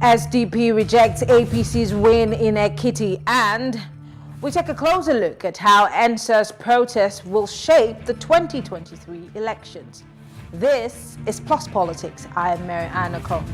SDP rejects APC's win in Ekiti, and we take a closer look at how NSA's protests will shape the 2023 elections. This is Plus Politics. I am Mary Anako.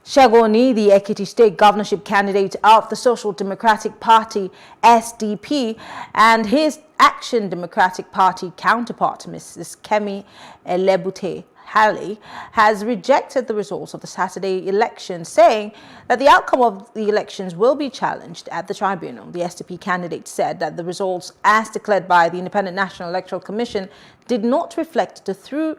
Shegoni, the Ekiti State governorship candidate of the Social Democratic Party, SDP, and his Action Democratic Party counterpart, Mrs. Kemi Elebute Halley, has rejected the results of the Saturday election, saying that the outcome of the elections will be challenged at the tribunal. The SDP candidate said that the results, as declared by the Independent National Electoral Commission, did not reflect the true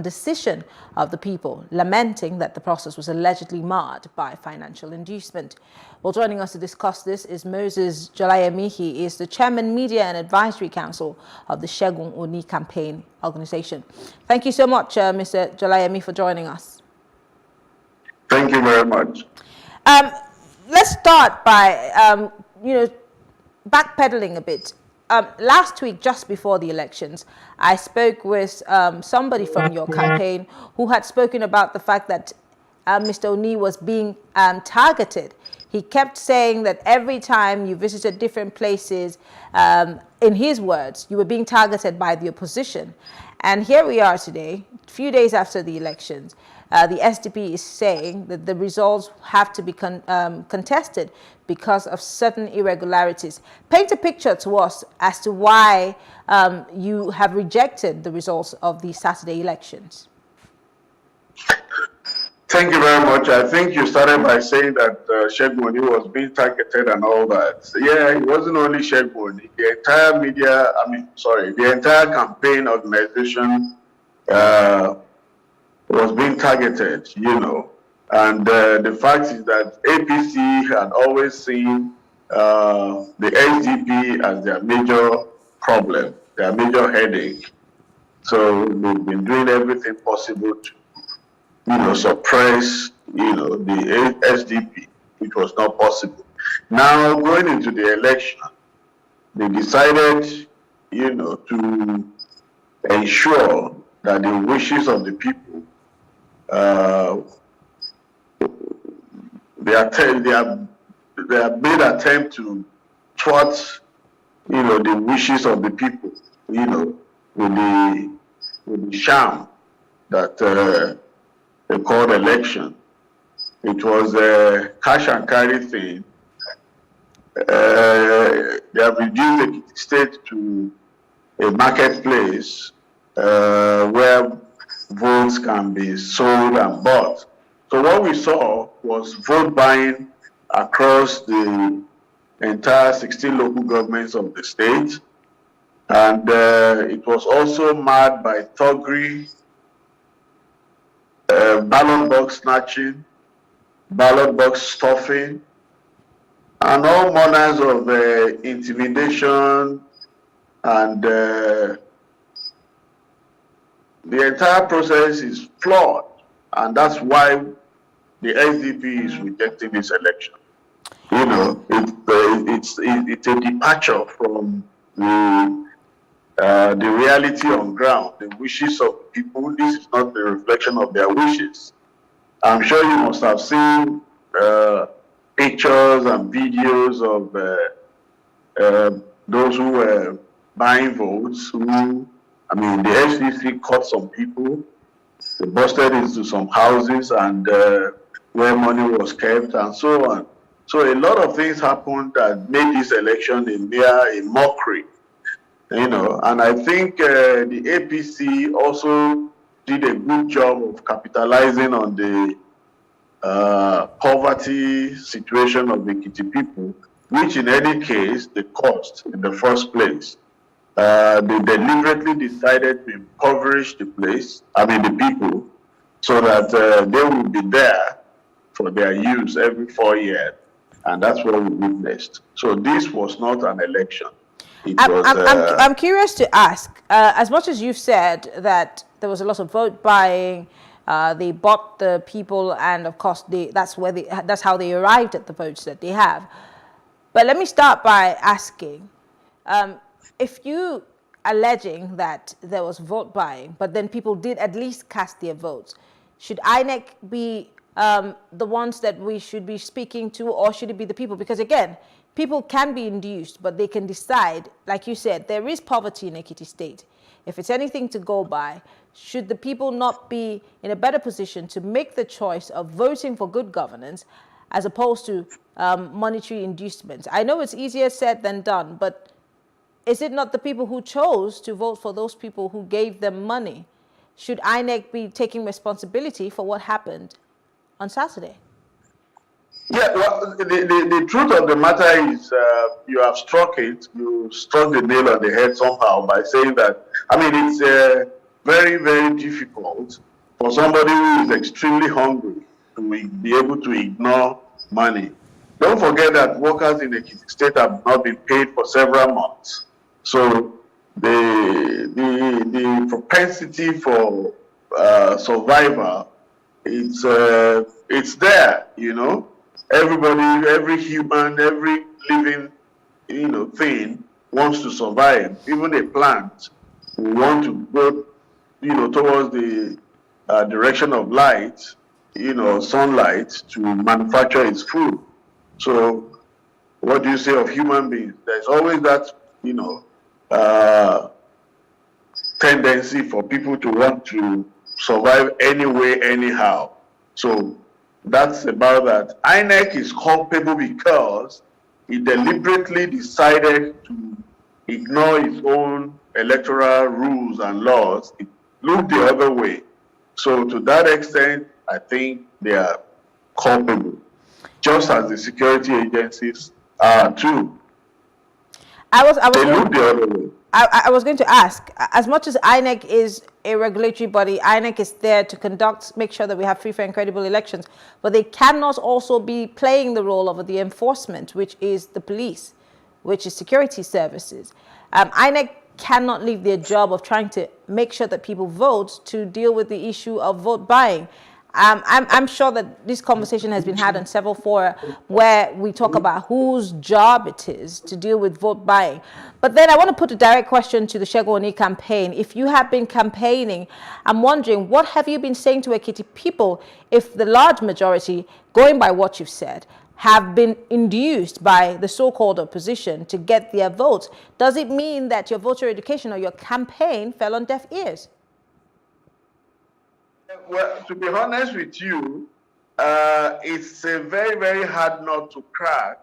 decision of the people, lamenting that the process was allegedly marred by financial inducement. Well, joining us to discuss this is Moses Jolayemi. He is the Chairman, Media and Advisory Council of the Segun Oni Campaign Organization. Thank you so much, Mr. Jolayemi, for joining us. Thank you very much. Let's start by, backpedaling a bit. Last week, just before the elections, I spoke with somebody from your campaign who had spoken about the fact that Mr. Oni was being targeted. He kept saying that every time you visited different places, in his words, you were being targeted by the opposition. And here we are today, a few days after the elections. The SDP is saying that the results have to be contested because of certain irregularities. Paint a picture to us as to why you have rejected the results of the Saturday elections. Thank you very much. I think you started by saying that Segun Oni was being targeted and all that. Yeah, it wasn't only Segun Oni. The entire the entire campaign organization was being targeted, And the fact is that APC had always seen the SDP as their major problem, their major headache. So they've been doing everything possible to, suppress, the SDP, which was not possible. Now, going into the election, they decided, to ensure that the wishes of the people, they have made attempt to thwart, the wishes of the people, with the sham that they called election. It was a cash and carry thing. They have reduced the state to a marketplace where votes can be sold and bought. So what we saw was vote buying across the entire 16 local governments of the state. And it was also marred by thuggery, ballot box snatching, ballot box stuffing, and all manners of intimidation, and the entire process is flawed, and that's why the SDP is rejecting this election. It's a departure from the reality on ground, the wishes of people. This is not the reflection of their wishes. I'm sure you must have seen pictures and videos of those who were buying votes, the FCC caught some people, they busted into some houses and where money was kept and so on. So a lot of things happened that made this election a mockery, and I think the APC also did a good job of capitalizing on the poverty situation of the Ekiti people, which in any case they caused in the first place. They deliberately decided to impoverish the people, so that they will be there for their use every 4 years. And that's what we witnessed. So this was not an election. I'm curious to ask, as much as you've said that there was a lot of vote buying, they bought the people, and of course that's how they arrived at the votes that they have. But let me start by asking, if you alleging that there was vote buying, but then people did at least cast their votes, should INEC be the ones that we should be speaking to, or should it be the people? Because again, people can be induced, but they can decide, like you said, there is poverty in Ekiti State. If it's anything to go by, should the people not be in a better position to make the choice of voting for good governance as opposed to monetary inducements? I know it's easier said than done, but is it not the people who chose to vote for those people who gave them money? Should INEC be taking responsibility for what happened on Saturday? Yeah, well, the truth of the matter is you have struck it. You struck the nail on the head somehow by saying that, I mean, it's very, very difficult for somebody who is extremely hungry to be able to ignore money. Don't forget that workers in the state have not been paid for several months. So the propensity for survival, it's there, you know. Everybody, every human, every living, thing wants to survive. Even a plant will want to go, towards the direction of light, sunlight, to manufacture its food. So, what do you say of human beings? There's always that, tendency for people to want to survive anyway, anyhow. So that's about that. INEC is culpable because he deliberately decided to ignore his own electoral rules and laws. It looked the other way. So to that extent, I think they are culpable, just as the security agencies are too. They look the other way. I was going to ask, as much as INEC is a regulatory body, INEC is there to make sure that we have free, fair, and credible elections, but they cannot also be playing the role of the enforcement, which is the police, which is security services. INEC cannot leave their job of trying to make sure that people vote to deal with the issue of vote buying. I'm sure that this conversation has been had on several fora where we talk about whose job it is to deal with vote buying. But then I want to put a direct question to the Segun Oni campaign. If you have been campaigning, I'm wondering, what have you been saying to Ekiti people if the large majority, going by what you've said, have been induced by the so-called opposition to get their votes? Does it mean that your voter education or your campaign fell on deaf ears? Well, to be honest with you, it's a very, very hard nut to crack.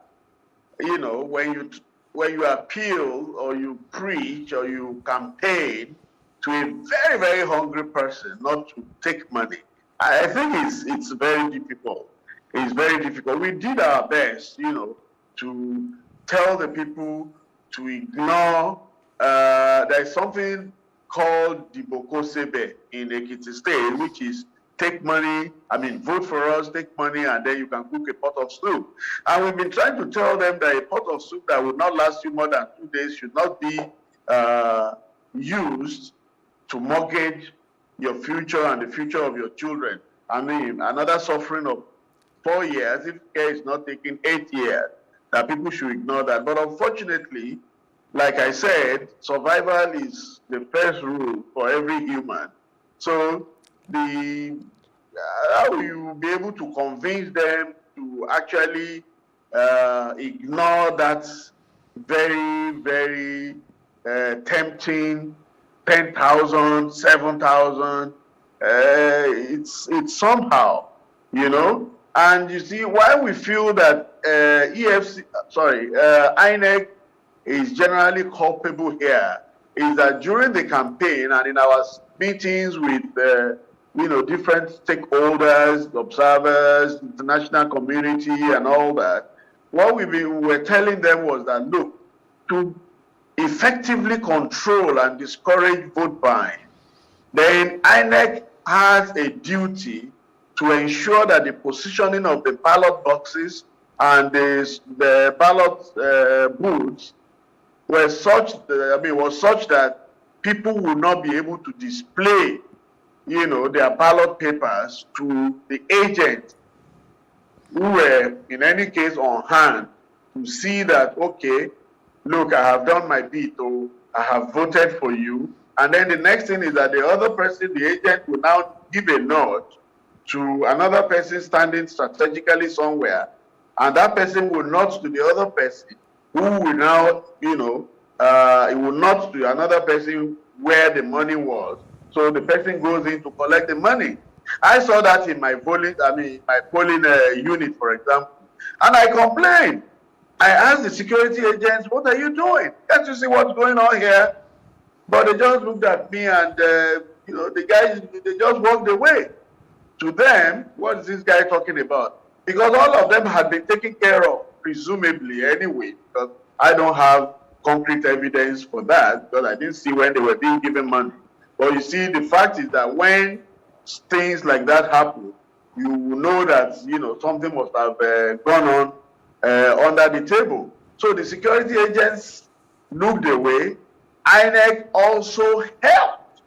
When you appeal or you preach or you campaign to a very, very hungry person not to take money. I think it's very difficult. It's very difficult. We did our best, to tell the people to ignore. There's something called Diboko Sebe in Ekiti State, which is take money, vote for us, take money, and then you can cook a pot of soup. And we've been trying to tell them that a pot of soup that will not last you more than 2 days should not be used to mortgage your future and the future of your children. Another suffering of 4 years, if care is not taken, 8 years, that people should ignore that. But unfortunately, like I said, survival is the first rule for every human. So how will you be able to convince them to actually ignore that very, very tempting 10,000, 7,000? It's somehow, And you see, why we feel that INEC is generally culpable here is that during the campaign and in our meetings with different stakeholders, observers, international community, and all that, what we were telling them was that, look, to effectively control and discourage vote buying, then INEC has a duty to ensure that the positioning of the ballot boxes and the ballot booths were such, was such that people would not be able to display, their ballot papers to the agent who were, in any case, on hand to see that, okay, look, I have done my bit, or I have voted for you. And then the next thing is that the other person, the agent, will now give a nod to another person standing strategically somewhere, and that person will nod to the other person, who will now, it will nod to another person where the money was. So the person goes in to collect the money. I saw that in my polling, my polling unit, for example, and I complained. I asked the security agents, "What are you doing? Can't you see what's going on here?" But they just looked at me, and the guys, they just walked away. To them, what is this guy talking about? Because all of them had been taken care of, presumably anyway, because I don't have concrete evidence for that, because I didn't see when they were being given money. But you see, the fact is that when things like that happen, you know that, something must have gone on under the table. So the security agents looked away. INEC also helped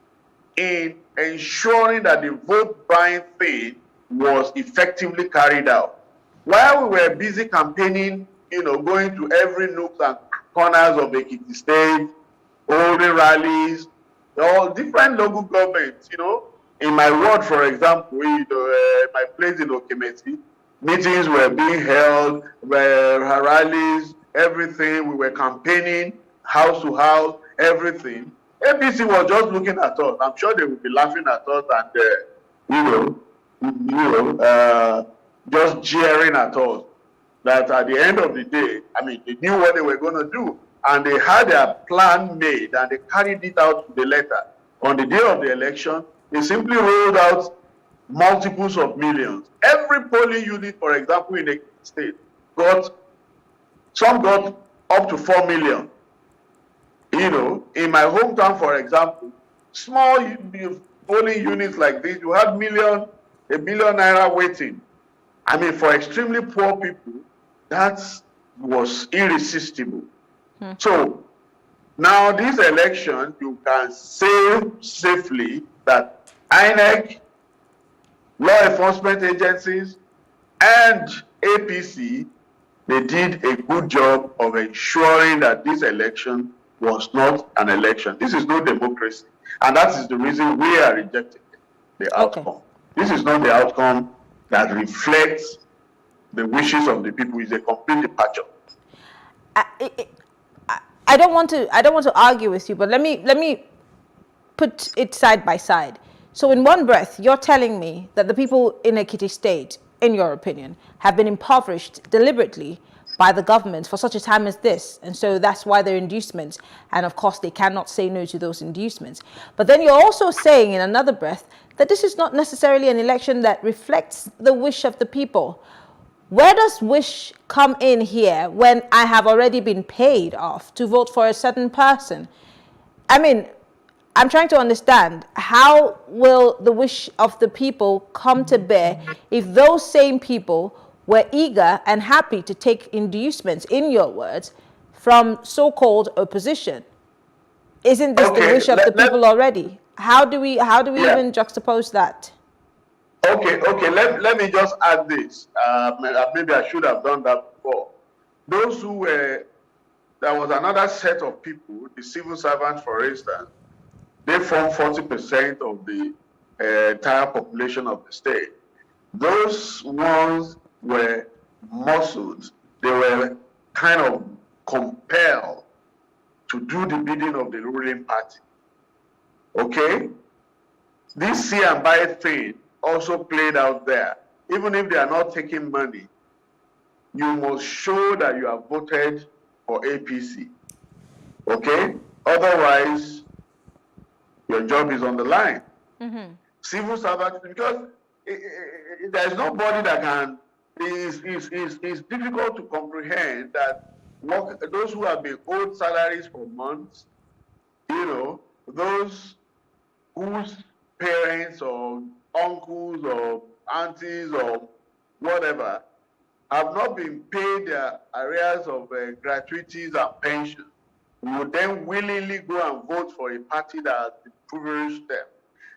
in ensuring that the vote buying thing was effectively carried out. While we were busy campaigning, going to every nook and corners of Ekiti State, holding rallies, all different local governments, in my ward, for example, my place in Okemesi, meetings were being held, rallies, everything. We were campaigning, house to house, everything. APC was just looking at us. I'm sure they would be laughing at us and, just jeering at us. That at the end of the day, they knew what they were going to do. And they had their plan made, and they carried it out to the letter. On the day of the election, they simply rolled out multiples of millions. Every polling unit, for example, in the state, some got up to 4 million. In my hometown, for example, small polling units like this, you had a million naira waiting. For extremely poor people, that was irresistible. So now this election, you can say safely that INEC, law enforcement agencies, and APC, they did a good job of ensuring that this election was not an election. This is no democracy. And that is the reason we are rejecting the outcome. Okay. This is not the outcome that reflects the wishes of the people. It's a complete departure. I don't want to argue with you, but let me put it side by side. So in one breath, you're telling me that the people in Ekiti State, in your opinion, have been impoverished deliberately by the government for such a time as this. And so that's why they're inducements. And of course, they cannot say no to those inducements. But then you're also saying in another breath that this is not necessarily an election that reflects the wish of the people. Where does wish come in here when I have already been paid off to vote for a certain person? I'm trying to understand, how will the wish of the people come to bear if those same people were eager and happy to take inducements, in your words, from so-called opposition? Isn't this the wish of the people already? How do we even juxtapose that? Okay. Let me just add this. Maybe I should have done that before. Those who were, there was another set of people, the civil servants, for instance. They form 40% of the entire population of the state. Those ones were muscled. They were kind of compelled to do the bidding of the ruling party. Okay? This see and buy thing also played out there. Even if they are not taking money, you must show that you have voted for APC. Okay? Otherwise, your job is on the line. Mm-hmm. Civil servants, because there's nobody that can, it's difficult to comprehend that those who have been owed salaries for months, those whose parents or uncles or aunties or whatever have not been paid their arrears of gratuities and pensions. would then willingly go and vote for a party that has impoverished them,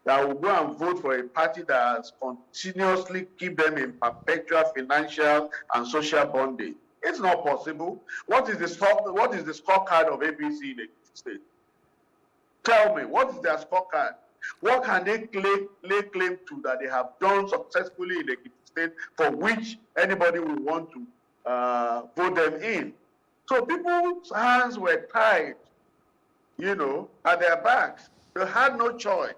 that will go and vote for a party that has continuously keep them in perpetual financial and social bondage. It's not possible. What is the scorecard of APC in the state? Tell me, what is their scorecard? What can they lay claim to that they have done successfully in the state for which anybody will want to vote them in? So people's hands were tied, at their backs. They had no choice.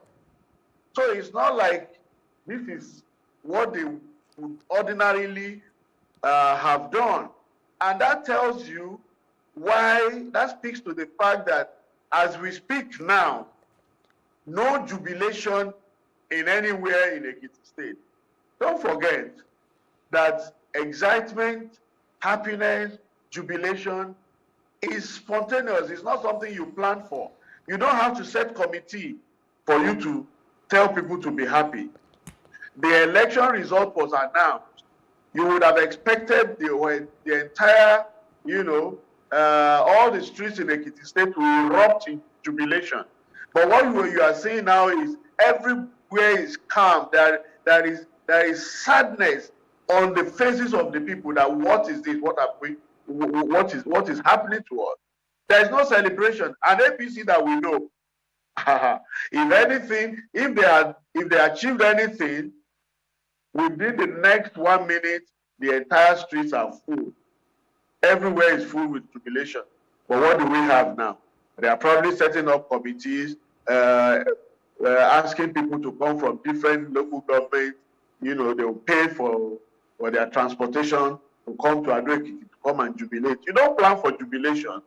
So it's not like this is what they would ordinarily have done. And that tells you why, that speaks to the fact that as we speak now, no jubilation in anywhere in Ekiti State. Don't forget that excitement, happiness, jubilation is spontaneous. It's not something you plan for. You don't have to set committee for you to tell people to be happy. The election result was announced. You would have expected the entire, all the streets in Ekiti State to erupt in jubilation. But what you are seeing now is everywhere is calm. There is sadness on the faces of the people. That what is this? What is happening to us? There is no celebration. An APC that we know, if anything, if they achieved anything, within the next 1 minute, the entire streets are full. Everywhere is full with jubilation. But what do we have now? They are probably setting up committees, asking people to come from different local governments. They will pay for their transportation to come to Ado-Ekiti to come and jubilate. You don't plan for jubilation.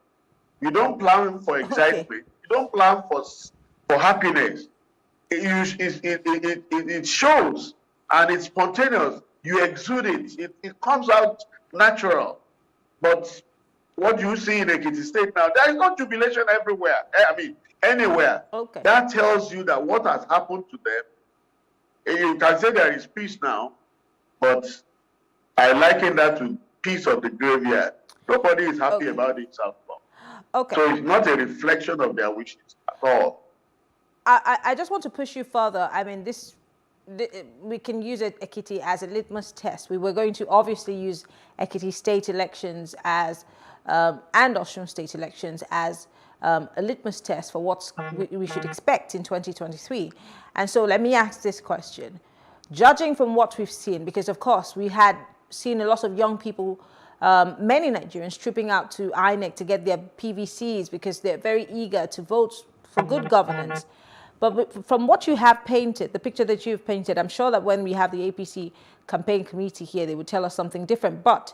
You don't plan for excitement. Okay. You don't plan for happiness. It shows, and it's spontaneous. You exude it. It comes out natural. But what do you see in Ekiti State now? There is no jubilation everywhere. Anywhere. Okay. That tells you that what has happened to them, you can say there is peace now, but I liken that to peace of the graveyard. Nobody is happy about it. Okay. So it's not a reflection of their wishes at all. I just want to push you further. We can use Ekiti as a litmus test. We were going to obviously use Ekiti state elections as, and Osun state elections as a litmus test for what we should expect in 2023. And so let me ask this question. Judging from what we've seen, because of course we had seen a lot of young people, many Nigerians trooping out to INEC to get their PVCs because they're very eager to vote for good governance. But from what you have painted, the picture that you've painted, I'm sure that when we have the APC campaign committee here, they would tell us something different. But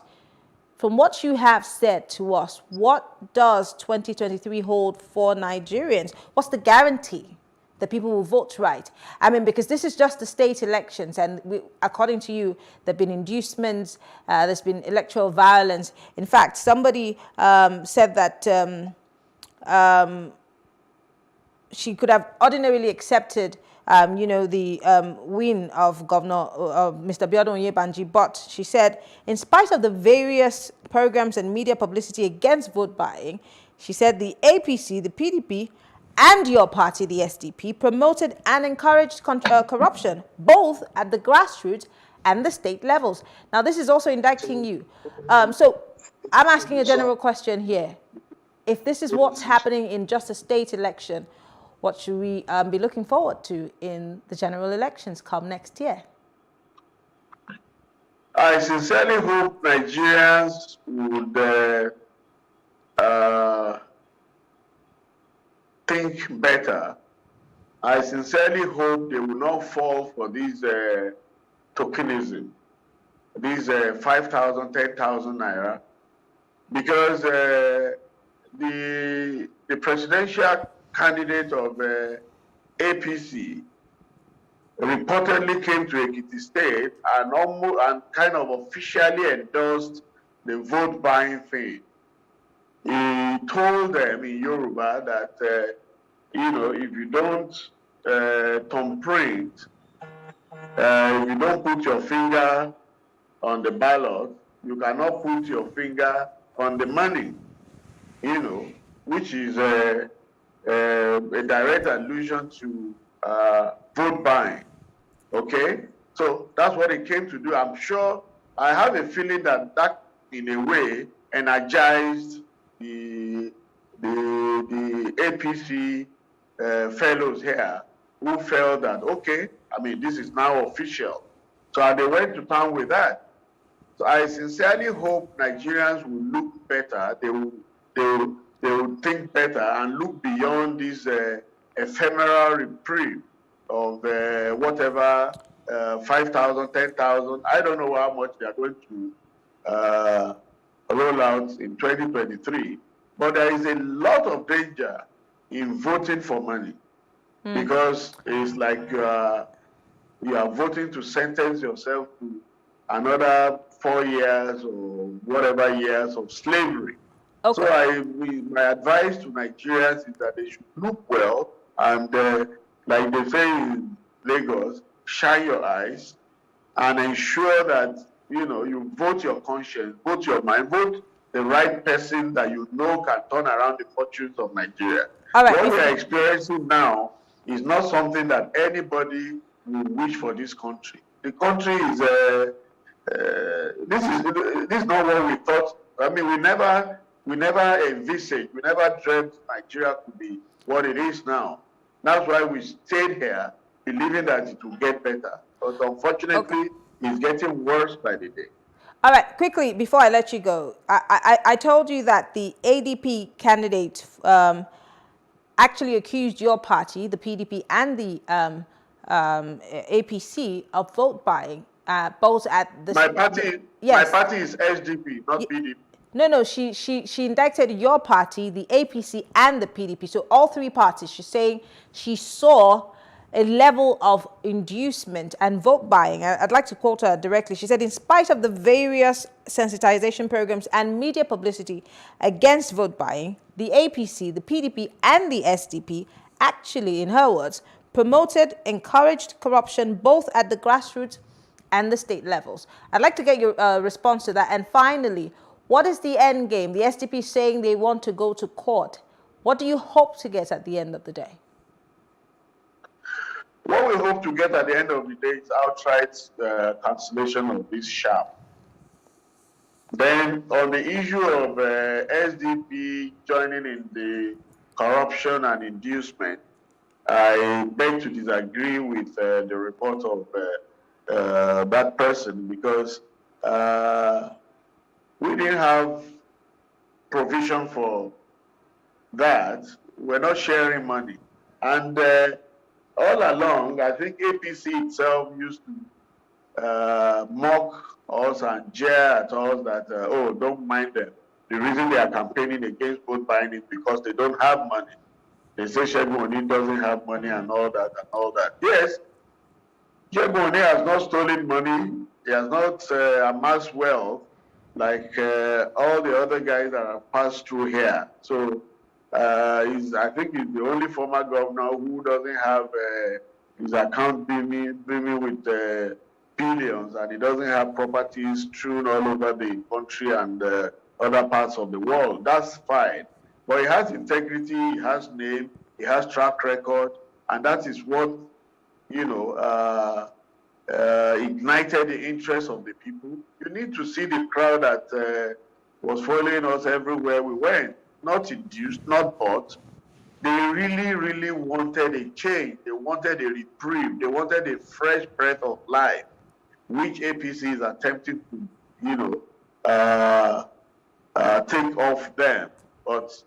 from what you have said to us, what does 2023 hold for Nigerians? What's the guarantee that people will vote right? Because this is just the state elections, and according to you, there have been inducements, there's been electoral violence. In fact, somebody said that she could have ordinarily accepted, the win of Governor Mr. Biodun Oyebanji, but she said, in spite of the various programs and media publicity against vote buying, she said the APC, the PDP, and your party, the SDP, promoted and encouraged corruption, both at the grassroots and the state levels. Now, this is also indicting you. So I'm asking a general question here. If this is what's happening in just a state election, what should we be looking forward to in the general elections come next year? I sincerely hope Nigerians would think better. I sincerely hope they will not fall for this tokenism, these 5,000, 10,000 naira, because the presidential candidate of APC reportedly came to Ekiti State and kind of officially endorsed the vote buying thing. He told them in Yoruba that if you don't thumbprint, if you don't put your finger on the ballot, you cannot put your finger on the money. which is a direct allusion to vote buying. Okay, so that's what it came to do. I'm sure, I have a feeling that that, in a way, energized the APC fellows here, who felt that, okay, I mean, this is now official. So they went to town with that. So I sincerely hope Nigerians will look better. They will think better and look beyond this ephemeral reprieve of whatever 5,000, 10,000. I don't know how much they are going to roll out in 2023. But there is a lot of danger in voting for money, because it's like you are voting to sentence yourself to another 4 years or whatever years of slavery. Okay. So my advice to Nigerians is that they should look well, and like they say in Lagos, shine your eyes and ensure that you vote your conscience, vote your mind, vote the right person that you know can turn around the fortunes of Nigeria. All right, what we are experiencing now is not something that anybody will wish for this country. The country is this is not what we thought. I mean, we never envisaged, we never dreamt Nigeria could be what it is now. That's why we stayed here, believing that it will get better. But unfortunately, it's getting worse by the day. All right, quickly, before I let you go, I told you that the ADP candidate actually accused your party, the PDP, and the APC of vote buying, both at the... My party, yes. My party is SDP, not PDP. No, she indicted your party, the APC, and the PDP. So all three parties. She's saying she saw a level of inducement and vote buying. I'd like to quote her directly. She said, in spite of the various sensitization programs and media publicity against vote buying, the APC, the PDP, and the SDP actually, in her words, promoted, encouraged corruption both at the grassroots and the state levels. I'd like to get your response to that. And finally, what is the end game? The SDP is saying they want to go to court. What do you hope to get at the end of the day? What we hope to get at the end of the day is outright cancellation of this sham. Then, on the issue of SDP joining in the corruption and inducement, I beg to disagree with the report of that person, because we didn't have provision for that. We're not sharing money. And all along, I think APC itself used to mock us and jeer at us that, oh, don't mind them. The reason they are campaigning against vote buying is because they don't have money. They say Segun Oni doesn't have money and all that and all that. Yes, Segun Oni has not stolen money. He has not amassed wealth like all the other guys that have passed through here. So I think he's the only former governor who doesn't have his account beaming with billions, and he doesn't have properties strewn all over the country and other parts of the world. That's fine. But he has integrity, he has name, he has track record, and that is what, ignited the interest of the people. You need to see the crowd that was following us everywhere we went. Not induced, not bought. They really, really wanted a change. They wanted a reprieve. They wanted a fresh breath of life, which APC is attempting to, take off them. But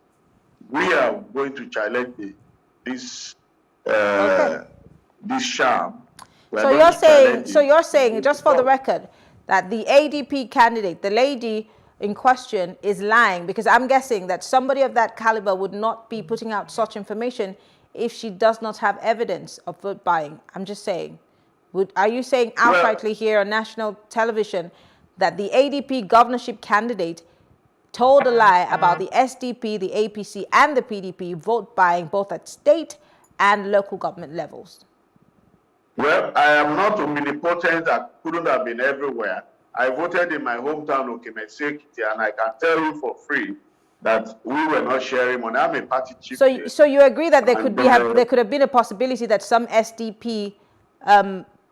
we are going to challenge this sham. So you're saying, just for the record, that the ADP candidate, the lady in question, is lying, because I'm guessing that somebody of that caliber would not be putting out such information if she does not have evidence of vote buying. I'm just saying. Are you saying outrightly here on national television that the ADP governorship candidate told a lie about the SDP, the APC, and the PDP vote buying both at state and local government levels? Well, I am not omnipotent. That couldn't have been everywhere. I voted in my hometown, Okemesekiti, and I can tell you for free that we were not sharing money. I'm a party chief. So you agree that there could have been a possibility that some SDP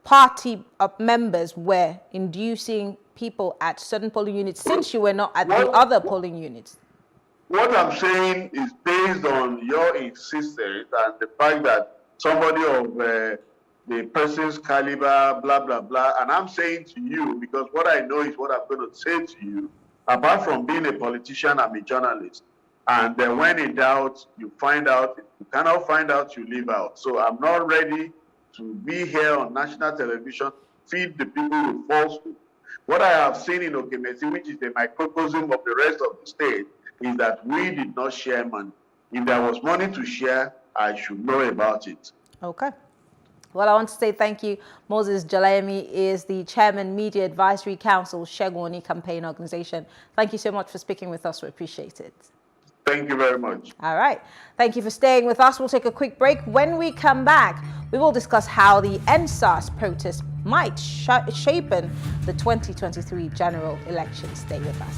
party members were inducing people at certain polling units, since you were not at the other polling units? What I'm saying is based on your insistence and the fact that somebody of the person's caliber, blah, blah, blah. And I'm saying to you, because what I know is what I'm going to say to you, apart from being a politician, I'm a journalist. And then when in doubt, you find out. If you cannot find out, you leave out. So I'm not ready to be here on national television, feed the people with falsehood. What I have seen in Okemesi, which is the microcosm of the rest of the state, is that we did not share money. If there was money to share, I should know about it. Okay. Well, I want to say thank you. Moses Jalayemi is the Chairman, Media Advisory Council, Shegwani Campaign Organization. Thank you so much for speaking with us. We appreciate it. Thank you very much. All right. Thank you for staying with us. We'll take a quick break. When we come back, we will discuss how the NSAS protest might shape the 2023 general election. Stay with us.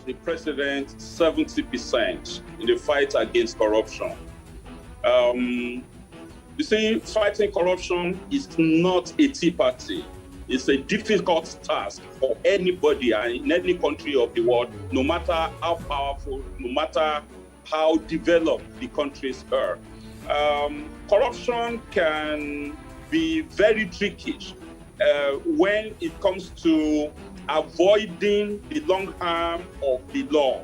The president 70% in the fight against corruption. You see, fighting corruption is not a tea party. It's a difficult task for anybody in any country of the world, no matter how powerful, no matter how developed the countries are. Corruption can be very tricky when it comes to avoiding the long arm of the law.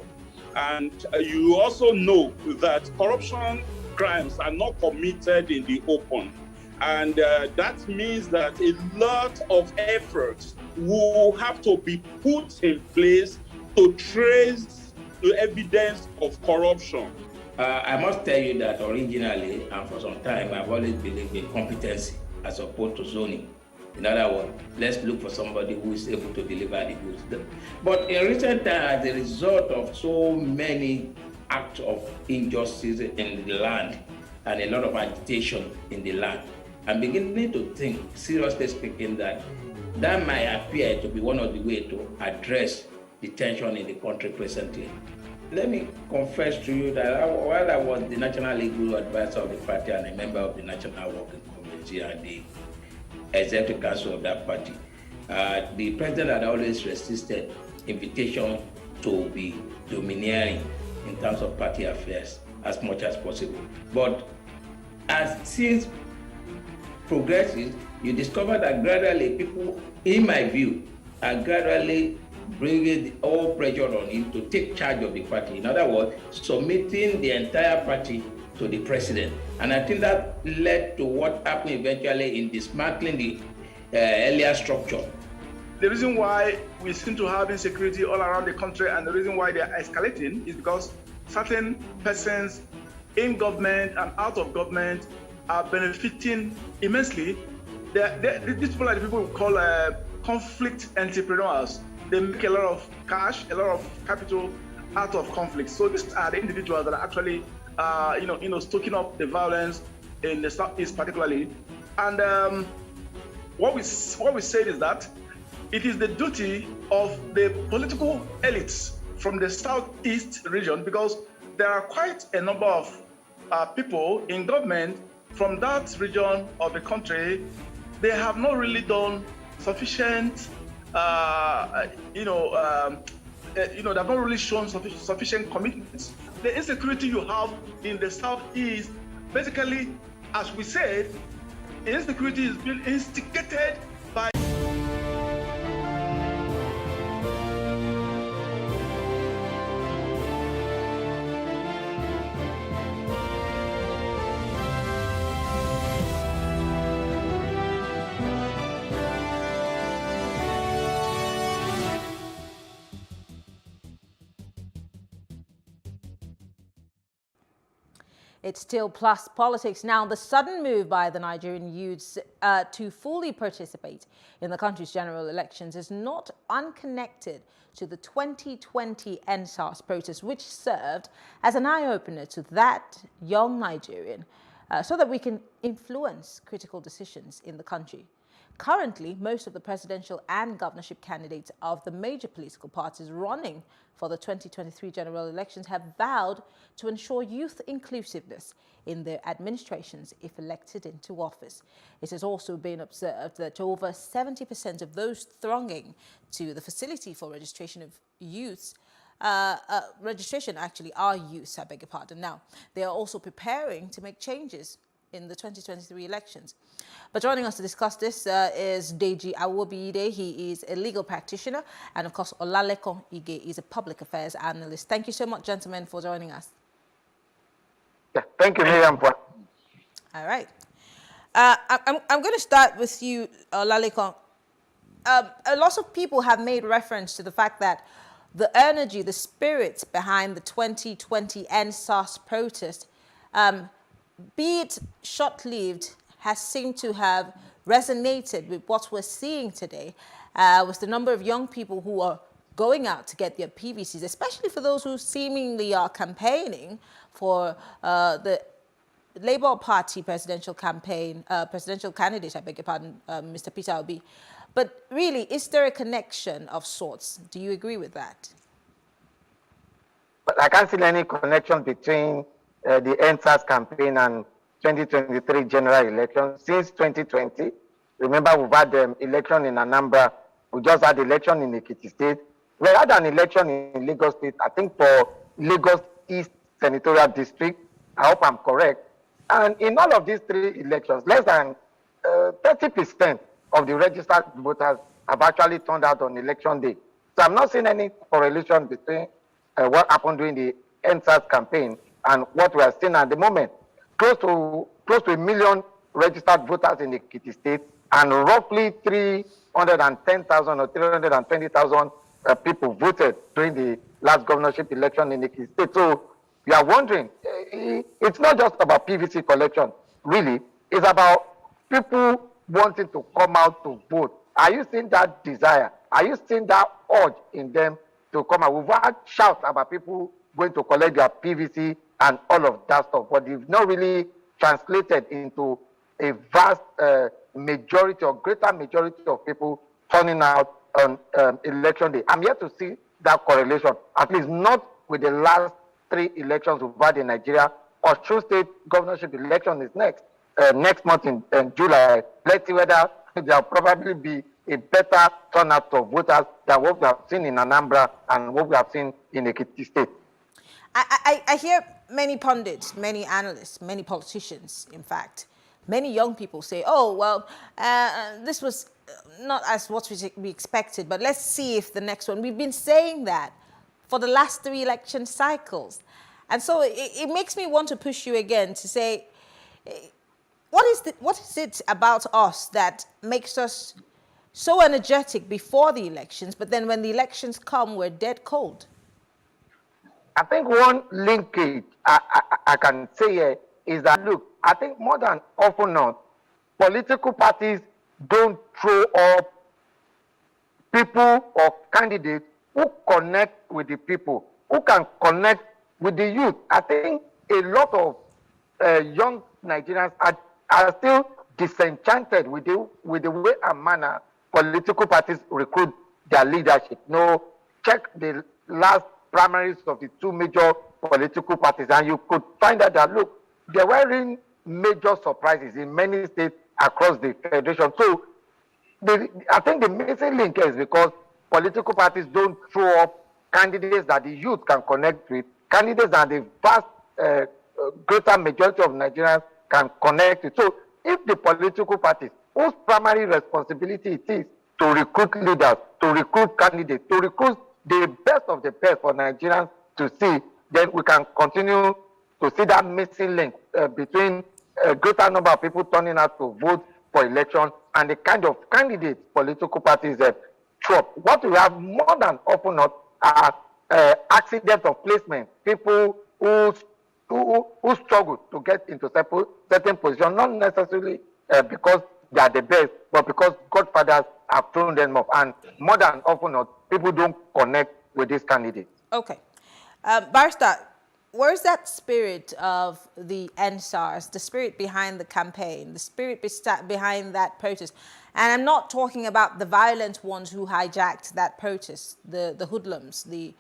And you also know that corruption crimes are not committed in the open. And that means that a lot of efforts will have to be put in place to trace the evidence of corruption. I must tell you that originally, and for some time, I've always believed in competency as opposed to zoning. In other words, let's look for somebody who is able to deliver the goods. But in recent times, as a result of so many acts of injustice in the land and a lot of agitation in the land, I'm beginning to think, seriously speaking, that might appear to be one of the ways to address the tension in the country presently. Let me confess to you that while I was the National Legal Advisor of the party and a member of the National Working Committee and the Executive Council of that party, the president had always resisted invitation to be domineering in terms of party affairs as much as possible. But as since progresses, you discover that gradually people, in my view, are gradually bringing all pressure on him to take charge of the party. In other words, submitting the entire party to the president. And I think that led to what happened eventually in dismantling the earlier structure. The reason why we seem to have insecurity all around the country and the reason why they are escalating is because certain persons in government and out of government are benefiting immensely. These people are the people we call conflict entrepreneurs. They make a lot of cash, a lot of capital out of conflict. So these are the individuals that are actually stoking up the violence in the Southeast particularly. And what we said is that it is the duty of the political elites from the Southeast region, because there are quite a number of people in government from that region of the country. They have not really done sufficient, they have not really shown sufficient commitments. The insecurity you have in the Southeast, basically, as we said, the insecurity is being instigated by It's still plus politics. Now, the sudden move by the Nigerian youths to fully participate in the country's general elections is not unconnected to the 2020 NSAS protest, which served as an eye-opener to that young Nigerian so that we can influence critical decisions in the country. Currently, most of the presidential and governorship candidates of the major political parties running for the 2023 general elections have vowed to ensure youth inclusiveness in their administrations if elected into office. It has also been observed that over 70% of those thronging to the facility for registration of youths registration actually are youths, I beg your pardon. Now, they are also preparing to make changes in the 2023 elections. But joining us to discuss this is Deji Awobide. He is a legal practitioner, and of course Olalekon Ige is a public affairs analyst. Thank you so much, gentlemen, for joining us. Yeah, thank you, Miriam. All right. I'm going to start with you, Olalekon. A lot of people have made reference to the fact that the energy, the spirit behind the 2020 NSAS protest, be it short-lived, has seemed to have resonated with what we're seeing today, with the number of young people who are going out to get their PVCs, especially for those who seemingly are campaigning for the Labour Party presidential campaign, presidential candidate, I beg your pardon, Mr. Peter Obi. But really, is there a connection of sorts? Do you agree with that? But I can't see any connection between the NSAS campaign and 2023 general election. Since 2020, remember we've had the election in Anambra, we just had election in Ekiti State. We had an election in Lagos State, I think for Lagos East Senatorial District. I hope I'm correct. And in all of these three elections, less than 30% of the registered voters have actually turned out on election day. So I'm not seeing any correlation between what happened during the NSAS campaign and what we are seeing at the moment. Close to 1 million registered voters in Ekiti State, and roughly 310,000 or 320,000 people voted during the last governorship election in Ekiti State. So we are wondering, it's not just about PVC collection, really. It's about people wanting to come out to vote. Are you seeing that desire? Are you seeing that urge in them to come out? We've had shouts about people going to collect their PVC and all of that stuff, but they've not really translated into a vast majority or greater majority of people turning out on election day. I'm yet to see that correlation, at least not with the last three elections we've had in Nigeria. Osun State governorship election is next month in July. Let's see whether there'll probably be a better turnout of voters than what we have seen in Anambra and what we have seen in Ekiti State. I hear many pundits, many analysts, many politicians, in fact, many young people say, oh, well, this was not as what we expected, but let's see if the next one. We've been saying that for the last three election cycles. And so it makes me want to push you again to say, what is it about us that makes us so energetic before the elections, but then when the elections come, we're dead cold? I think one linkage I can say here is that, look, I think more than often not, political parties don't throw up people or candidates who connect with the people, who can connect with the youth. I think a lot of young Nigerians are still disenchanted with the way and manner political parties recruit their leadership. No, check the last primaries of the two major political parties, and you could find out that, look, there were major surprises in many states across the federation. So I think the missing link is because political parties don't throw up candidates that the youth can connect with, candidates that the vast greater majority of Nigerians can connect with. So if the political parties, whose primary responsibility it is to recruit leaders, to recruit candidates, to recruit the best of the best for Nigerians to see, then we can continue to see that missing link between a greater number of people turning out to vote for election and the kind of candidates political parties throw. What we have more than often not are accidents of placement, people who who struggle to get into certain positions, not necessarily because they are the best, but because godfathers have thrown them up. And more than often not, people don't connect with these candidates. Okay. Barrister, where's that spirit of the NSARS, the spirit behind the campaign, the spirit behind that protest? And I'm not talking about the violent ones who hijacked that protest, the hoodlums, the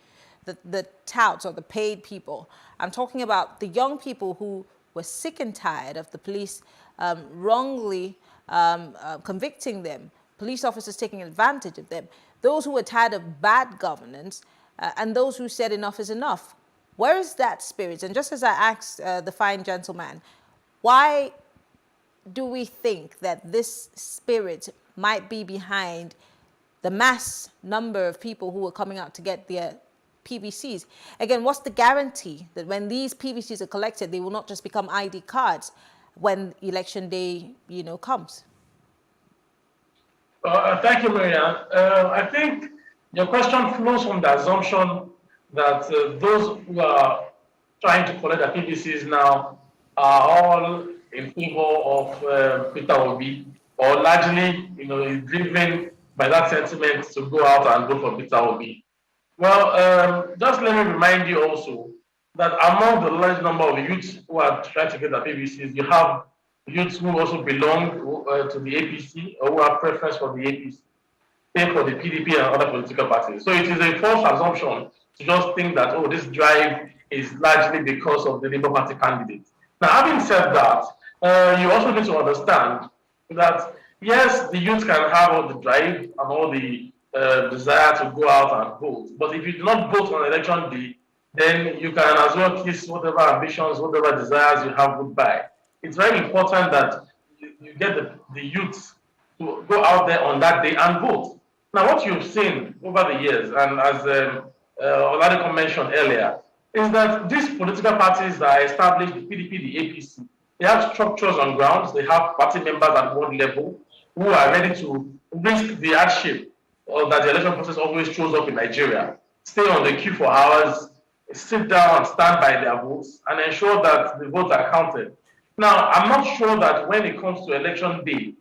touts or the paid people. I'm talking about the young people who were sick and tired of the police wrongly convicting them, police officers taking advantage of them, those who were tired of bad governance, and those who said enough is enough. Where is that spirit? And just as I asked the fine gentleman, why do we think that this spirit might be behind the mass number of people who are coming out to get their PVCs? Again, what's the guarantee that when these PVCs are collected, they will not just become ID cards when election day, comes? Thank you, Marianne. I think your question flows from the assumption that those who are trying to collect the PVCs now are all in favor of Peter Obi, or largely, is driven by that sentiment to go out and vote for Peter Obi. Well, just let me remind you also that among the large number of youths who are trying to get the PVCs, you have youths who also belong to the APC or who have preference for the APC, same for the PDP and other political parties. So it is a false assumption to just think that, oh, this drive is largely because of the Labour Party candidates. Now, having said that, you also need to understand that, yes, the youth can have all the drive and all the desire to go out and vote. But if you do not vote on election day, then you can as well kiss whatever ambitions, whatever desires you have goodbye. It's very important that you get the youth to go out there on that day and vote. Now, what you've seen over the years, and as Oladipo mentioned earlier, is that these political parties that are established, the PDP, the APC, they have structures on grounds, they have party members at one level who are ready to risk the hardship that the election process always shows up in Nigeria, stay on the queue for hours, sit down and stand by their votes, and ensure that the votes are counted. Now, I'm not sure that when it comes to election day,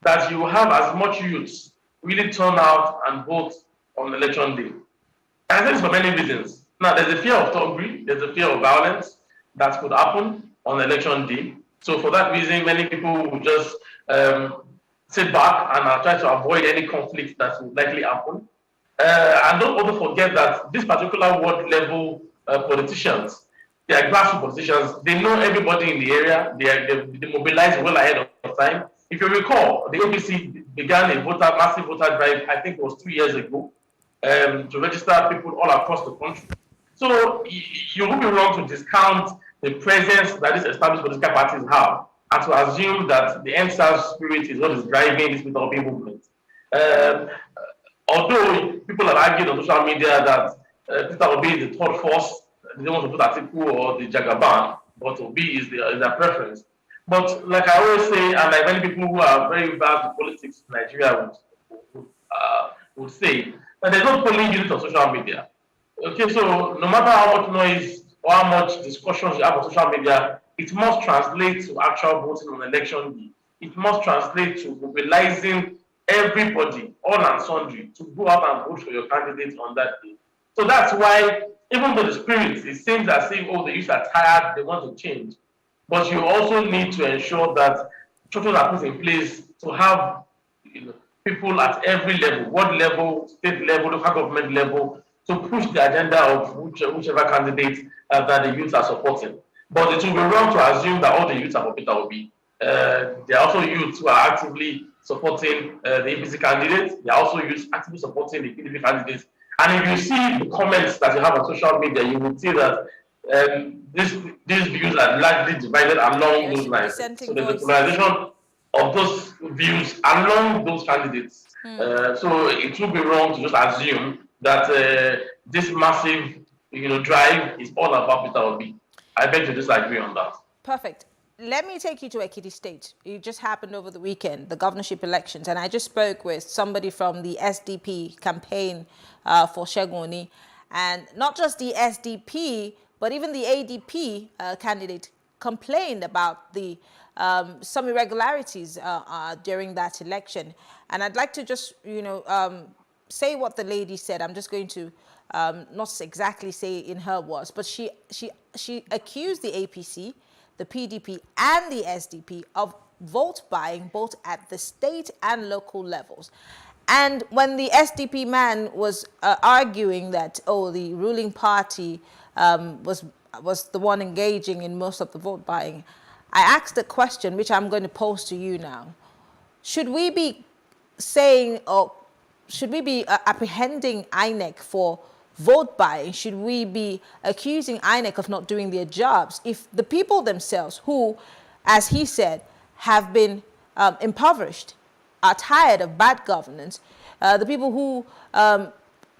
that you will have as much youths really turn out and vote on election day. I think it's for many reasons. Now, there's a fear of thuggery, there's a fear of violence that could happen on election day. So for that reason, many people will just sit back and try to avoid any conflict that will likely happen. And don't also forget that this particular ward level politicians, they are grassroots politicians, they know everybody in the area, they mobilize well ahead of time. If you recall, the APC began a massive voter drive, I think it was 2 years ago, to register people all across the country. So you would be wrong to discount the presence that these established political parties have and to assume that the NSAS spirit is what is driving this Peter Obi movement. Although people have argued on social media that Peter Obi is the third force, they don't want to put Atiku or the Jagaban, but Obi is their preference. But like I always say, and like many people who are very vast in politics in Nigeria would say, that there's no polling unit on social media. Okay, so no matter how much noise or how much discussions you have on social media, it must translate to actual voting on election day. It must translate to mobilizing everybody, all and sundry, to go out and vote for your candidate on that day. So that's why, even though the spirit, it seems as if, oh, the youth are tired, they want to change. But you also need to ensure that structures are put in place to have people at every level, ward level, state level, local government level, to push the agenda of whichever candidate that the youth are supporting. But it will be wrong to assume that all the youths are for Peter Obi. There are also youths who are actively supporting the APC candidates. There are also youths actively supporting the PDP candidates. And if you see the comments that you have on social media, you will see that these views are largely divided along those lines. So there's a polarization of those views along those candidates. So it would be wrong to just assume that this massive drive is all about Peter Obi. I beg to disagree on that. Perfect. Let me take you to Ekiti State. It just happened over the weekend, the governorship elections, and I just spoke with somebody from the SDP campaign for Segun Oni. And not just the SDP, But even the ADP candidate complained about the some irregularities during that election. And I'd like to just, say what the lady said. I'm just going to not exactly say in her words, but she accused the APC, the PDP, and the SDP of vote buying both at the state and local levels. And when the SDP man was arguing that, the ruling party was the one engaging in most of the vote buying, I asked a question which I'm going to pose to you now. Should we be saying, or should we be apprehending INEC for vote buying? Should we be accusing INEC of not doing their jobs if the people themselves, who, as he said, have been impoverished, are tired of bad governance, the people who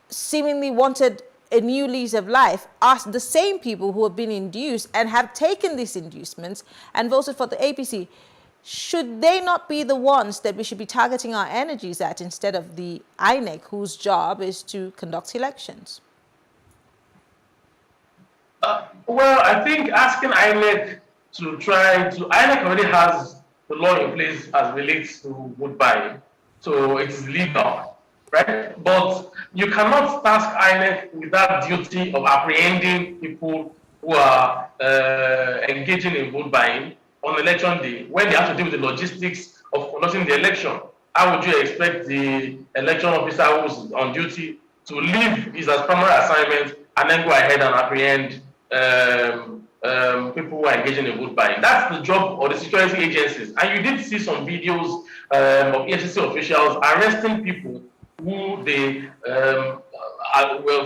seemingly wanted a new lease of life are the same people who have been induced and have taken these inducements and voted for the APC? Should they not be the ones that we should be targeting our energies at instead of the INEC, whose job is to conduct elections? Well, I think asking INEC to INEC already has the law in place as relates to vote buying, so it's legal, right? But you cannot task INEC with that duty of apprehending people who are engaging in vote buying on election day when they have to deal with the logistics of conducting the election. How would you expect the election officer who's on duty to leave his primary assignment and then go ahead and apprehend people who are engaging in vote buying? That's the job of the security agencies. And you did see some videos of EFCC officials arresting people who they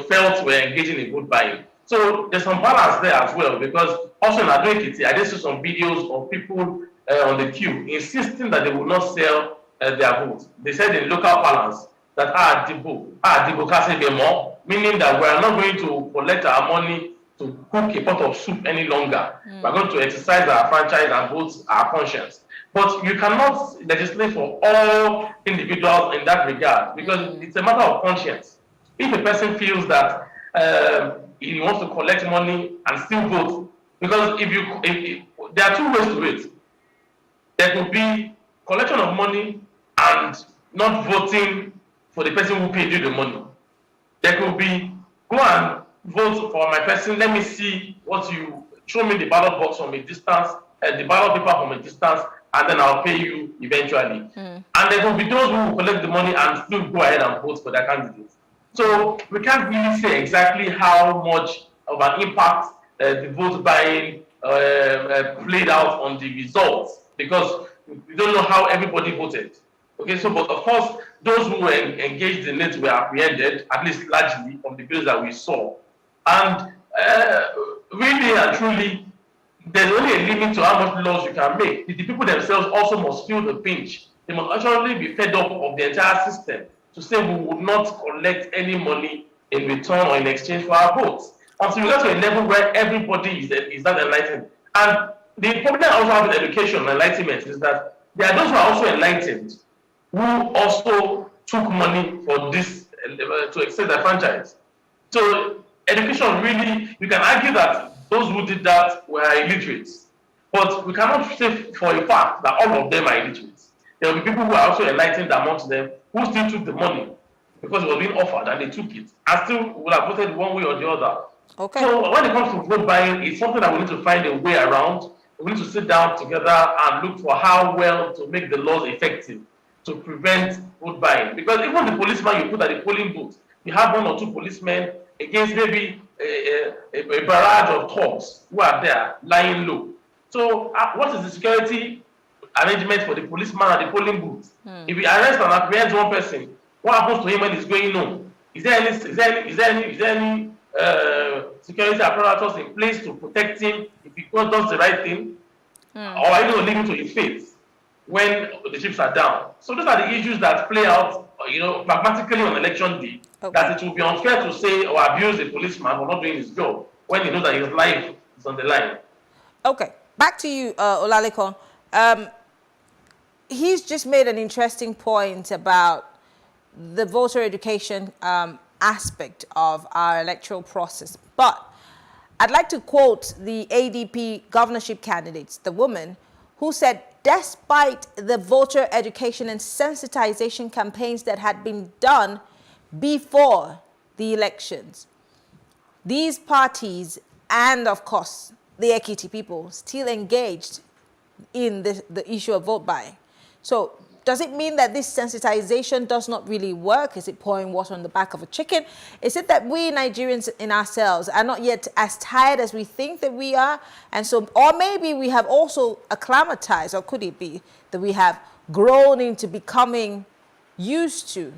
felt were engaging in vote buying. So there's some balance there as well, because also in Adwekiti, I did see some videos of people on the queue insisting that they will not sell their votes. They said in local parlance that Dibo can more, meaning that we are not going to collect our money to cook a pot of soup any longer. We're going to exercise our franchise and vote our conscience. But you cannot legislate for all individuals in that regard, because it's a matter of conscience. If a person feels that he wants to collect money and still vote, because there are two ways to it. There could be collection of money and not voting for the person who paid you the money. There could be go and vote for my person. Let me see what you show me the ballot box from a distance, the ballot paper from a distance, and then I'll pay you eventually. And there will be those who will collect the money and still go ahead and vote for their candidates. So we can't really say exactly how much of an impact the vote buying played out on the results, because we don't know how everybody voted. Okay, so but of course, those who were engaged in it were apprehended, at least largely from the bills that we saw. And really and truly, there's only a limit to how much laws you can make. The people themselves also must feel the pinch. They must actually be fed up of the entire system to say we would not collect any money in return or in exchange for our votes. Until we get to a level where everybody is that enlightened. And the problem I also have with education and enlightenment is that there are those who are also enlightened who also took money for this to extend their franchise. So education really, you can argue that those who did that were illiterate. But we cannot say for a fact that all of them are illiterate. There will be people who are also enlightened amongst them who still took the money because it was being offered and they took it and still would have voted one way or the other. Okay. So when it comes to vote buying, it's something that we need to find a way around. We need to sit down together and look for how well to make the laws effective to prevent vote buying. Because even the policeman you put at the polling booth, you have one or two policemen against maybe a barrage of thugs who are there lying low. So what is the security arrangement for the policeman at the polling booth? If we arrest and apprehend one person, what happens to him when he's going home? Is there any security apparatus in place to protect him if he does the right thing? Or are you going to leave him to his fate when the chips are down? So those are the issues that play out, pragmatically on election day. Okay. That it will be unfair to say or abuse the policeman for not doing his job when he knows that his life is on the line. Okay, back to you, Olalekan. He's just made an interesting point about the voter education aspect of our electoral process. But I'd like to quote the ADP governorship candidates, the woman, who said, despite the voter education and sensitization campaigns that had been done before the elections, these parties and, of course, the Ekiti people still engaged in the issue of vote buying. So does it mean that this sensitization does not really work? Is it pouring water on the back of a chicken? Is it that we Nigerians in ourselves are not yet as tired as we think that we are? And so, or maybe we have also acclimatized, or could it be that we have grown into becoming used to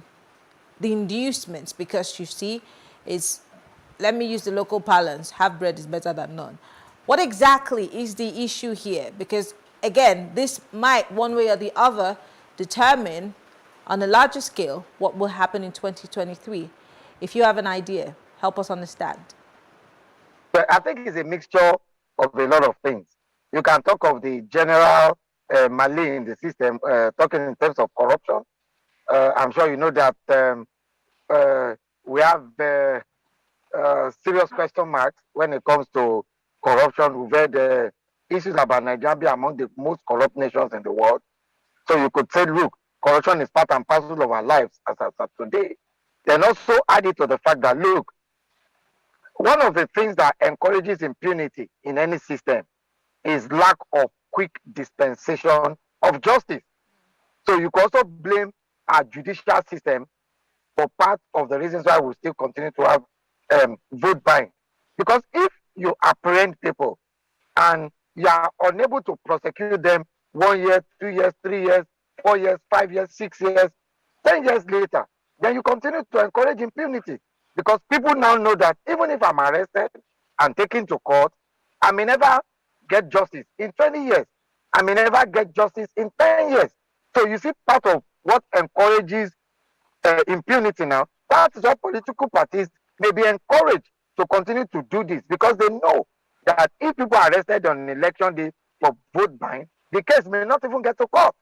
the inducements? Because you see, it's, let me use the local parlance, half bread is better than none. What exactly is the issue here? Because again, this might, one way or the other, determine on a larger scale what will happen in 2023. If you have an idea, help us understand. But I think it's a mixture of a lot of things. You can talk of the general malaise in the system, talking in terms of corruption. I'm sure you know that we have serious question marks when it comes to corruption. We've heard issues about Nigeria being among the most corrupt nations in the world. So you could say, look, corruption is part and parcel of our lives as of today. Then also added to the fact that, look, one of the things that encourages impunity in any system is lack of quick dispensation of justice. So you can also blame our judicial system for part of the reasons why we still continue to have vote buying. Because if you apprehend people and you are unable to prosecute them 1 year, 2 years, 3 years, 4 years, 5 years, 6 years, 10 years later, then you continue to encourage impunity. Because people now know that even if I'm arrested and taken to court, I may never get justice in 20 years. I may never get justice in 10 years. So you see, part of what encourages impunity now, that is why political parties may be encouraged to continue to do this, because they know that if people are arrested on election day for vote buying, the case may not even get to court.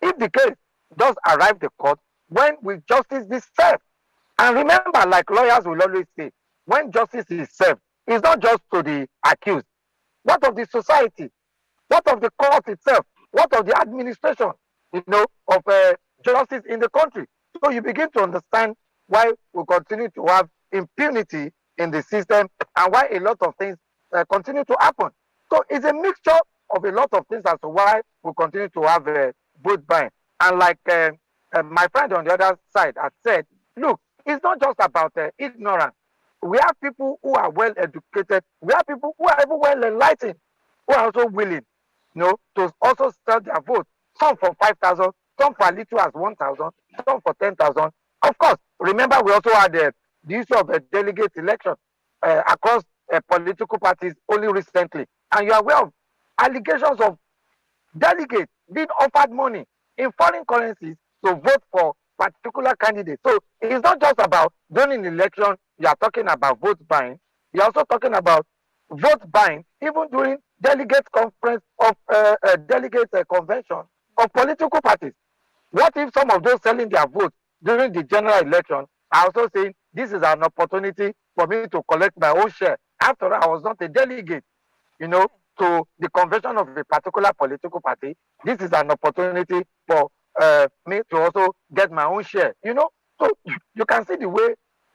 If the case does arrive to court, when will justice be served? And remember, like lawyers will always say, when justice is served, it's not just to the accused. What of the society? What of the court itself? What of the administration, of justice in the country? So you begin to understand why we continue to have impunity in the system and why a lot of things continue to happen. So it's a mixture of a lot of things as to why we continue to have vote buying. And like my friend on the other side had said, look, it's not just about ignorance. We have people who are well educated. We have people who are even well enlightened, who are also willing, to also sell their vote. Some for 5,000, some for as little as 1,000, some for 10,000. Of course, remember we also had the issue of a delegate election across political parties only recently. And you are aware of allegations of delegates being offered money in foreign currencies to vote for particular candidates. So it's not just about during an election, you are talking about vote buying. You're also talking about vote buying even during delegate conference of delegate convention of political parties. What if some of those selling their votes during the general election are also saying this is an opportunity for me to collect my own share? After all, I was not a delegate, to the convention of a particular political party. This is an opportunity for me to also get my own share. So you can see the way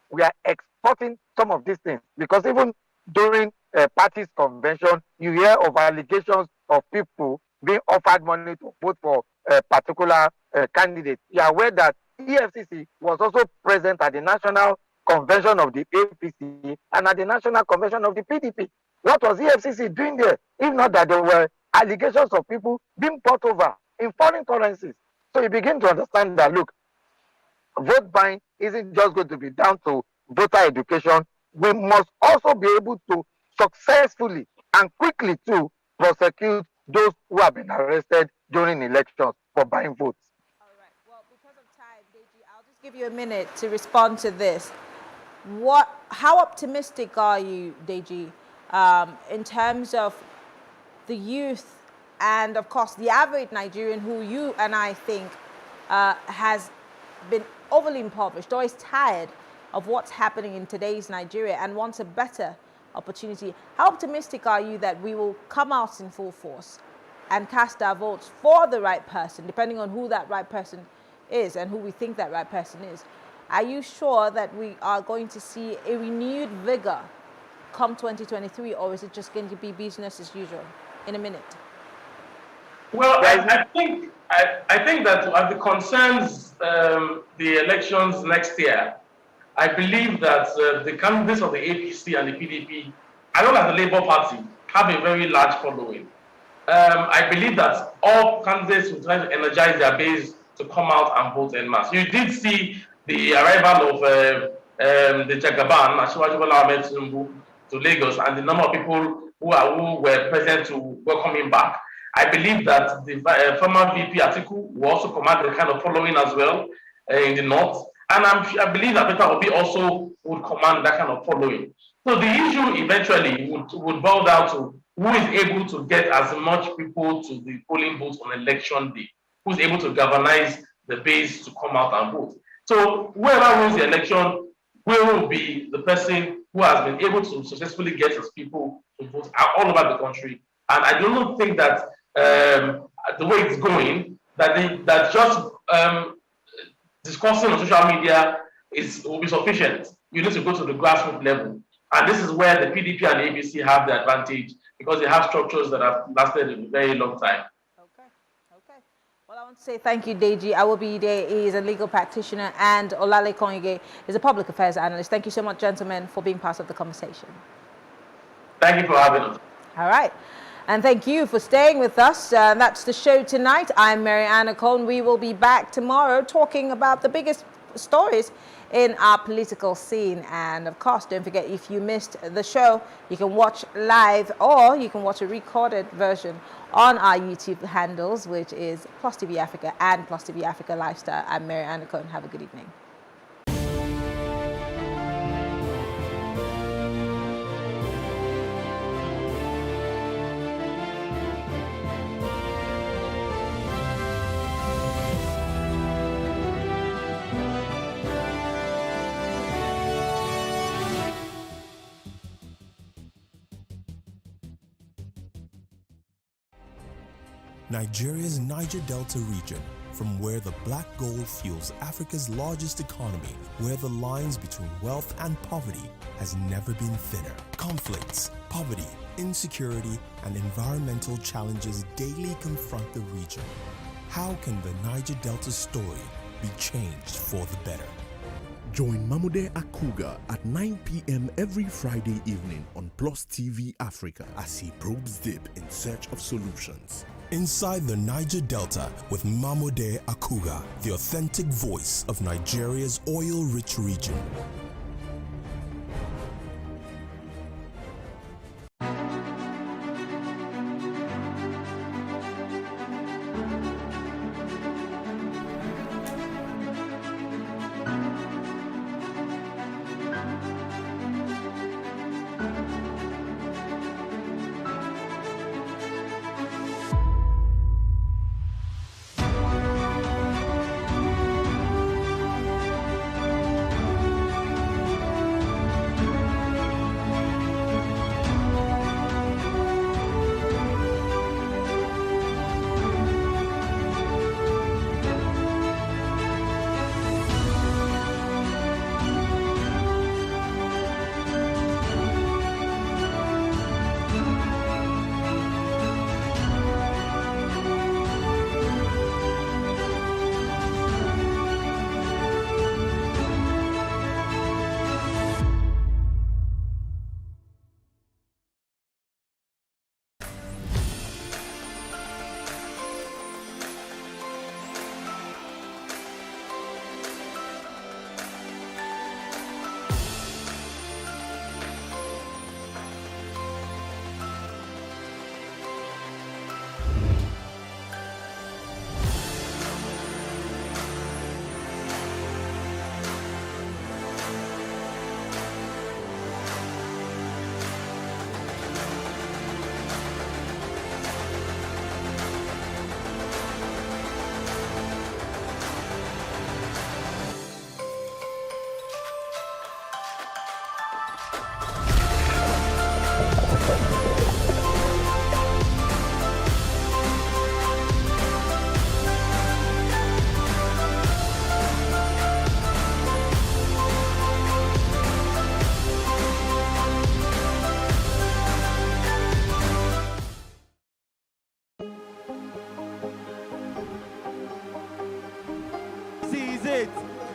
we are exporting some of these things, because even during parties convention, you hear of allegations of people being offered money to vote for a particular candidate. You are aware that EFCC was also present at the national convention of the APC and at the national convention of the PDP. What was EFCC doing there? If not that there were allegations of people being bought over in foreign currencies. So you begin to understand that, look, vote buying isn't just going to be down to voter education. We must also be able to successfully and quickly to prosecute those who have been arrested during elections for buying votes. All right. Well, because of time, Deji, I'll just give you a minute to respond to this. How optimistic are you, Deji, in terms of the youth and, of course, the average Nigerian who you and I think has been overly impoverished or is tired of what's happening in today's Nigeria and wants a better opportunity. How optimistic are you that we will come out in full force and cast our votes for the right person, depending on who that right person is and who we think that right person is? Are you sure that we are going to see a renewed vigor come 2023, or is it just going to be business as usual? In a minute. Well, I think that as it concerns the elections next year, I believe that the candidates of the APC and the PDP, as well as the Labour Party, have a very large following. I believe that all candidates will try to energize their base to come out and vote en masse. You did see the arrival of the Jagaban, Asiwaju Bola Ahmed Tinubu, to Lagos, and the number of people who were present to welcome him back. I believe that the former VP Atiku will also command the kind of following as well in the north. And I believe that Peter Obi also would command that kind of following. So the issue eventually would boil down to who is able to get as much people to the polling booths on election day, who's able to galvanize the base to come out and vote. So whoever wins the election will be the person who has been able to successfully get his people to vote all over the country. And I don't think that the way it's going, that just discussing on social media will be sufficient. You need to go to the grassroots level. And this is where the PDP and the ABC have the advantage, because they have structures that have lasted a very long time. Okay. Well, I want to say thank you, Deji. Awobide is a legal practitioner, and Olale Konyige is a public affairs analyst. Thank you so much, gentlemen, for being part of the conversation. Thank you for having us. All right. And thank you for staying with us. That's the show tonight. I'm Mary Anna Cohn. We will be back tomorrow talking about the biggest stories in our political scene. And of course, don't forget, if you missed the show, you can watch live or you can watch a recorded version on our YouTube handles, which is Plus TV Africa and Plus TV Africa Lifestyle. I'm Mary Anna Cohn. Have a good evening. Nigeria's Niger Delta region, from where the black gold fuels Africa's largest economy, where the lines between wealth and poverty has never been thinner. Conflicts, poverty, insecurity, and environmental challenges daily confront the region. How can the Niger Delta story be changed for the better? Join Mamude Akuga at 9 p.m. every Friday evening on Plus TV Africa as he probes deep in search of solutions. Inside the Niger Delta with Mamude Akuga, the authentic voice of Nigeria's oil-rich region.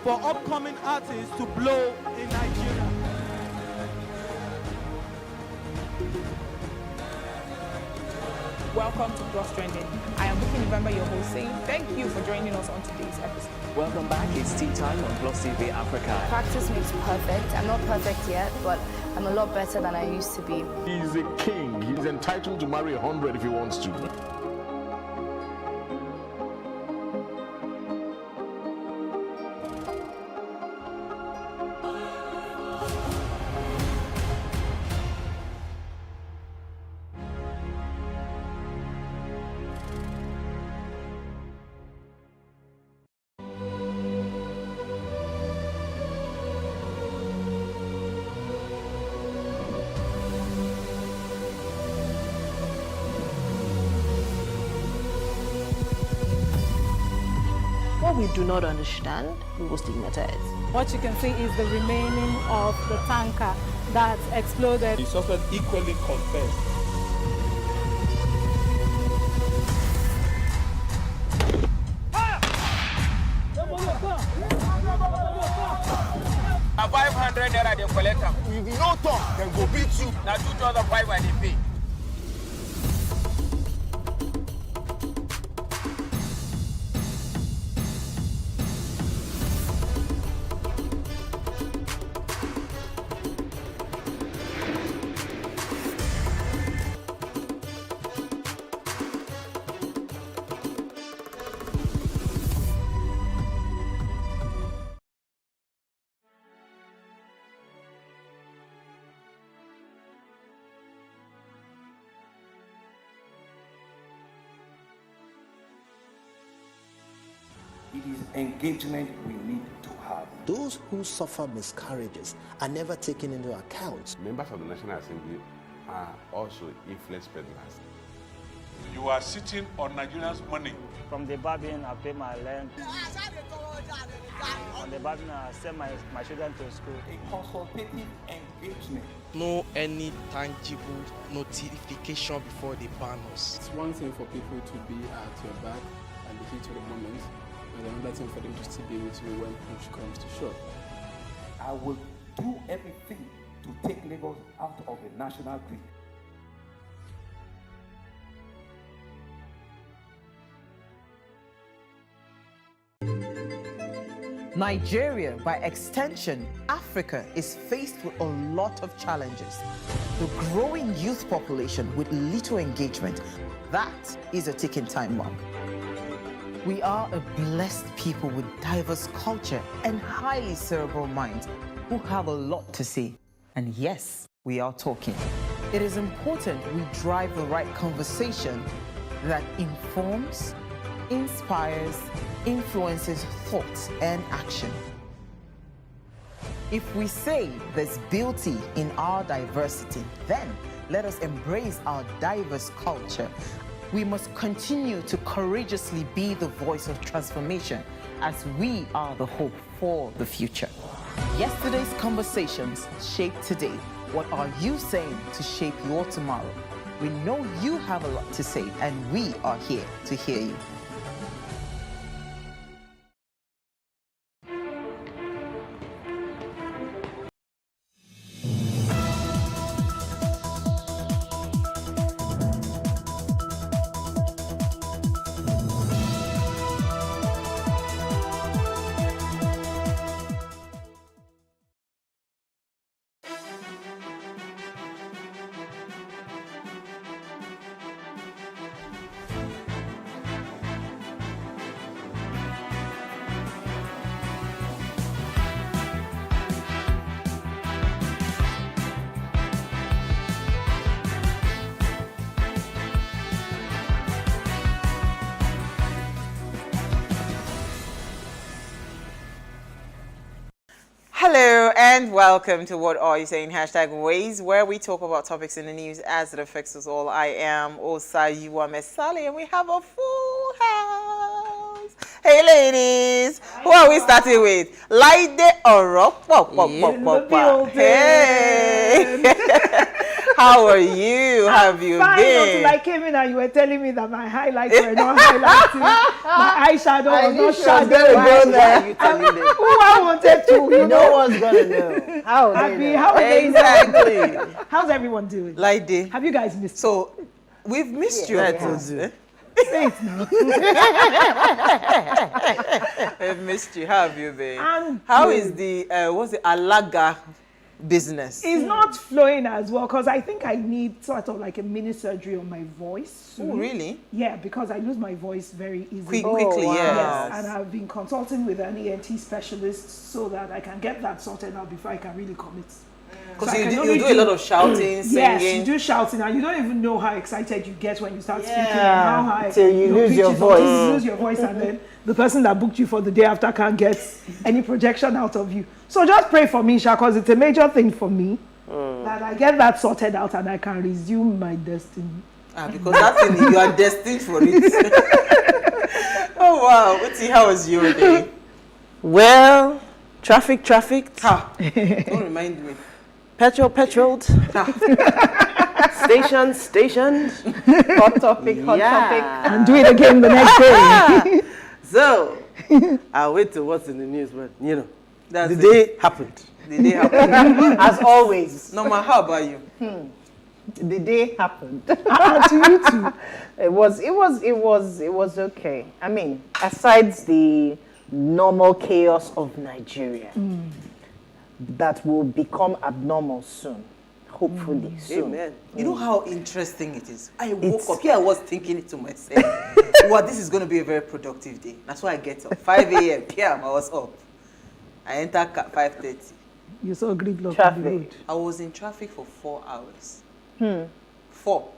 for upcoming artists to blow in Nigeria. Welcome to Plus Trending. I am Bookie November, your host, saying thank you for joining us on today's episode. Welcome back. It's tea time on Plus TV Africa. Practice makes perfect. I'm not perfect yet, but I'm a lot better than I used to be. He's a king. He's entitled to marry 100 if he wants to. What we do not understand, we will stigmatize. What you can see is the remaining of the tanker that exploded. The suspect equally confessed. A 500 naira they collect them. If you no talk, then go beat you. Now 2,500 they pay. It is engagement we need to have. Those who suffer miscarriages are never taken into account. Members of the National Assembly are also influence peddlers. You are sitting on Nigerians' money. From the barbing, I pay my rent. On the barbing, I send my children to school. A consultative engagement. No any tangible notification before they ban us. It's one thing for people to be at your back and the heat of the moment, and another thing for them to still be with you when push comes to shove. I will do everything to take Lagos out of the national grid. Nigeria, by extension, Africa, is faced with a lot of challenges. The growing youth population with little engagement, that is a ticking time bomb. We are a blessed people with diverse culture and highly cerebral minds who have a lot to say. And yes, we are talking. It is important we drive the right conversation that informs, inspires, influences thought and action. If we say there's beauty in our diversity, then let us embrace our diverse culture. We must continue to courageously be the voice of transformation as we are the hope for the future. Yesterday's conversations shape today. What are you saying to shape your tomorrow? We know you have a lot to say, and we are here to hear you. Hello and welcome to What Are You Saying? #Ways, where we talk about topics in the news as it affects us all. I am Osayiwa Mesali and we have a full house. Hey ladies, who are we starting with? Laide Oro. Hey. How are you? Have you Fine, been? until I came in and you were telling me that my highlights were not highlighting, my eyeshadow was not shadowing. Who I wanted to, No one's gonna know. How Exactly. How's everyone doing? Like day. Have you guys missed? So we've missed you. Say it now. I've missed you. How have you been? How is the what's the Alaga business? It's not flowing as well because I think I need sort of like a mini surgery on my voice. Oh, really? Yeah, because I lose my voice very easily. Quickly, wow. yes. Yes, and I've been consulting with an ENT specialist so that I can get that sorted out before I can really commit. Because you do a lot of shouting, singing. Yes, you do shouting, and you don't even know how excited you get when you start speaking and how high till you lose your voice. You lose your voice, and then the person that booked you for the day after can't get any projection out of you. So just pray for me, Sha, because it's a major thing for me that I get that sorted out and I can resume my destiny. Because that thing, you are destined for it. Oh wow, Uti, how was your day? Well, traffic. Ha! Don't remind me. Petrol. Station. Hot topic. And do it again the next day. So, I'll wait till what's in the news, but the day happened. The day happened. As always. Norma, how about you? The day happened. To you too. It was okay. I mean, aside the normal chaos of Nigeria. That will become abnormal soon. Hopefully soon. Amen. You know how interesting it is? I woke up here, I was thinking it to myself. Wow, this is going to be a very productive day. That's why I get up. 5 a.m. PM, I was up. I entered at 5:30. You saw gridlock on the road. I was in traffic for 4 hours. 4.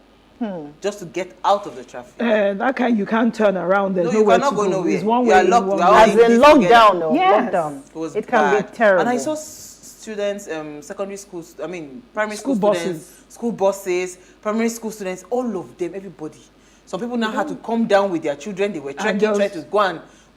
Just to get out of the traffic. That kind you can't turn around. There's nowhere to go. Nowhere. It's one way. As in lockdown. Yes. Lockdown. It can be terrible. And I saw students, secondary school, primary school buses. students, school buses, primary school students, all of them, everybody. Some people now had to come down with their children. They were trying to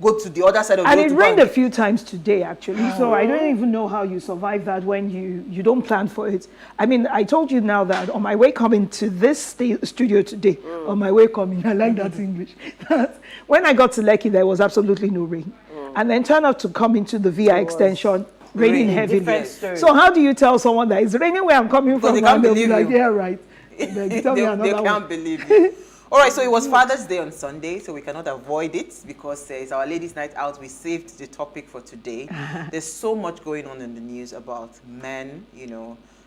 go to the other side of the road. And it rained a few times today, actually. So I don't even know how you survive that when you don't plan for it. I mean, I told you now that on my way coming to this studio today, on my way coming, I like that English, that when I got to Lekki, there was absolutely no rain. And then turned out to come into the VI extension, raining heavily. So how do you tell someone that it's raining where I'm coming from? They can't believe like, you. yeah, right. They can't believe you. All right, so it was Father's Day on Sunday, so we cannot avoid it because it's our ladies' night out. We saved the topic for today. There's so much going on in the news about men,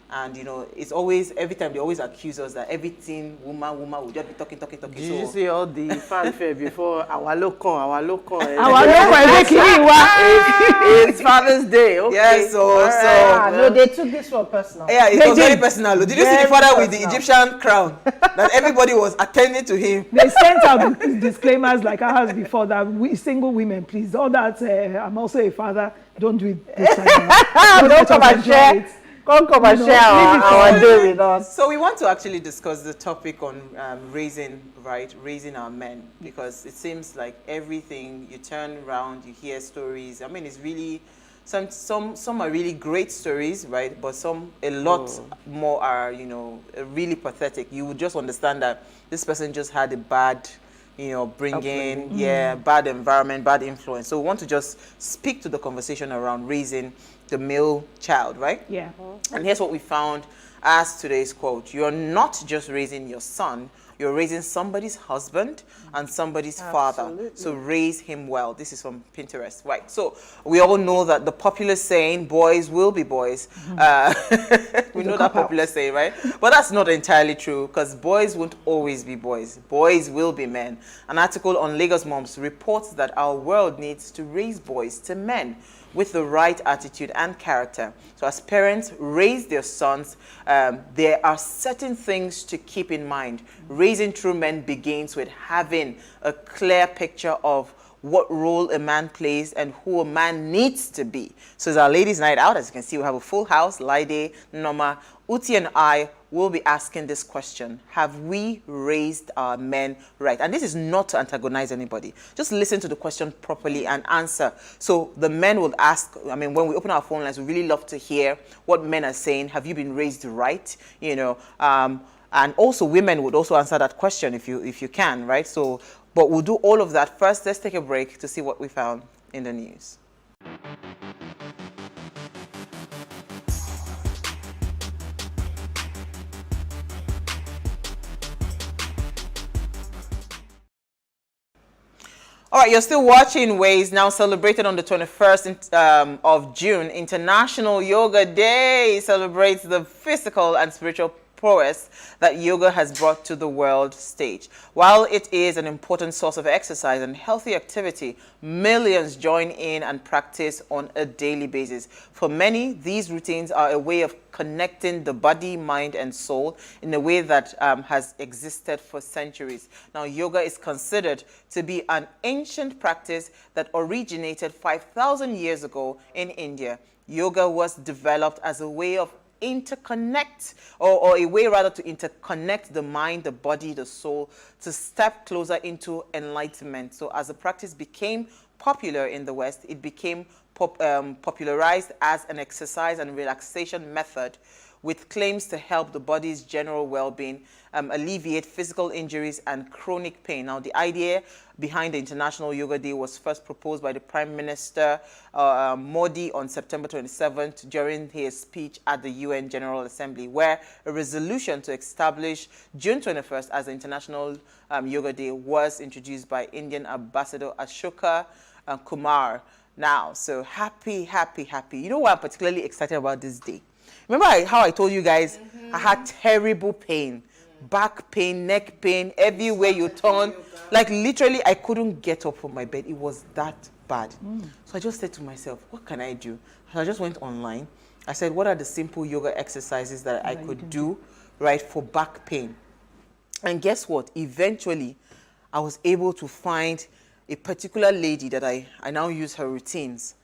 and it's always, every time they always accuse us that everything woman will just be talking. Did you see all the fanfare before our local? It's Father's Day. Okay. Yes, no, they took this one personal. Yeah, it was very personal. Did you see the father with the Egyptian crown? That everybody was attending to him. They sent out disclaimers like ours before that single women, please. All that I'm also a father. Don't do it this time. Don't come and share. Come and share our day with us. So we want to actually discuss the topic on raising our men, because it seems like everything you turn around, you hear stories. I mean, it's really some are really great stories, right? But a lot more are really pathetic. You would just understand that this person just had a bad bringing, bad environment, bad influence. So we want to just speak to the conversation around raising the male child, right? Yeah. And here's what we found as today's quote. You're not just raising your son, you're raising somebody's husband and somebody's father. So raise him well. This is from Pinterest, right? So we all know that the popular saying, boys will be boys. We know that popular saying, right? But that's not entirely true, because boys won't always be boys. Boys will be men. An article on Lagos Moms reports that our world needs to raise boys to men with the right attitude and character. So as parents raise their sons, there are certain things to keep in mind. Raising true men begins with having a clear picture of what role a man plays and who a man needs to be. So it's our ladies' night out. As you can see, we have a full house. Laide, Noma, Uti and I will be asking this question. Have we raised our men right? And this is not to antagonize anybody. Just listen to the question properly and answer. So the men will ask, I mean, when we open our phone lines, we really love to hear what men are saying. Have you been raised right? You know, and also women would also answer that question if you can, right? So, but we'll do all of that. First, let's take a break to see what we found in the news. All right, you're still watching Ways, now celebrated on the 21st of June. International Yoga Day celebrates the physical and spiritual prowess that yoga has brought to the world stage. While it is an important source of exercise and healthy activity, millions join in and practice on a daily basis. For many, these routines are a way of connecting the body, mind, and soul in a way that has existed for centuries. Now, yoga is considered to be an ancient practice that originated 5,000 years ago in India. Yoga was developed as a way of interconnect, or a way rather to interconnect the mind, the body, the soul, to step closer into enlightenment. So as the practice became popular in the West, it became popularized as an exercise and relaxation method with claims to help the body's general well-being, alleviate physical injuries and chronic pain. Now, the idea behind the International Yoga Day was first proposed by the Prime Minister Modi on September 27th during his speech at the UN General Assembly, where a resolution to establish June 21st as the International Yoga Day was introduced by Indian Ambassador Ashoka Kumar. Now, so happy. You know what I'm particularly excited about this day? Remember how I told you guys I had terrible pain, back pain, neck pain, everywhere you turn. Like literally, I couldn't get up from my bed. It was that bad. So I just said to myself, what can I do? So I just went online. I said, what are the simple yoga exercises that I could do, right, for back pain? And guess what? Eventually, I was able to find a particular lady that I now use her routines.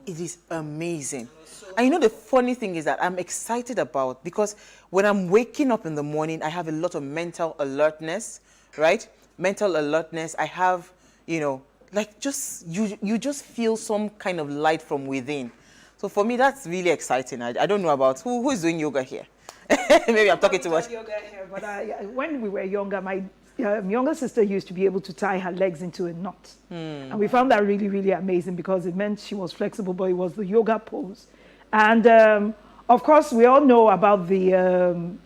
It is amazing. And you know, the funny thing is that I'm excited about, because when I'm waking up in the morning, I have a lot of mental alertness, right? Mental alertness. I have, you know, like just, you just feel some kind of light from within. So for me, that's really exciting. I don't know about who is doing yoga here. Maybe I'm talking too much. Yoga here, but when we were younger, my younger sister used to be able to tie her legs into a knot. And we found that really, really amazing, because it meant she was flexible, but it was the yoga pose. And of course, we all know about is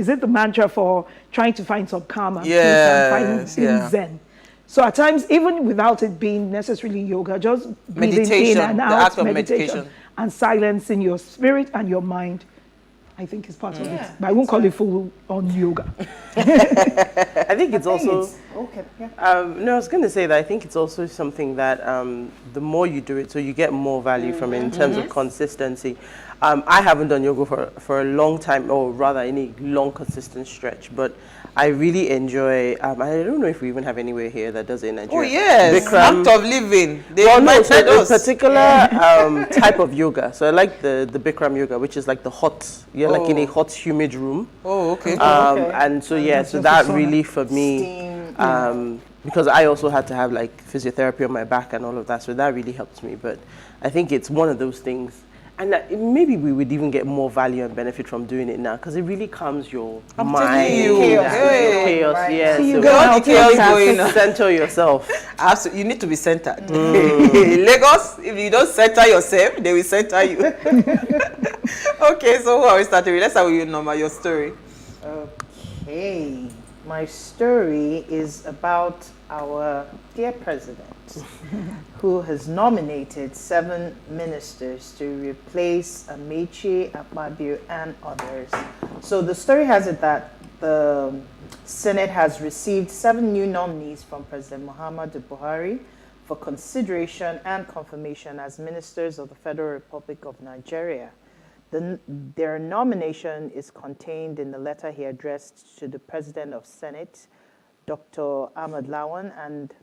it the mantra for trying to find some calm and peace and finding Zen? So at times, even without it being necessarily yoga, just breathing in and out, the act of meditation, and silencing your spirit and your mind, I think is part of it. But I won't call it full on yoga. I think it's also... okay. No, I was going to say that I think it's also something that the more you do it, so you get more value from it in terms of consistency. I haven't done yoga for a long time, or rather any long consistent stretch, but I really enjoy, I don't know if we even have anywhere here that does it in Nigeria. Oh yes, Act of Living. They invited us. A particular type of yoga. So I like the Bikram yoga, which is like the hot, like in a hot, humid room. Oh, okay. And so, so that really for me, because I also had to have like physiotherapy on my back and all of that, so that really helped me. But I think it's one of those things. And maybe we would even get more value and benefit from doing it now, because it really calms your mind. Chaos, yes. So you have to center yourself. Absolutely, you need to be centered. Lagos, if you don't center yourself, they will center you. Okay, so who are we starting with? Let's start with you, Norma, your story. Okay, my story is about our dear president, who has nominated 7 ministers to replace Amechi, Akpabio, and others. So the story has it that the Senate has received 7 new nominees from President Muhammadu Buhari for consideration and confirmation as ministers of the Federal Republic of Nigeria. Their nomination is contained in the letter he addressed to the President of Senate, Dr. Ahmad Lawan, and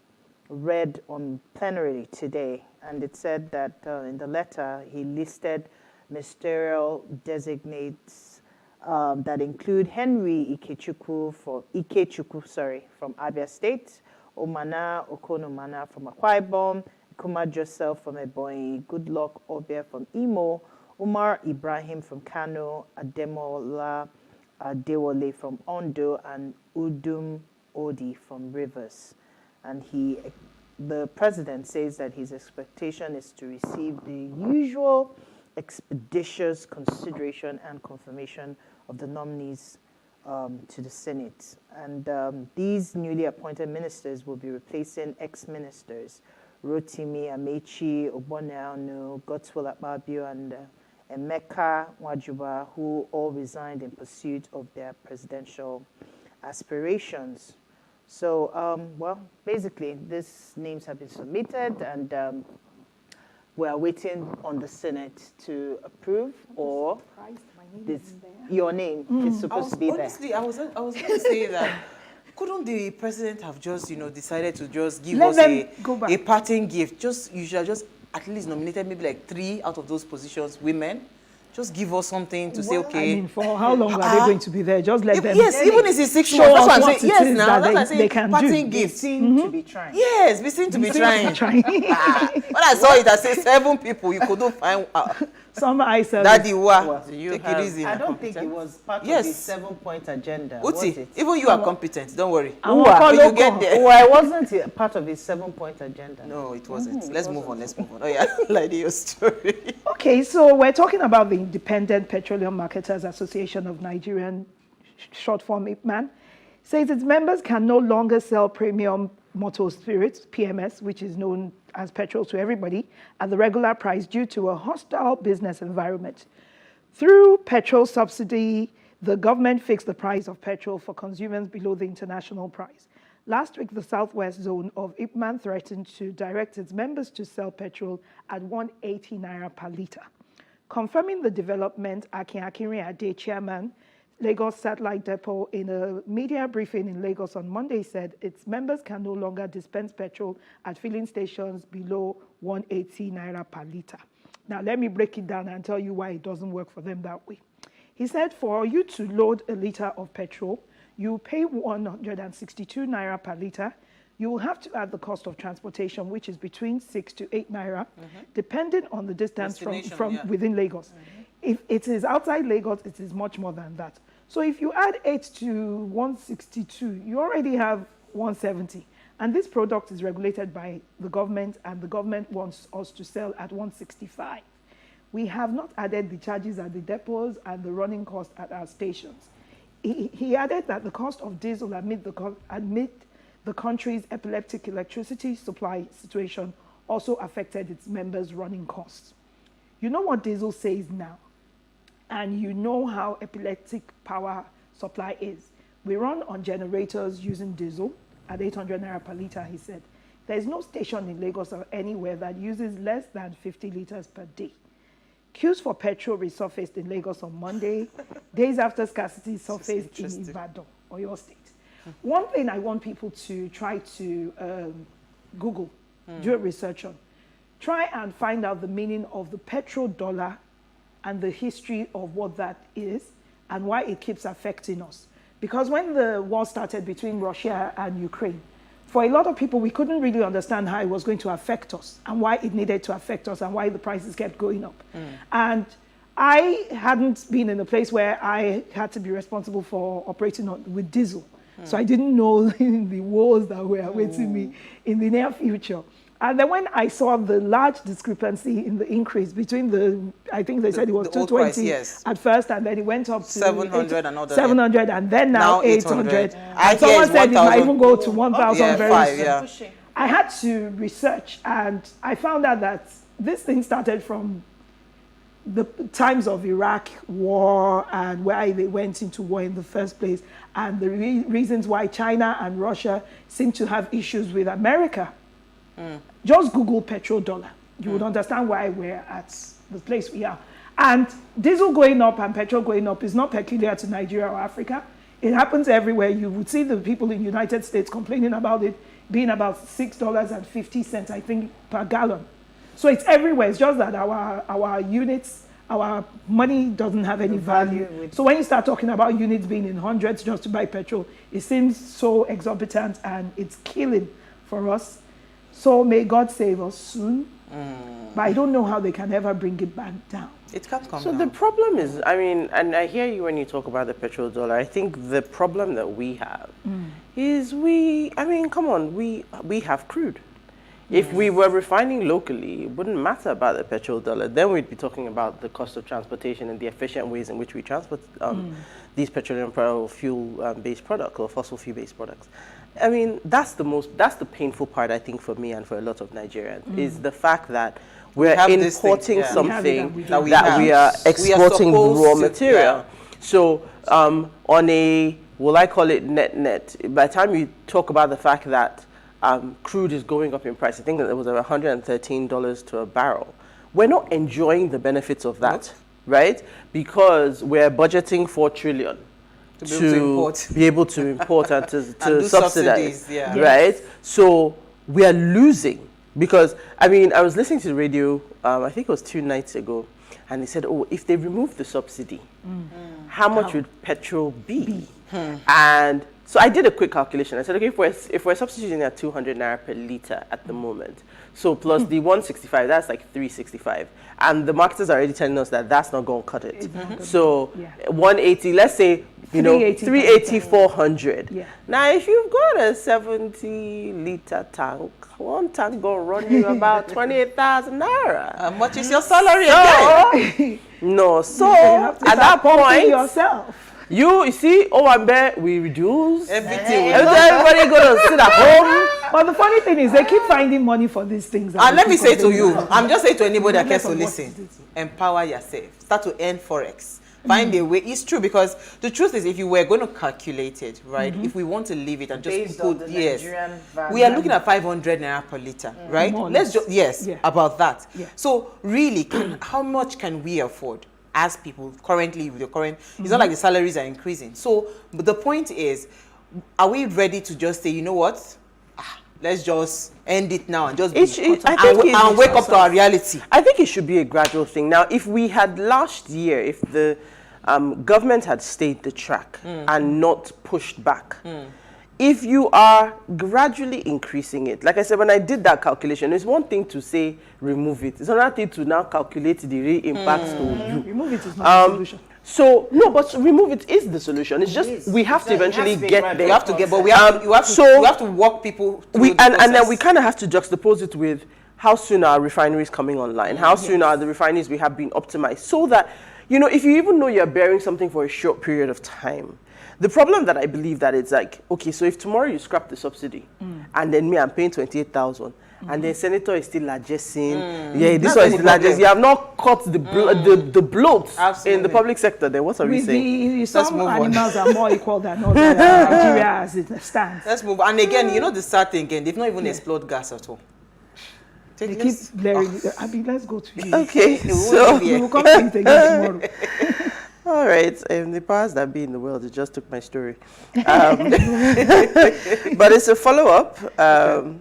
read on plenary today, and it said that in the letter he listed ministerial designates that include Henry Ikechukwu from Abia State, Omana Okonomana from Akwa Ibom, Kuma Joseph from Ebonyi, Goodluck Obia from Imo, Umar Ibrahim from Kano, Ademola Adewale from Ondo, and Udum Odi from Rivers. And the president says that his expectation is to receive the usual expeditious consideration and confirmation of the nominees to the Senate. And these newly appointed ministers will be replacing ex-ministers Rotimi Amechi, Ogbonneanu, Godswill Akpabio, and Emeka Wajuba, who all resigned in pursuit of their presidential aspirations. So, well, basically, these names have been submitted, and we are waiting on the Senate to approve, or your name is supposed to be there. Honestly, I was going to say that. Couldn't the president have just, decided to just give us a parting gift? You should have just at least nominated maybe like 3 out of those positions women. Just give us something to say, okay. I mean, for how long are they going to be there? Just let them. Yes, even if it's 6 months. That's what I'm saying. Yes, now that's what I'm saying. They can parting do. gift. Seem to be trying. Yes, we seem to be trying. When I saw it, I said 7 people. You couldn't find. Some I said. Daddy, take it easy. I don't think it was part of the 7-point agenda. Uti, even you are competent. Don't worry. When you get there. Well, I wasn't part of the 7-point agenda. No, it wasn't. Let's move on. Oh yeah, like your story. Okay, so we're talking about the Independent Petroleum Marketers Association of Nigerian, short form IPMAN, says its members can no longer sell premium motor spirits, PMS, which is known as petrol to everybody, at the regular price due to a hostile business environment. Through petrol subsidy, the government fixed the price of petrol for consumers below the international price. Last week, the southwest zone of IPMAN threatened to direct its members to sell petrol at 180 naira per litre. Confirming the development, Akin Akinrinade, chairman, Lagos Satellite Depot, in a media briefing in Lagos on Monday, said its members can no longer dispense petrol at filling stations below 180 naira per litre. Now, let me break it down and tell you why it doesn't work for them that way. He said for you to load a litre of petrol, you pay 162 naira per litre. You will have to add the cost of transportation, which is between 6 to 8 naira, depending on the distance from within Lagos. If it is outside Lagos, it is much more than that. So if you add 8 to 162, you already have 170. And this product is regulated by the government, and the government wants us to sell at 165. We have not added the charges at the depots and the running cost at our stations. He added that the cost of diesel amid the country's epileptic electricity supply situation also affected its members' running costs. You know what diesel says now, and you know how epileptic power supply is. We run on generators using diesel at 800 naira per litre, he said. There is no station in Lagos or anywhere that uses less than 50 litres per day. Queues for petrol resurfaced in Lagos on Monday, days after scarcity surfaced in Ibadan, or your state. One thing I want people to try to Google, do a research on. Try and find out the meaning of the petrodollar and the history of what that is and why it keeps affecting us. Because when the war started between Russia and Ukraine, for a lot of people, we couldn't really understand how it was going to affect us and why it needed to affect us and why the prices kept going up. And I hadn't been in a place where I had to be responsible for operating with diesel. So I didn't know the wars that were awaiting me in the near future. And then when I saw the large discrepancy in the increase between I think they said it was 220 at first, and then it went up to 700 and other 700, and then now 800. And someone said it might even go to 1,000 very soon. Yeah. I had to research, and I found out that this thing started from the times of Iraq war and why they went into war in the first place, and the reasons why China and Russia seem to have issues with America. Just Google petrodollar. You would understand why we're at the place we are. And diesel going up and petrol going up is not peculiar to Nigeria or Africa. It happens everywhere. You would see the people in the United States complaining about it. being about $6.50, I think, per gallon. So it's everywhere. It's just that our units, our money doesn't have any value. So when you start talking about units being in hundreds just to buy petrol, it seems so exorbitant and it's killing for us. So may God save us soon. But I don't know how they can ever bring it back down. It can't come down. So the problem is, I mean, and I hear you when you talk about the petrol dollar. I think the problem that we have is come on, we have crude. If we were refining locally, it wouldn't matter about the petrol dollar. Then we'd be talking about the cost of transportation and the efficient ways in which we transport these petroleum fuel-based products or fossil fuel-based products. I mean, that's the painful part, I think, for me and for a lot of Nigerians, is the fact that we're importing something that we are exporting raw material. So on a, will I call it net, by the time you talk about the fact that crude is going up in price, I think that it was $113 to a barrel. We're not enjoying the benefits of that, right? Because we're budgeting $4 trillion to be able to import and to subsidize, right? So we are losing because, I mean, I was listening to the radio, I think it was 2 nights ago, and they said, oh, if they remove the subsidy, how much would petrol be? And so I did a quick calculation. I said, okay, if we're substituting at 200 naira per liter at the moment, so plus the 165, that's like 365. And the marketers are already telling us that that's not going to cut it. So 180, let's say, 380, 400. Now, if you've got a 70-liter tank, one tank going to run you about 28,000 naira. How much is your salary again? No, so at that point, yourself. You see, we reduce everything. Everybody going to sit at home. But the funny thing is, they keep finding money for these things. And let me say to you, I'm just saying to anybody that cares to listen, empower yourself. Start to earn forex. Find a way. It's true, because the truth is, if you were going to calculate it, right, if we want to leave it and just put, we are looking at 500 naira per liter, right? Let's just, about that. So really, how much can we afford as people currently with the current, it's not like the salaries are increasing. So but the point is, are we ready to just say, you know what, let's just end it now and just and wake up to our reality? I think it should be a gradual thing. Now, if we had last year, if the government had stayed the track and not pushed back, if you are gradually increasing it, like I said, when I did that calculation, it's one thing to say remove it. It's another thing to now calculate the real impact to you. Remove it is not the solution. So no, but remove it is the solution. It's just we have to eventually get there. We have to get, but we have to walk people through the and then we kind of have to juxtapose it with how soon are refineries coming online? How soon are the refineries we have been optimized? So that, if you even know you're bearing something for a short period of time. The problem that I believe that it's like, okay, so if tomorrow you scrap the subsidy, and then I'm paying 28,000, and the senator is still largessing, this one is still largessing. You have not cut the bloat in the public sector. Then what are we saying? Some animals are more equal than others. Nigeria as it stands. Let's move. And again, the sad thing again, they've not even explored gas at all. They keep blaring. Let's go to you. Okay, so we will come to it again tomorrow. All right, the powers that be in the world, it just took my story. But it's a follow-up. I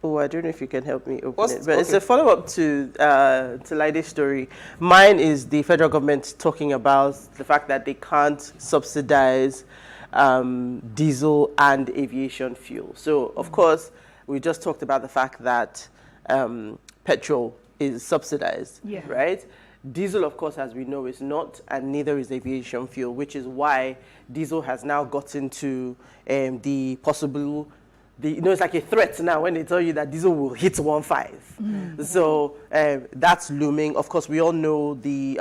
don't know if you can help me open it. But it's a follow-up to Laide's story. Mine is the federal government talking about the fact that they can't subsidize diesel and aviation fuel. So, of course, we just talked about the fact that petrol is subsidized, right? Diesel, of course, as we know, is not, and neither is aviation fuel, which is why diesel has now gotten to the possible, it's like a threat now when they tell you that diesel will hit 1.5. So that's looming. Of course, we all know the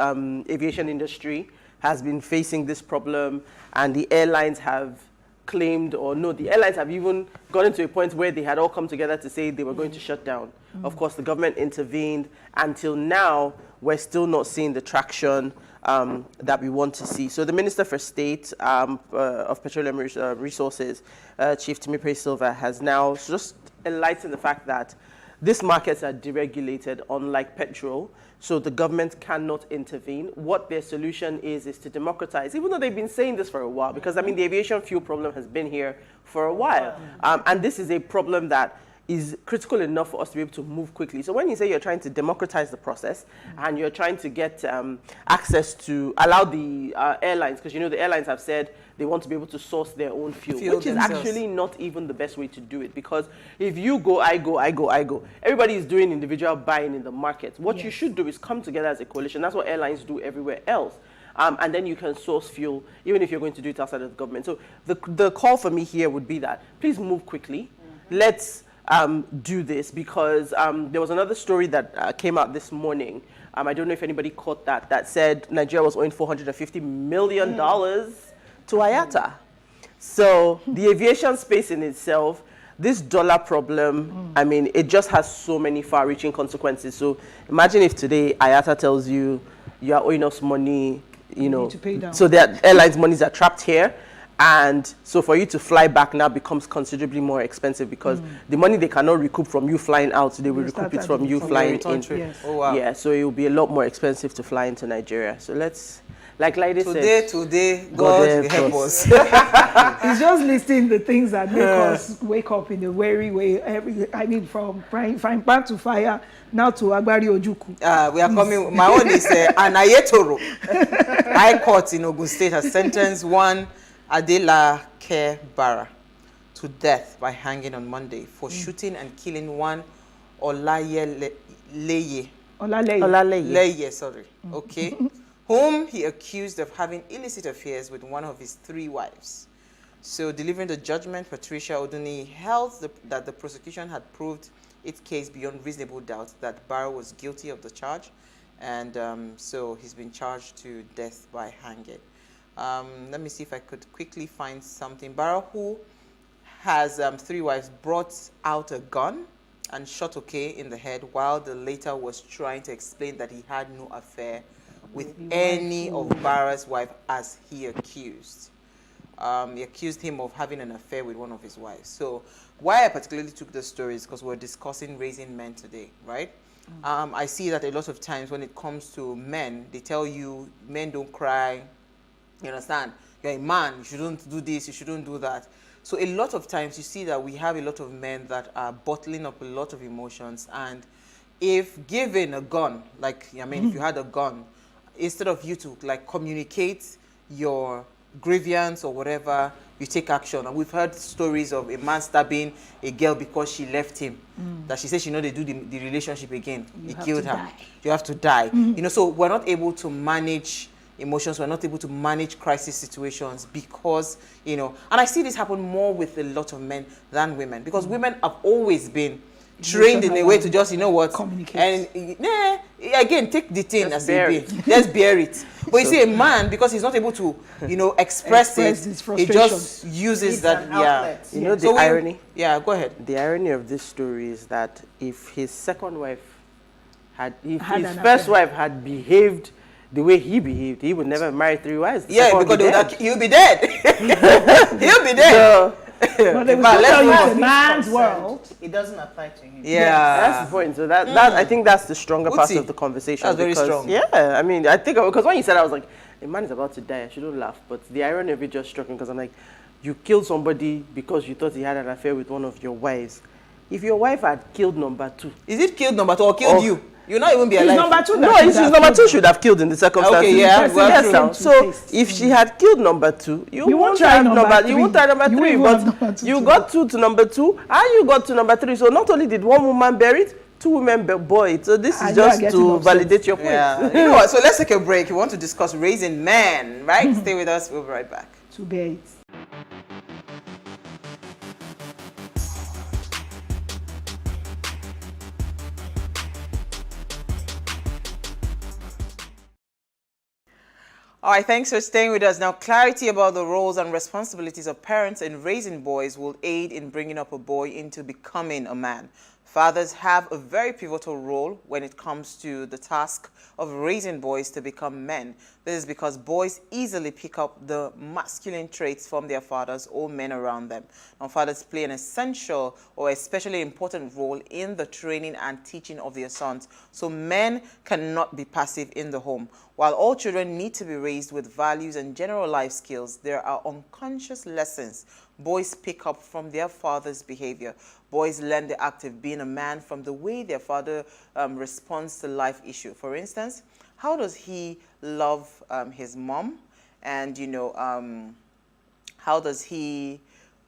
aviation industry has been facing this problem, and the airlines have claimed, the airlines have even gotten to a point where they had all come together to say they were going to shut down. Of course, the government intervened. Until now, we're still not seeing the traction that we want to see. So the Minister for State of Petroleum Resources, Chief Timipre Silva, has now just enlightened the fact that these markets are deregulated, unlike petrol, so the government cannot intervene. What their solution is to democratize, even though they've been saying this for a while, because I mean the aviation fuel problem has been here for a while. And this is a problem that is critical enough for us to be able to move quickly. So when you say you're trying to democratize the process and you're trying to get access to allow the airlines, because you know the airlines have said they want to be able to source their own fuel, which is actually not even the best way to do it, because if you go, I go, I go, I go, everybody is doing individual buying in the market. What you should do is come together as a coalition. That's what airlines do everywhere else. And then you can source fuel, even if you're going to do it outside of the government. So the call for me here would be that please move quickly. Let's do this, because there was another story that came out this morning. I don't know if anybody caught that said Nigeria was owing $450 million to IATA. So the aviation space in itself, this dollar problem, I mean, it just has so many far-reaching consequences. So imagine if today IATA tells you you are owing us money, you know, to pay down. So their airlines' monies are trapped here. And so for you to fly back now becomes considerably more expensive, because the money they cannot recoup from you flying out, they will recoup it from you flying in. Yes. Oh, wow. Yeah, so it will be a lot more expensive to fly into Nigeria. So let's, like Lady said, today, God help us. It's just listing the things that make us wake up in a weary way. From frying pan to fire, now to Agbari Ojuku. We are coming. My own is Anayetoro. High Court in Ogun State has sentenced one Adelake Bara to death by hanging on Monday for shooting and killing one Olaleye, okay, whom he accused of having illicit affairs with one of his 3 wives. So, delivering the judgment, Patricia Oduni held that the prosecution had proved its case beyond reasonable doubt that Bara was guilty of the charge, and so he's been charged to death by hanging. Let me see if I could quickly find something. Bara, who has 3 wives, brought out a gun and shot Oke in the head, while the latter was trying to explain that he had no affair with any of Bara's wives, as he accused. He accused him of having an affair with one of his wives. So why I particularly took this story is because we're discussing raising men today, right? I see that a lot of times when it comes to men, they tell you men don't cry. You understand? You're a man, you shouldn't do this, you shouldn't do that. So a lot of times you see that we have a lot of men that are bottling up a lot of emotions, and if given a gun, like, I mean, if you had a gun, instead of you to like communicate your grievance or whatever, you take action. And we've heard stories of a man stabbing a girl because she left him, that she said she know they do the relationship again. He killed her. You have to die. You know, so we're not able to manage emotions, we're not able to manage crisis situations because, you know, and I see this happen more with a lot of men than women, because women have always been trained in a way to just, you know what, communicate. And again, take the thing as it be. Just bear it. But you see, a man, because he's not able to, you know, express it, he just uses that. Yeah. You know the irony? Yeah, go ahead. The irony of this story is that if his second wife had, if his first wife had behaved the way he behaved, he would never marry 3 wives. Yeah, because he'll be dead. He'll be dead. So, but they will tell you it's a man's world. It doesn't apply to him. Yeah, that's the point. So that I think that's the stronger part of the conversation. That's very strong. Yeah, I mean, I think because when you said, I was like, a man is about to die, I shouldn't laugh. But the irony of it just struck me, because I'm like, you killed somebody because you thought he had an affair with one of your wives. If your wife had killed number 2, is it killed number 2 or killed you? You'll not even be alive. Number 2. No, it's number 2 should have killed in the circumstances. Okay, yeah, well, so if she had killed number 2, you won't try number 3. You won't try number 3, but you got 2 to number 2, and you got to number 3. So not only did 1 woman bury it, 2 women bore it. So this is just to validate your point. Yeah. You know what? So let's take a break. We want to discuss raising men, right? Stay with us. We'll be right back. To bear it. All right, thanks for staying with us. Now, clarity about the roles and responsibilities of parents in raising boys will aid in bringing up a boy into becoming a man. Fathers have a very pivotal role when it comes to the task of raising boys to become men. This is because boys easily pick up the masculine traits from their fathers or men around them. Now, fathers play an essential or especially important role in the training and teaching of their sons. So men cannot be passive in the home. While all children need to be raised with values and general life skills, there are unconscious lessons boys pick up from their father's behavior. Boys learn the act of being a man from the way their father responds to life issue. For instance, how does he love his mom? And, how does he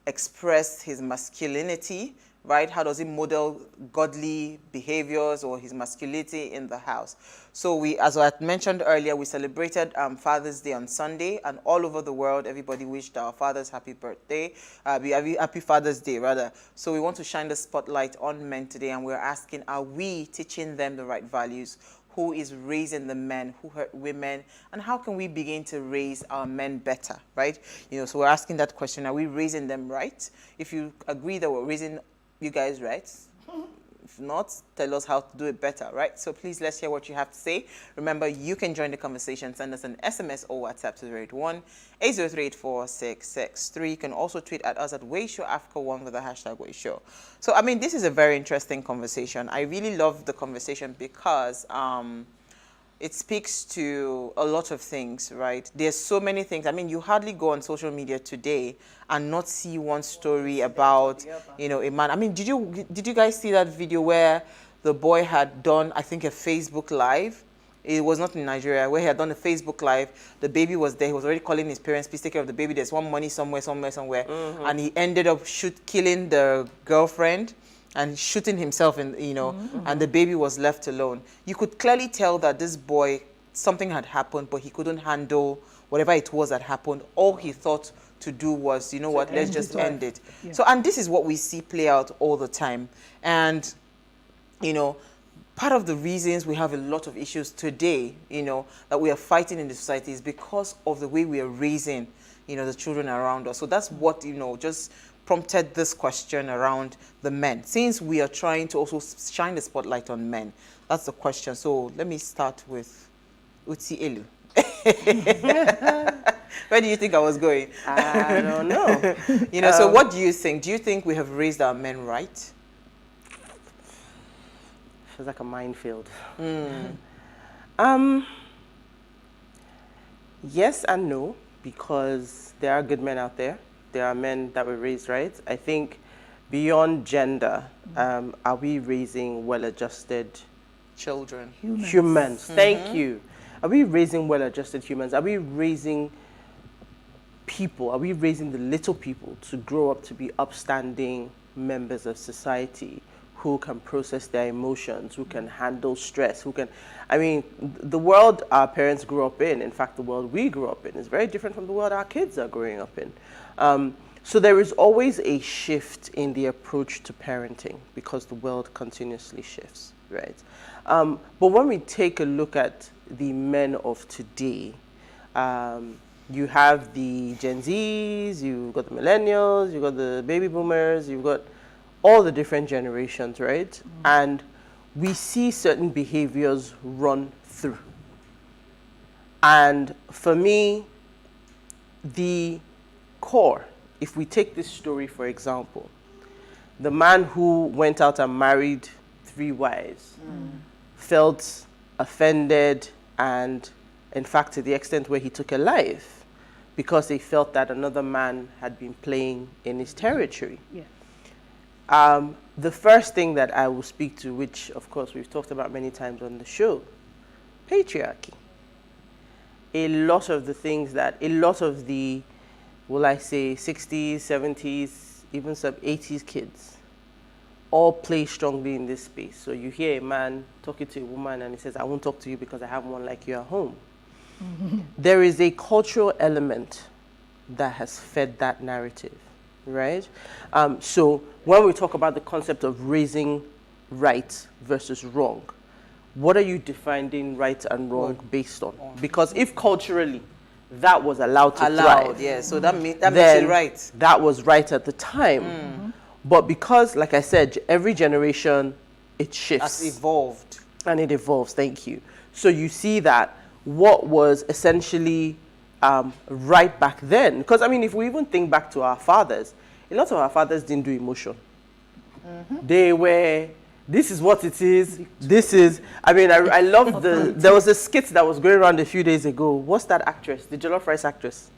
express his masculinity, right? How does he model godly behaviors or his masculinity in the house? So we, as I had mentioned earlier, we celebrated Father's Day on Sunday, and all over the world, everybody wished our fathers happy birthday, happy Father's Day, rather. So we want to shine the spotlight on men today, and we're asking, are we teaching them the right values? Who is raising the men? Who hurt women? And how can we begin to raise our men better, right? So we're asking that question, are we raising them right? If you agree that we're raising you guys right, if not, tell us how to do it better, right? So please, let's hear what you have to say. Remember, you can join the conversation. Send us an SMS or WhatsApp to 081-803-8663. You can also tweet at us at WayShowAfrica1 with the hashtag WayShow. So, I mean, this is a very interesting conversation. I really love the conversation because it speaks to a lot of things, right? There's so many things. I mean, you hardly go on social media today and not see one story about, a man. I mean, did you guys see that video where the boy had done, I think, a Facebook Live? It was not in Nigeria, where he had done a Facebook Live. The baby was there. He was already calling his parents, please take care of the baby. There's one money somewhere. Mm-hmm. And he ended up killing the girlfriend and shooting himself and the baby was left alone. You could clearly tell that this boy, something had happened, but he couldn't handle whatever it was that happened. All he thought to do was, let's just end it. Yeah. So, and this is what we see play out all the time. And, part of the reasons we have a lot of issues today, that we are fighting in the society is because of the way we are raising, the children around us. So that's what, just prompted this question around the men. Since we are trying to also shine the spotlight on men, that's the question. So let me start with Uti Elu. Where do you think I was going? I don't know. So what do you think? Do you think we have raised our men right? Feels like a minefield. Yes and no, because there are good men out there. There are men that were raised right. I think beyond gender, are we raising well-adjusted children? Humans. Thank you. Are we raising well-adjusted humans? Are we raising people? Are we raising the little people to grow up to be upstanding members of society who can process their emotions, who can handle stress, the world our parents grew up in fact, the world we grew up in is very different from the world our kids are growing up in. So there is always a shift in the approach to parenting because the world continuously shifts, right? But when we take a look at the men of today, you have the Gen Zs, you've got the millennials, you've got the baby boomers, you've got all the different generations, right? And we see certain behaviors run through. And for me, the core, if we take this story, for example, the man who went out and married 3 wives felt offended and, in fact, to the extent where he took a life because he felt that another man had been playing in his territory. Yeah. The first thing that I will speak to, which, of course, we've talked about many times on the show, patriarchy. A lot of the, will I say, 60s, 70s, even some 80s kids all play strongly in this space. So you hear a man talking to a woman and he says, I won't talk to you because I have one like you at home. There is a cultural element that has fed that narrative, right? So when we talk about the concept of raising right versus wrong, what are you defining right and wrong based on? Because if culturally that was allowed to thrive, yeah, so that makes it right. That was right at the time. But because, like I said, every generation, it shifts. Has evolved. And it evolves, thank you. So you see that what was essentially right back then, because I mean, if we even think back to our fathers, a lot of our fathers didn't do emotion. They were, this is what it is, this is, I mean, I love there was a skit that was going around a few days ago. What's that actress, the Jollof Rice actress?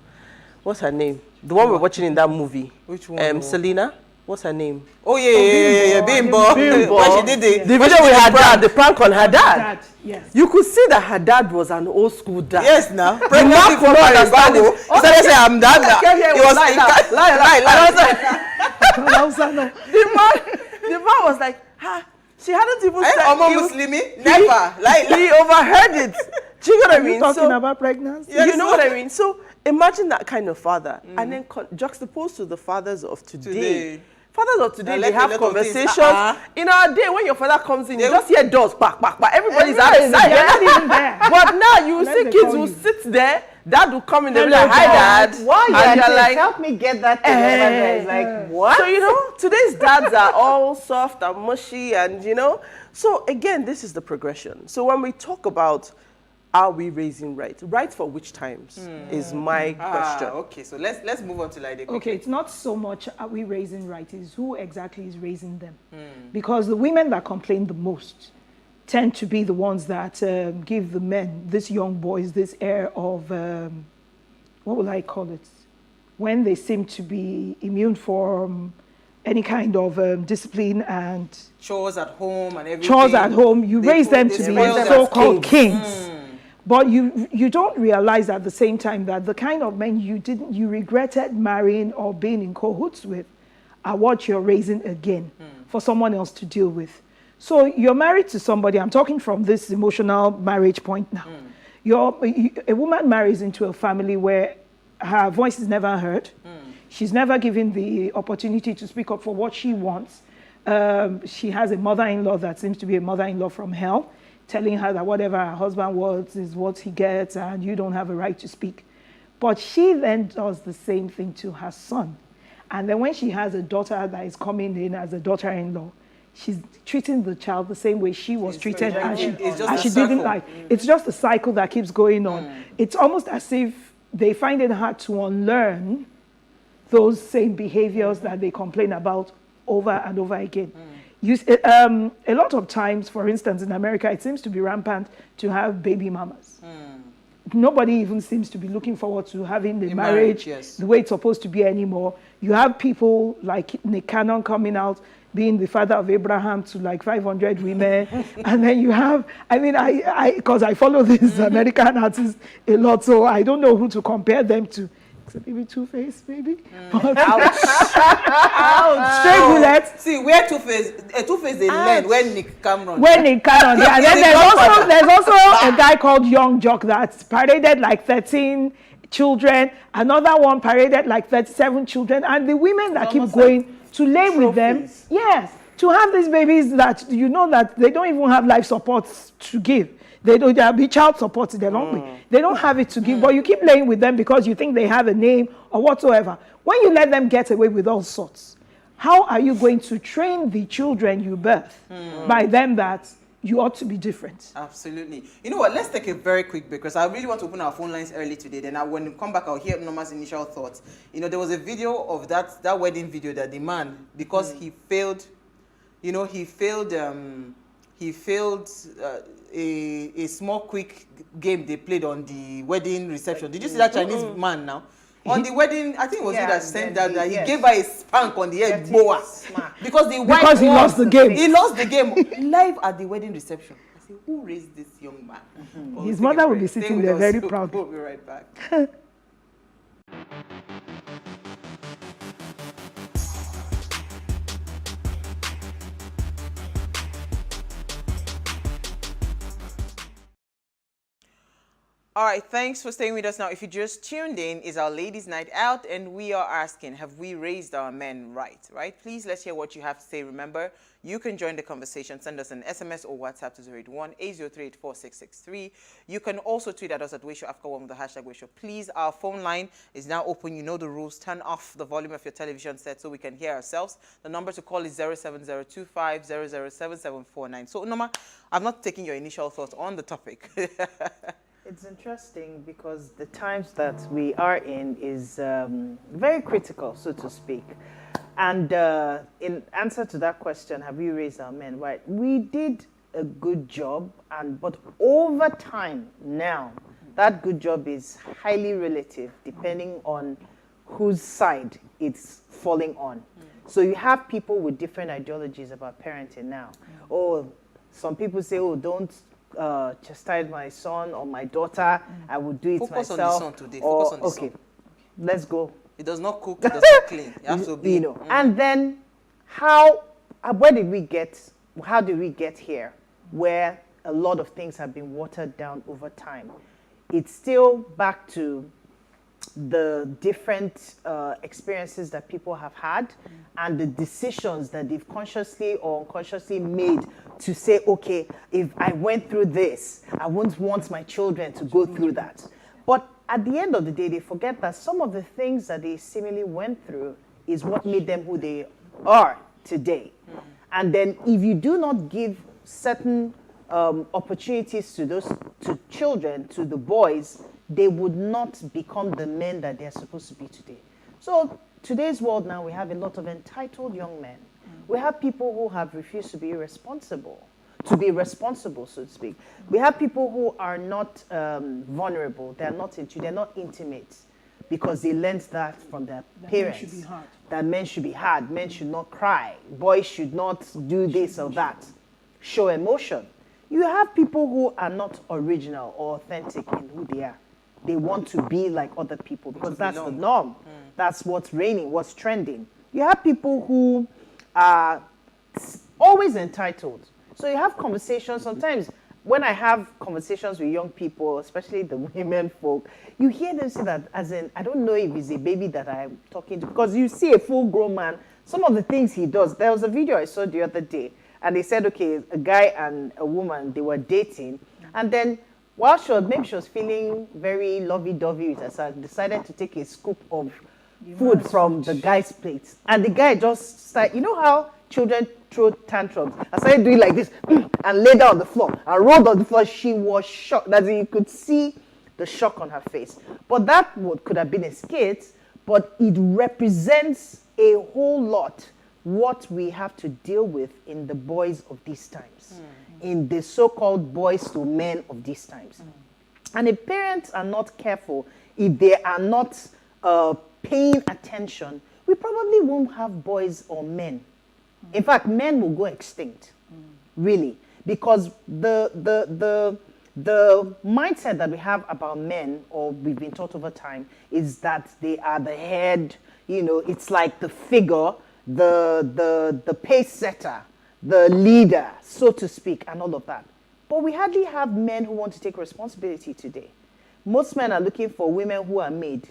What's her name? The one we're watching in that movie. Which one? Selena? What's her name? Oh, yeah, Bimbo. When she did the video with her dad, the prank on her dad. Yes. You could see that her dad was an old school dad. Yes, now. The man could not understand it. He started saying, I'm dad. He was like, the man was like, she hadn't even said it. Never. He overheard it. Do you know what I mean? Talking about pregnancy? You know what I mean? So imagine that kind of father, and then juxtaposed to the fathers of today. Fathers of today, they have conversations. In our day, when your father comes in, you just hear doors, back. Everybody's outside. They're not even there. But now you see kids who sit there. Dad will come in, they'll be like, hi, Dad. Why and you're like, help me get that thing over there. It's like, what? So, you know, today's dads are all soft and mushy and, you know. So, again, this is the progression. So, when we talk about are we raising right for which times is my question. Okay, so let's move on to like the Okay, it's not so much are we raising right, it's who exactly is raising them. Because the women that complain the most tend to be the ones that give the men, these young boys, this air of, what will I call it? When they seem to be immune from any kind of discipline and chores at home and everything. Chores at home, you raise them to be so-called kings. But you don't realize at the same time that the kind of men you regretted marrying or being in cahoots with are what you're raising again for someone else to deal with. So you're married to somebody, I'm talking from this emotional marriage point now. A woman marries into a family where her voice is never heard. She's never given the opportunity to speak up for what she wants. She has a mother-in-law that seems to be a mother-in-law from hell, telling her that whatever her husband wants is what he gets and you don't have a right to speak. But she then does the same thing to her son. And then when she has a daughter that is coming in as a daughter-in-law, she's treating the child the same way she was treated and she didn't like. It's just a cycle that keeps going on. It's almost as if they find it hard to unlearn those same behaviors that they complain about over and over again. A lot of times, for instance, in America, it seems to be rampant to have baby mamas. Nobody even seems to be looking forward to having the marriage the way it's supposed to be anymore. You have people like Nick Cannon coming out, being the father of Abraham to like 500 women. And then you have, I mean, because I follow these American artists a lot, so I don't know who to compare them to. Maybe Two-Face, maybe. Ouch. Straight bullets. See, where Two-Face they learn when Nick Cameron. When Nick Cameron, yeah. And then there's also a guy called Young Jock that paraded like 13 children. Another one paraded like 37 children. And the women that keep going to lay with them, yes, to have these babies that you know that they don't even have life support to give. They'll be child supported along with. They don't have it to give, but you keep laying with them because you think they have a name or whatsoever. When you let them get away with all sorts, how are you going to train the children you birth by them that you ought to be different? Absolutely. You know what? Let's take a very quick break because I really want to open our phone lines early today. Then when we come back, I'll hear Norma's initial thoughts. You know, there was a video of that wedding video that the man, because he failed, you know, he failed a small quick game they played on the wedding reception. Did you see that Chinese man now? On the wedding, I think it was you that sent that he gave her a spank on the head, boa. Because he lost the game. He lost the game live at the wedding reception. I said, who raised this young man? His mother will be sitting there very proud. We'll be right back. All right, thanks for staying with us now. If you just tuned in, it's our ladies' night out, and we are asking, have we raised our men right? Please, let's hear what you have to say. Remember, you can join the conversation. Send us an SMS or WhatsApp to 081-803-84663. You can also tweet at us at Wayshow Africa One with the hashtag Wayshow. Please, our phone line is now open. You know the rules. Turn off the volume of your television set so we can hear ourselves. The number to call is 07025007749. So, Noma, I'm not taking your initial thoughts on the topic. It's interesting because the times that we are in is very critical, so to speak. And in answer to that question, have we raised our men right? We did a good job, but over time now, that good job is highly relative depending on whose side it's falling on. So you have people with different ideologies about parenting now. Oh, some people say, oh, don't chastise my son or my daughter. I would do it Focus myself. on the son today. Focus on the son. Let's go. It does not cook, it does not clean. You have to be, And then how did we get here where a lot of things have been watered down over time? It's still back to the different experiences that people have had and the decisions that they've consciously or unconsciously made to say, okay, if I went through this, I wouldn't want my children to go through that. But at the end of the day, they forget that some of the things that they seemingly went through is what made them who they are today. And then if you do not give certain opportunities to children, to the boys, they would not become the men that they're supposed to be today. So today's world now, we have a lot of entitled young men. We have people who have refused to be responsible, so to speak. We have people who are not vulnerable. They're not intimate because they learned that from their parents. Men should be hard. That men should be hard. Men should not cry. Boys should not do this or that. Show emotion. You have people who are not original or authentic in who they are. They want to be like other people because that's the norm. That's what's reigning, what's trending. You have people who are always entitled. So you have conversations. Sometimes when I have conversations with young people, especially the women folk, you hear them say that as in, I don't know if it's a baby that I'm talking to, because you see a full-grown man, some of the things he does. There was a video I saw the other day, and they said, okay, a guy and a woman, they were dating, and then while she was feeling very lovey-dovey with herself, decided to take a scoop of food from the guy's plate. And the guy just started, you know how children throw tantrums? I started doing like this and laid down on the floor and rolled on the floor. She was shocked. That you could see the shock on her face. But that could have been a skit, but it represents a whole lot what we have to deal with in the boys of these times, in the so-called boys to men of these times. And if parents are not careful, if they are not paying attention, we probably won't have boys or men. In fact, men will go extinct, really, because the mindset that we have about men, or we've been taught over time, is that they are the head. It's like the figure, the pace setter, the leader, so to speak, and all of that. But we hardly have men who want to take responsibility today. Most men are looking for women who are made,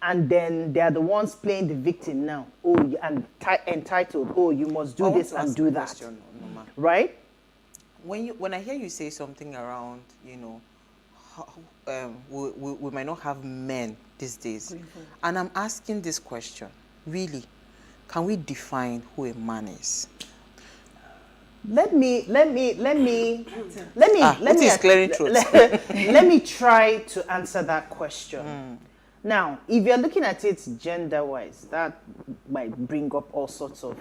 and then they are the ones playing the victim now. Oh, and entitled. Oh, you must do this and do that. Question, right? When I hear you say something around, we might not have men these days, and I'm asking this question: really, can we define who a man is? Let me try to answer that question. Now, if you're looking at it gender-wise, that might bring up all sorts of,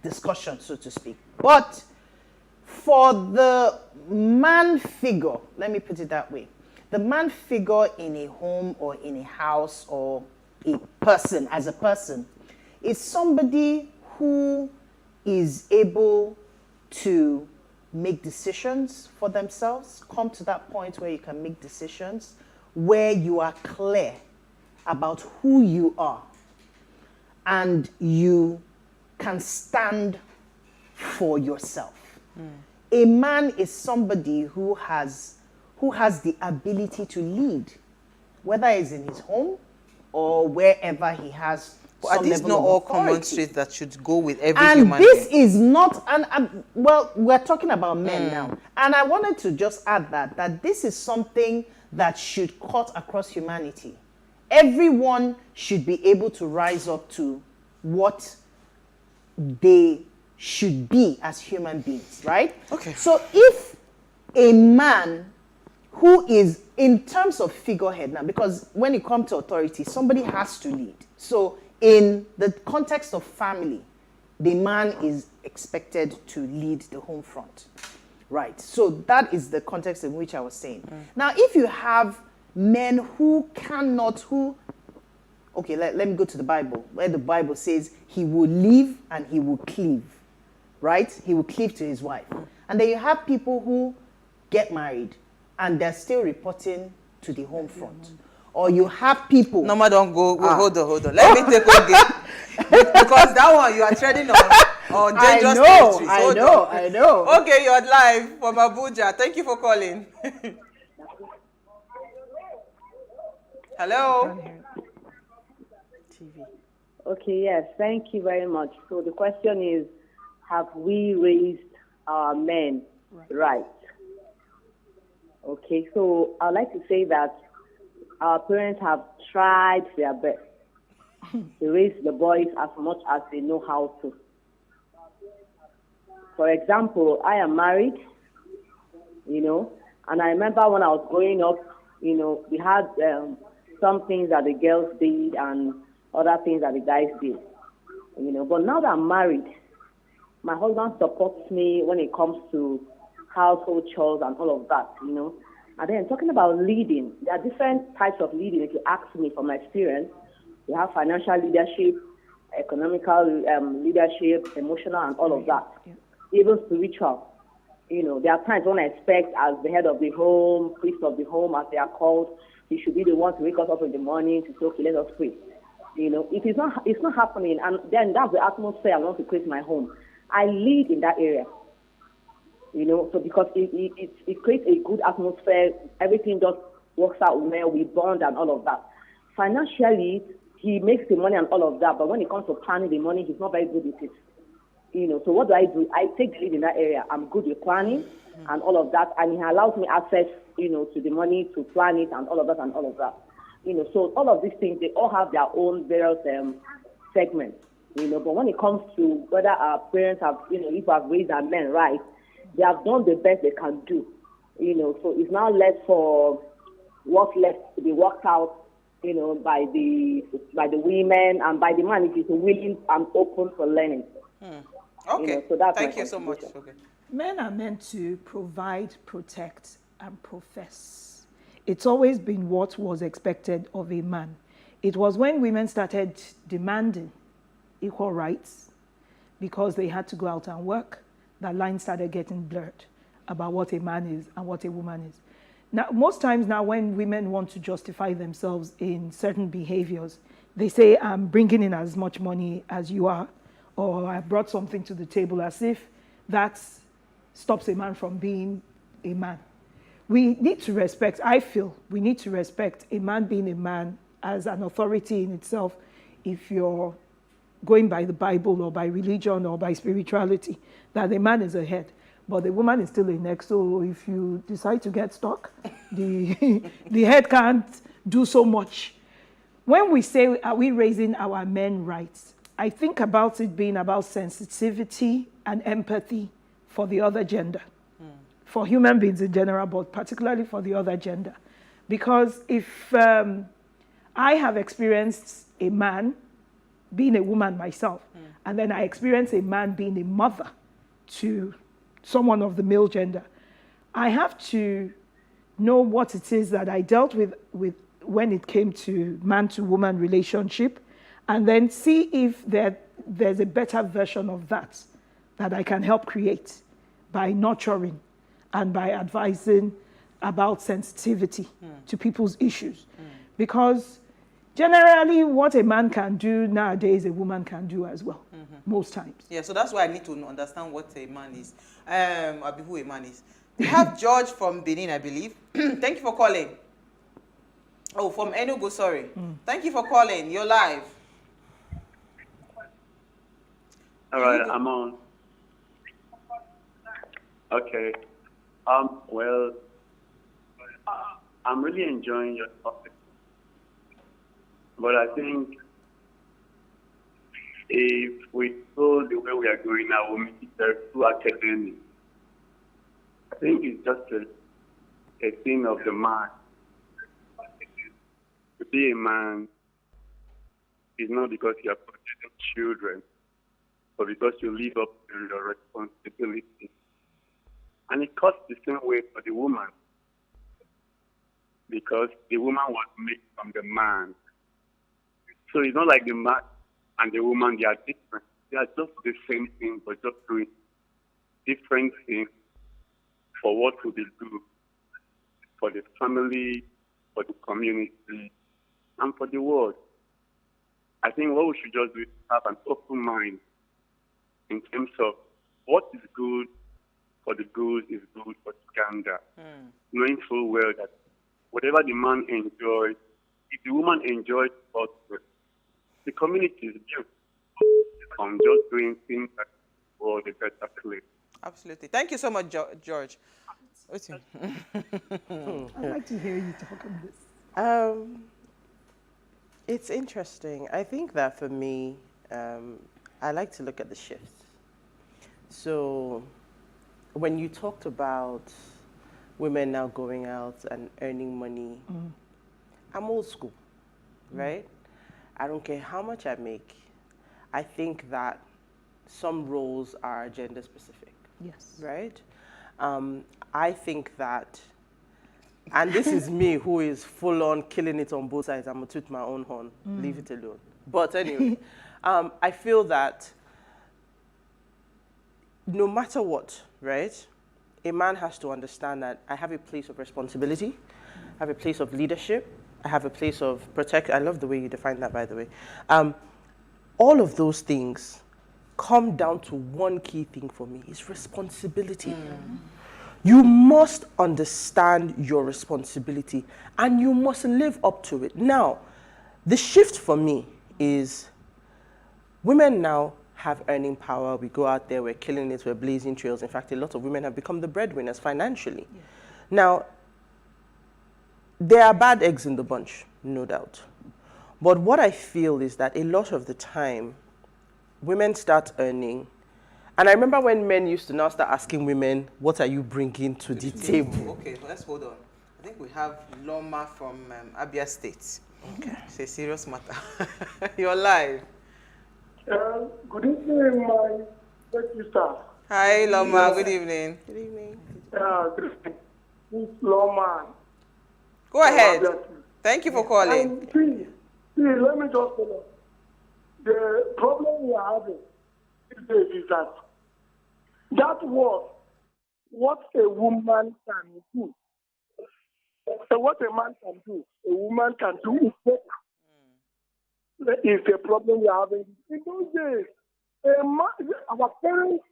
discussion, so to speak. But for the man figure, let me put it that way, the man figure in a home or in a house or a person, as a person, is somebody who is able to make decisions for themselves, come to that point where you can make decisions, where you are clear about who you are and you can stand for yourself. A man is somebody who who has the ability to lead, whether it's in his home or wherever he has But are these not all common traits that should go with every human and this being? is not, well, we're talking about men now. And I wanted to just add that this is something that should cut across humanity. Everyone should be able to rise up to what they should be as human beings, right? Okay. So if a man who is, in terms of figurehead now, because when it comes to authority, somebody has to lead. So in the context of family, the man is expected to lead the home front. Right. So that is the context in which I was saying. Now, if you have men who cannot, okay, let me go to the Bible, where the Bible says he will leave and he will cleave, right? He will cleave to his wife. And then you have people who get married and they're still reporting to the home front. Or you have people... No, don't go. Hold on. Let me take again. Because that one, you are treading on dangerous territory. I know. Okay, you're live from Abuja. Thank you for calling. Hello? TV. Okay, yes, thank you very much. So the question is, have we raised our men right? Okay, so I'd like to say that our parents have tried their best to raise the boys as much as they know how to. For example, I am married, and I remember when I was growing up, we had some things that the girls did and other things that the guys did, But now that I'm married, my husband supports me when it comes to household chores and all of that, And then talking about leading, there are different types of leading. If you ask me from my experience, we have financial leadership, economical leadership, emotional, and all of that. Even spiritual. There are times when I expect, as the head of the home, priest of the home, as they are called, he should be the one to wake us up in the morning to say, okay, let us pray. It's not happening, and then that's the atmosphere I want to create in my home. I lead in that area. So because it creates a good atmosphere, everything just works out well, we bond and all of that. Financially, he makes the money and all of that, but when it comes to planning the money, he's not very good with it. So what do? I take the lead in that area. I'm good with planning and all of that, and he allows me access, to the money, to plan it and all of that and all of that. So all of these things, they all have their own various segments, but when it comes to whether our parents have, if we have raised our men right, they have done the best they can do, so it's now left for what's left to be worked out, by the women and by the man if he's willing and open for learning. Okay, so that's thank you so much. Okay. Men are meant to provide, protect, and profess. It's always been what was expected of a man. It was when women started demanding equal rights because they had to go out and work that lines started getting blurred about what a man is and what a woman is. Now, most times now when women want to justify themselves in certain behaviors, they say, I'm bringing in as much money as you are, or I brought something to the table, as if that stops a man from being a man. We need to respect, I feel, we need to respect a man being a man as an authority in itself if you're going by the Bible or by religion or by spirituality, that the man is a head, but the woman is still a neck. So if you decide to get stuck, the head can't do so much. When we say, are we raising our men rights? I think about it being about sensitivity and empathy for the other gender, for human beings in general, but particularly for the other gender. Because if I have experienced a man being a woman myself, and then I experience a man being a mother to someone of the male gender, I have to know what it is that I dealt with when it came to man-to-woman relationship, and then see if there's a better version of that I can help create by nurturing and by advising about sensitivity to people's issues. Because generally, what a man can do nowadays, a woman can do as well, most times. Yeah, so that's why I need to understand what a man is, who a man is. We have George from Benin, I believe. Thank you for calling. Oh, from Enugu, sorry. Thank you for calling. You're live. All right, I'm on. Okay. Well, I'm really enjoying your topic. But I think if we go the way we are going now, we'll make it too academic. I think it's just a thing of the man. To be a man is not because you are producing children, but because you live up to your responsibility. And it cuts the same way for the woman, because the woman was made from the man. So it's not like the man and the woman, they are different. They are just the same thing, but just doing different things for what will be good for the family, for the community, and for the world. I think what we should just do is have an open mind in terms of what is good for the good is good for the gander. Knowing full well that whatever the man enjoys, if the woman enjoys also, the community is built on just doing things that for the better place. Absolutely. Thank you so much, George. I'd like to hear you talk on this. It's interesting. I think that for me, I like to look at the shifts. So when you talked about women now going out and earning money, I'm old school, right? I don't care how much I make. I think that some roles are gender specific. Yes. Right? I think that, and this is me who is full on killing it on both sides. I'm going to toot my own horn. Leave it alone. But anyway, I feel that no matter what, right, a man has to understand that I have a place of responsibility, I have a place of leadership, I have a place of protect. I love the way you define that, by the way. All of those things come down to one key thing for me, is responsibility. You must understand your responsibility and you must live up to it. Now, the shift for me is women now have earning power. We go out there, we're killing it, we're blazing trails. In fact, a lot of women have become the breadwinners financially. Yeah. Now, there are bad eggs in the bunch, no doubt. But what I feel is that a lot of the time, women start earning. And I remember when men used to now start asking women, what are you bringing to the table? Okay, well, let's hold on. I think we have Loma from Abia State. Okay. It's a serious matter. You're live. Good evening, my sister. Hi, Loma. Good evening. Good evening. Good evening. It's Loma. Go ahead. Thank you for calling. See, let me just tell you. The problem we are having is that was what a woman can do. So what a man can do, a woman can do is better. That is the problem we are having. In those days, our parents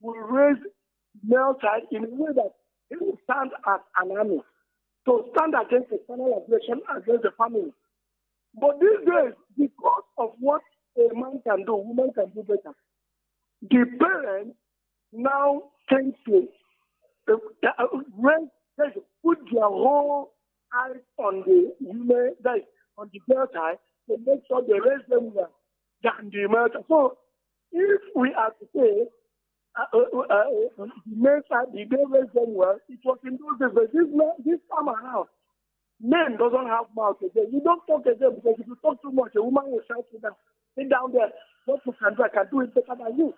will raise male child in a way that he will stand as an army to stand against external aggression against the family. But these days, because of what a man can do, woman can do better. The parents now tend to put their whole eyes on the women, on the girl child, to make sure they raise them well than the male child. So, if we are to say the male child, they raise them well, it was in those days. But this time around, men doesn't have mouth again. You don't talk again because if you talk too much, a woman will shout to them, sit down there. What you can do, I can do it better than you.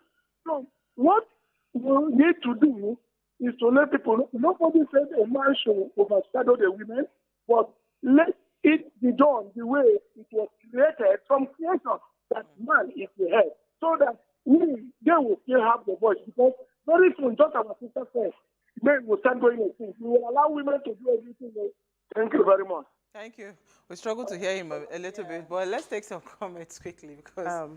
So what we need to do is to let people know. Nobody said a man should overshadow the women, but let it be done the way it was created from creation, that man is the head. So that they will still have the voice. Because very soon, just our sister said, men will start going and things. We will allow women to do everything. Thank you very much. Thank you. We struggled to hear him a little bit, but let's take some comments quickly because...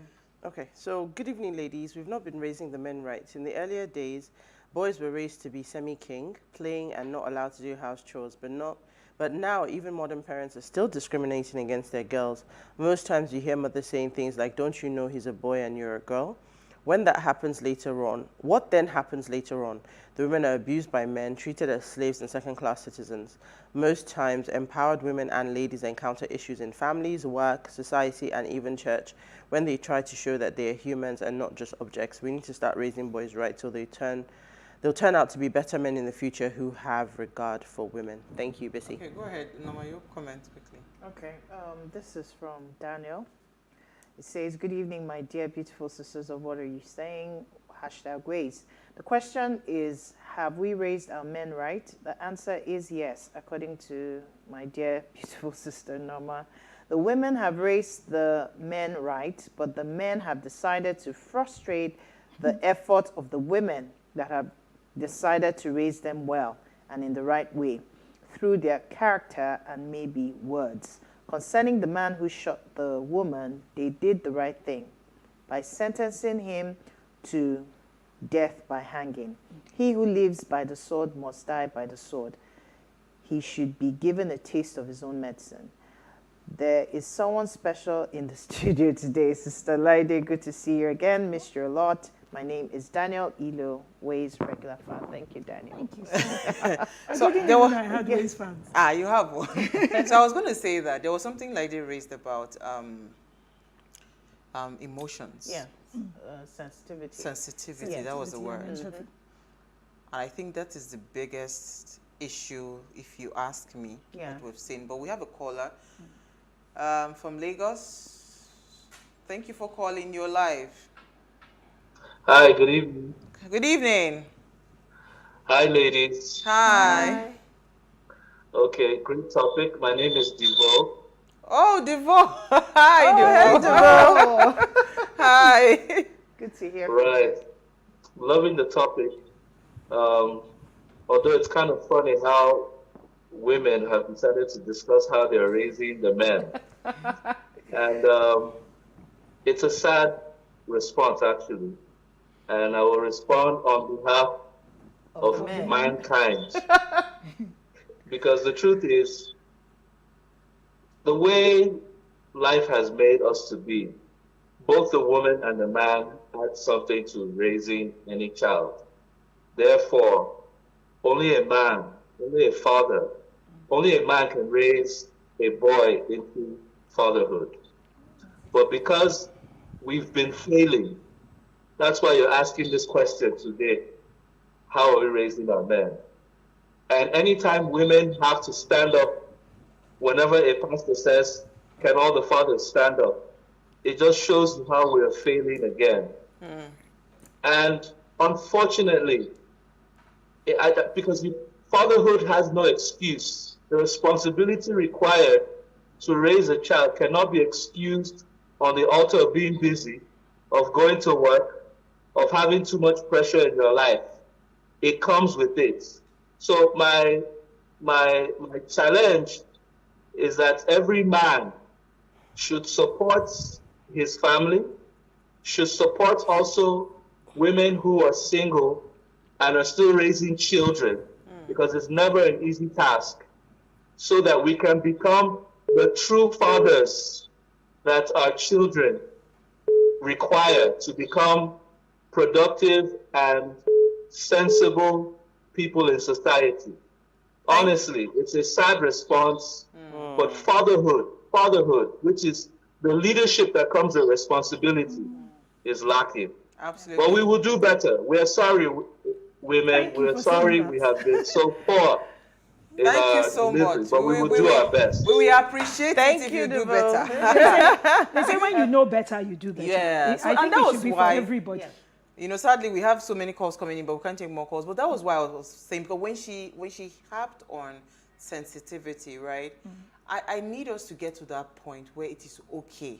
Okay, so good evening, ladies. We've not been raising the men rights. In the earlier days, boys were raised to be semi-king, playing and not allowed to do house chores, but now even modern parents are still discriminating against their girls. Most times you hear mothers saying things like, don't you know he's a boy and you're a girl? When that happens later on, what then happens later on? The women are abused by men, treated as slaves and second-class citizens. Most times, empowered women and ladies encounter issues in families, work, society, and even church when they try to show that they are humans and not just objects. We need to start raising boys right till they'll turn out to be better men in the future who have regard for women. Thank you, Bissy. Okay, go ahead. Nama, your comment quickly. Okay, this is from Daniel. It says, good evening, my dear beautiful sisters of What Are You Saying? #Ways. The question is, have we raised our men right? The answer is yes, according to my dear beautiful sister Norma. The women have raised the men right, but the men have decided to frustrate the effort of the women that have decided to raise them well and in the right way through their character and maybe words. Concerning the man who shot the woman, they did the right thing by sentencing him to death by hanging. He who lives by the sword must die by the sword. He should be given a taste of his own medicine. There is someone special in the studio today. Sister Laide, good to see you again. Missed you a lot. My name is Daniel Ilo, Ways regular fan. Thank you, Daniel. Thank you So there were, I had Ways fans. Ah, you have one. So I was going to say that there was something like they raised about emotions. Yeah, sensitivity. Sensitivity, that was the word. And I think that is the biggest issue, if you ask me, that we've seen. But we have a caller from Lagos. Thank you for calling. You're live. Hi, good evening. Good evening. Hi, ladies. Hi. Okay, great topic. My name is Devo. Oh, Devo. Hi, Devo. Hi. Good to hear from you. Right. Loving the topic. Although it's kind of funny how women have decided to discuss how they're raising the men. And it's a sad response, actually. And I will respond on behalf of mankind. Because the truth is, the way life has made us to be, both the woman and the man add something to raising any child. Therefore, only a man, only a father, only a man can raise a boy into fatherhood. But because we've been failing, that's why you're asking this question today. How are we raising our men? And anytime women have to stand up, whenever a pastor says, can all the fathers stand up? It just shows you how we are failing again. And unfortunately, because fatherhood has no excuse, the responsibility required to raise a child cannot be excused on the altar of being busy, of going to work, of having too much pressure in your life. It comes with it. So my challenge is that every man should support his family, should support also women who are single and are still raising children, because it's never an easy task, so that we can become the true fathers that our children require to become productive and sensible people in society. Honestly, it's a sad response, but fatherhood, which is the leadership that comes with responsibility, is lacking. Absolutely. But we will do better. We are sorry, women. We are sorry we have been so poor. Thank you so much. But we will do our best. We appreciate it if you do better. They say when you know better, you do better. Yeah. I think it should be for everybody. Yeah. You know, sadly, we have so many calls coming in, but we can't take more calls. But that was why I was saying, because when she harped on sensitivity, right? I need us to get to that point where it is okay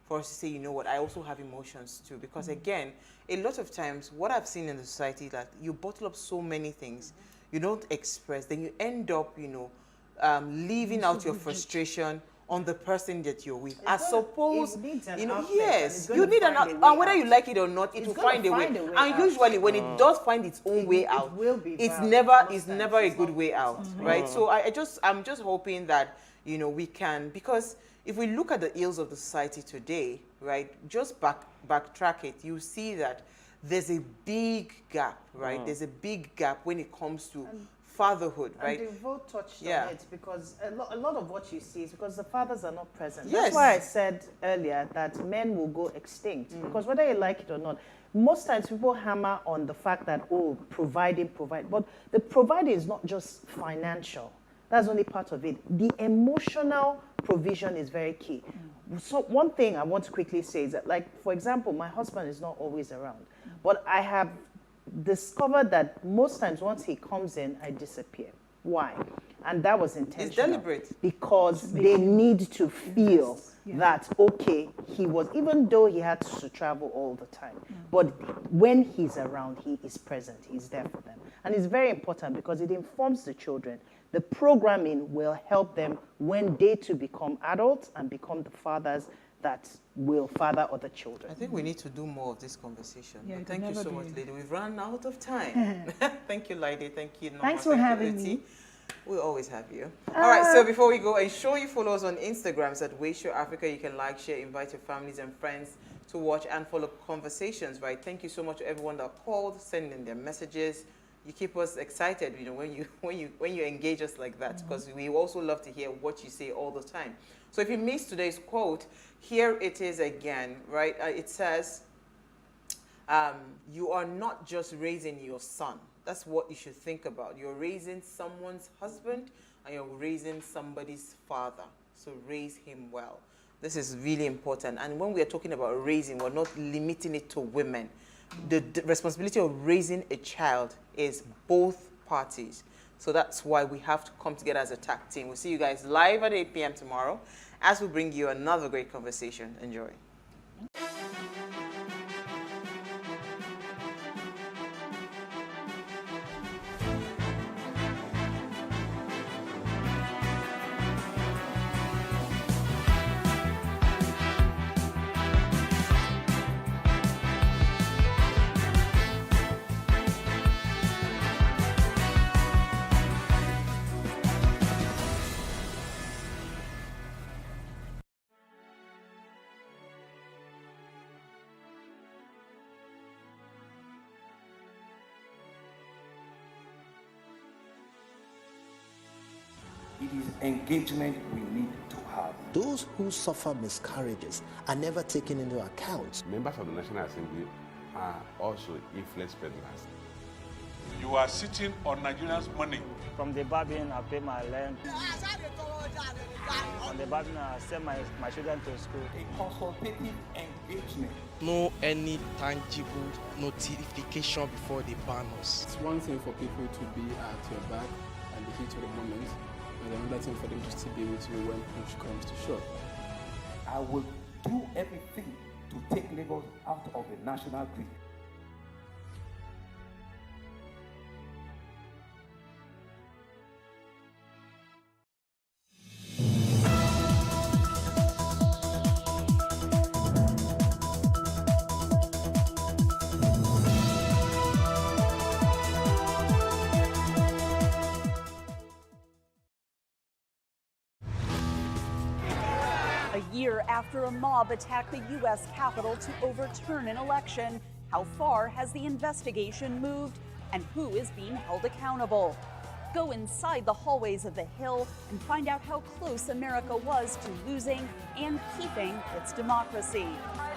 for us to say, you know what, I also have emotions too. Because again, a lot of times, what I've seen in the society, that you bottle up so many things, you don't express, then you end up, you know, leaving out your frustration on the person that you're with. As opposed, you know, outlet, yes, and you need an outlet, and whether you like it or not, it will find a way. And usually, when it does find its own way out, it's never a good way out, right? So I'm just hoping that, you know, we can, because if we look at the ills of the society today, right, just backtrack it, you see that there's a big gap, right? There's a big gap when it comes to fatherhood, right? And the vote touched on it, because a lot of what you see is because the fathers are not present. Yes. That's why I said earlier that men will go extinct, because whether you like it or not, most times people hammer on the fact that, oh, provide, but the providing is not just financial. That's only part of it. The emotional provision is very key. So one thing I want to quickly say is that, like, for example, my husband is not always around, but I have discovered that most times once he comes in, I disappear. Why? And that was intentional. It's deliberate. Because they need to feel that, okay, he was, even though he had to travel all the time, but when he's around, he is present, he's there for them. And it's very important because it informs the children. The programming will help them when they too become adults and become the fathers that will father other children. I think we need to do more of this conversation. Yeah, Thank you so much, Lady. We've run out of time. Thank you, Lady. Thank you, Norma. Thanks for having me. We'll always have you. All right, so before we go, ensure you follow us on Instagram at Waste Your Africa. You can like, share, invite your families and friends to watch and follow conversations, right? Thank you so much to everyone that called, sending their messages. You keep us excited, you know, when you engage us like that, because we also love to hear what you say all the time. So if you missed today's quote, here it is again, right? It says, you are not just raising your son. That's what you should think about. You're raising someone's husband and you're raising somebody's father. So raise him well. This is really important. And when we are talking about raising, we're not limiting it to women. The responsibility of raising a child is both parties. So that's why we have to come together as a tag team. We'll see you guys live at 8 p.m. tomorrow as we bring you another great conversation. Enjoy. It is engagement we need to have. Those who suffer miscarriages are never taken into account. Members of the National Assembly are also influence peddlers. You are sitting on Nigerians' money. From the barbing, I pay my rent. On the barbing, I send my children to school. A consultative engagement. No any tangible notification before they ban us. It's one thing for people to be at your back and the heat of the moment, and another thing for them to still be with you when push comes to shove. I will do everything to take Lagos out of the national grid. A year after a mob attacked the U.S. Capitol to overturn an election, how far has the investigation moved, and who is being held accountable? Go inside the hallways of the Hill and find out how close America was to losing and keeping its democracy.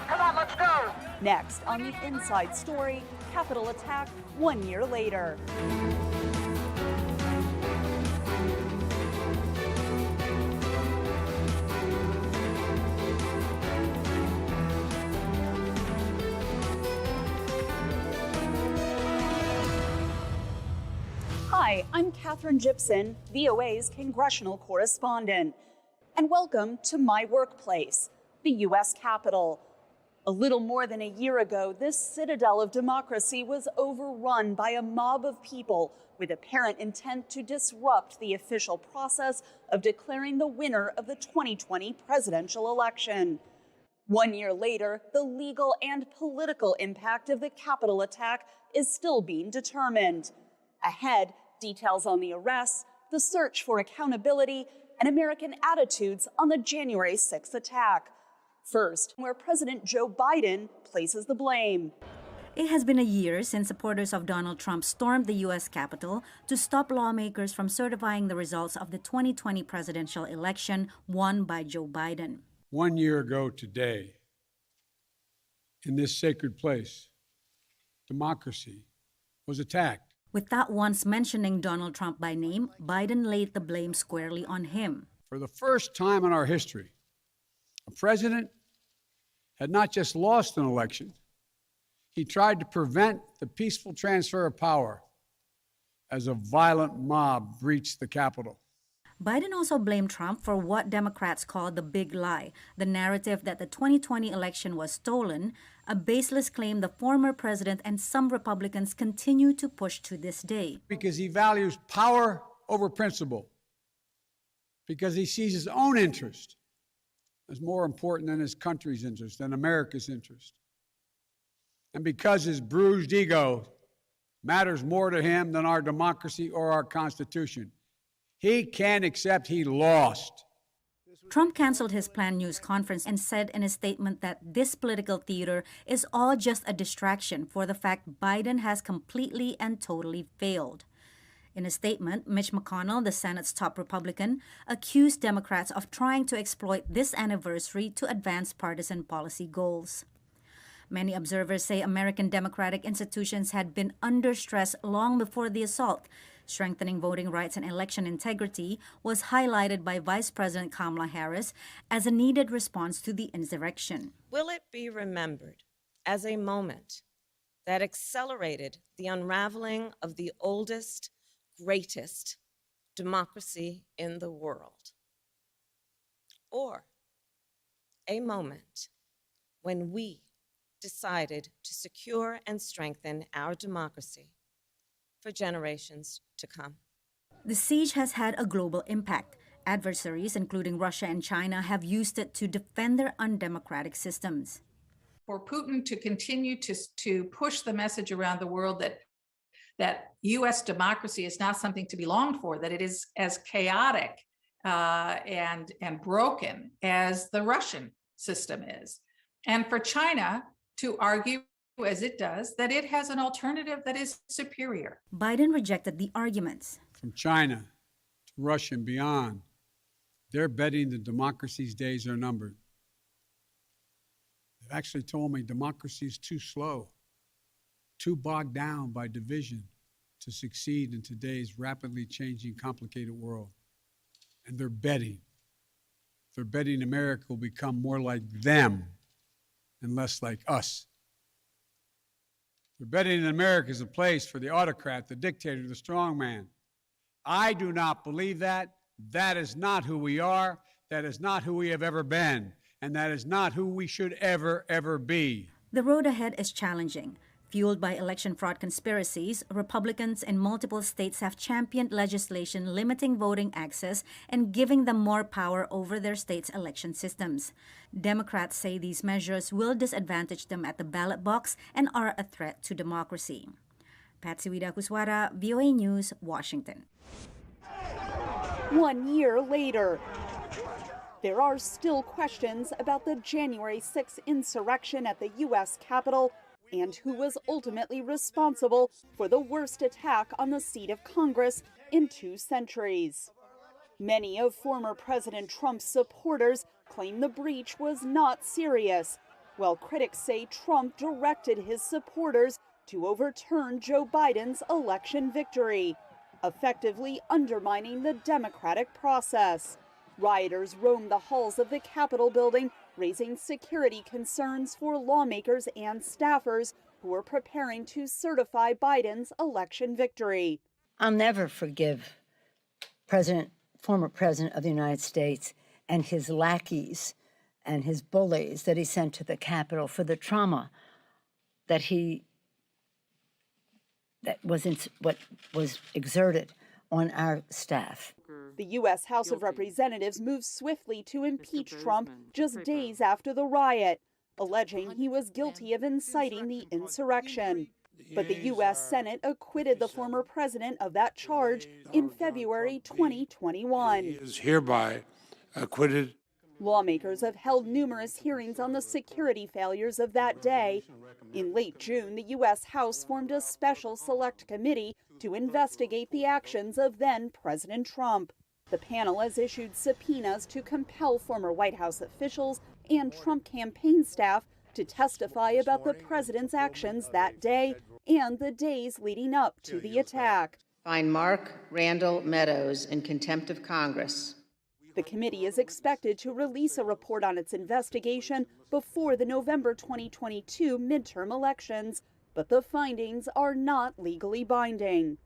Come on, let's go! Next on The Inside Story, Capitol attack 1 year later. Hi, I'm Katherine Gibson, VOA's congressional correspondent, and welcome to my workplace, the U.S. Capitol. A little more than a year ago, this citadel of democracy was overrun by a mob of people with apparent intent to disrupt the official process of declaring the winner of the 2020 presidential election. 1 year later, the legal and political impact of the Capitol attack is still being determined. Ahead, details on the arrests, the search for accountability, and American attitudes on the January 6th attack. First, where President Joe Biden places the blame. It has been a year since supporters of Donald Trump stormed the U.S. Capitol to stop lawmakers from certifying the results of the 2020 presidential election won by Joe Biden. 1 year ago today, in this sacred place, democracy was attacked. Without once mentioning Donald Trump by name, Biden laid the blame squarely on him. For the first time in our history, a president had not just lost an election, he tried to prevent the peaceful transfer of power as a violent mob breached the Capitol. Biden also blamed Trump for what Democrats call the big lie, the narrative that the 2020 election was stolen, a baseless claim the former president and some Republicans continue to push to this day. Because he values power over principle, because he sees his own interest as more important than his country's interest, than America's interest. And because his bruised ego matters more to him than our democracy or our Constitution. He can't accept he lost. Trump canceled his planned news conference and said in a statement that this political theater is all just a distraction for the fact Biden has completely and totally failed. In a statement, Mitch McConnell, the Senate's top Republican, accused Democrats of trying to exploit this anniversary to advance partisan policy goals. Many observers say American democratic institutions had been under stress long before the assault. Strengthening voting rights and election integrity was highlighted by Vice President Kamala Harris as a needed response to the insurrection. Will it be remembered as a moment that accelerated the unraveling of the oldest, greatest democracy in the world? Or a moment when we decided to secure and strengthen our democracy for generations to come? The siege has had a global impact. Adversaries, including Russia and China, have used it to defend their undemocratic systems. For Putin to continue to push the message around the world that U.S. democracy is not something to be longed for, that it is as chaotic and broken as the Russian system is. And for China to argue, as it does, that it has an alternative that is superior. Biden rejected the arguments. From China to Russia and beyond, they're betting that democracy's days are numbered. They've actually told me democracy is too slow, too bogged down by division to succeed in today's rapidly changing, complicated world. And they're betting America will become more like them and less like us. They're betting that America is a place for the autocrat, the dictator, the strongman. I do not believe that. That is not who we are. That is not who we have ever been. And that is not who we should ever be. The road ahead is challenging. Fueled by election fraud conspiracies, Republicans in multiple states have championed legislation limiting voting access and giving them more power over their states' election systems. Democrats say these measures will disadvantage them at the ballot box and are a threat to democracy. Patsy Widakuswara, VOA News, Washington. 1 year later, there are still questions about the January 6th insurrection at the U.S. Capitol and who was ultimately responsible for the worst attack on the seat of Congress in 2 centuries. Many of former President Trump's supporters claim the breach was not serious, while critics say Trump directed his supporters to overturn Joe Biden's election victory, effectively undermining the democratic process. Rioters roamed the halls of the Capitol building, raising security concerns for lawmakers and staffers who were preparing to certify Biden's election victory. I'll never forgive former President of the United States and his lackeys and his bullies that he sent to the Capitol for the trauma that what was exerted on our staff. The U.S. House of Representatives moved swiftly to impeach Trump just days after the riot, alleging he was guilty of inciting the insurrection. But the U.S. Senate acquitted the former president of that charge in February 2021. He is hereby acquitted. Lawmakers have held numerous hearings on the security failures of that day. In late June, the U.S. House formed a special select committee to investigate the actions of then President Trump. The panel has issued subpoenas to compel former White House officials and Trump campaign staff to testify about the president's actions that day and the days leading up to the attack. Find Mark Randall Meadows in contempt of Congress. The committee is expected to release a report on its investigation before the November 2022 midterm elections, but the findings are not legally binding.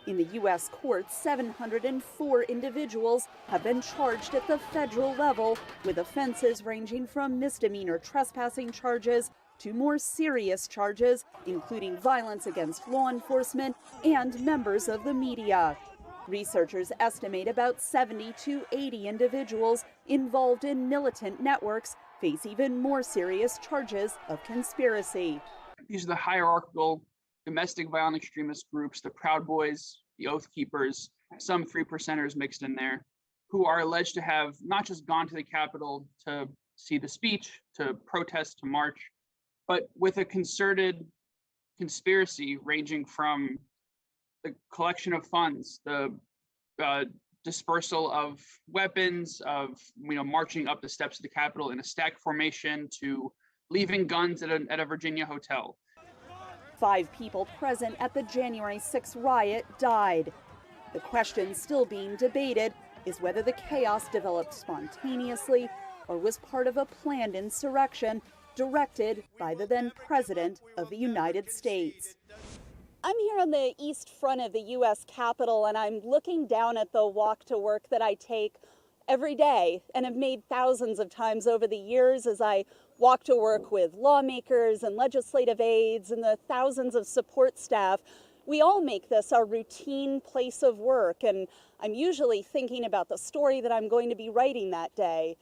In the U.S. courts, 704 individuals have been charged at the federal level with offenses ranging from misdemeanor trespassing charges to more serious charges, including violence against law enforcement and members of the media. Researchers estimate about 70 to 80 individuals involved in militant networks face even more serious charges of conspiracy. These are the hierarchical domestic violent extremist groups, the Proud Boys, the Oath Keepers, some 3%ers mixed in there, who are alleged to have not just gone to the Capitol to see the speech, to protest, to march, but with a concerted conspiracy ranging from the collection of funds, the dispersal of weapons, of marching up the steps of the Capitol in a stack formation, to leaving guns at a Virginia hotel. 5 people present at the January 6th riot died. The question still being debated is whether the chaos developed spontaneously or was part of a planned insurrection directed by the then President of the United States. I'm here on the east front of the U.S. Capitol, and I'm looking down at the walk to work that I take every day and have made thousands of times over the years as I walk to work with lawmakers and legislative aides and the thousands of support staff. We all make this our routine place of work, and I'm usually thinking about the story that I'm going to be writing that day.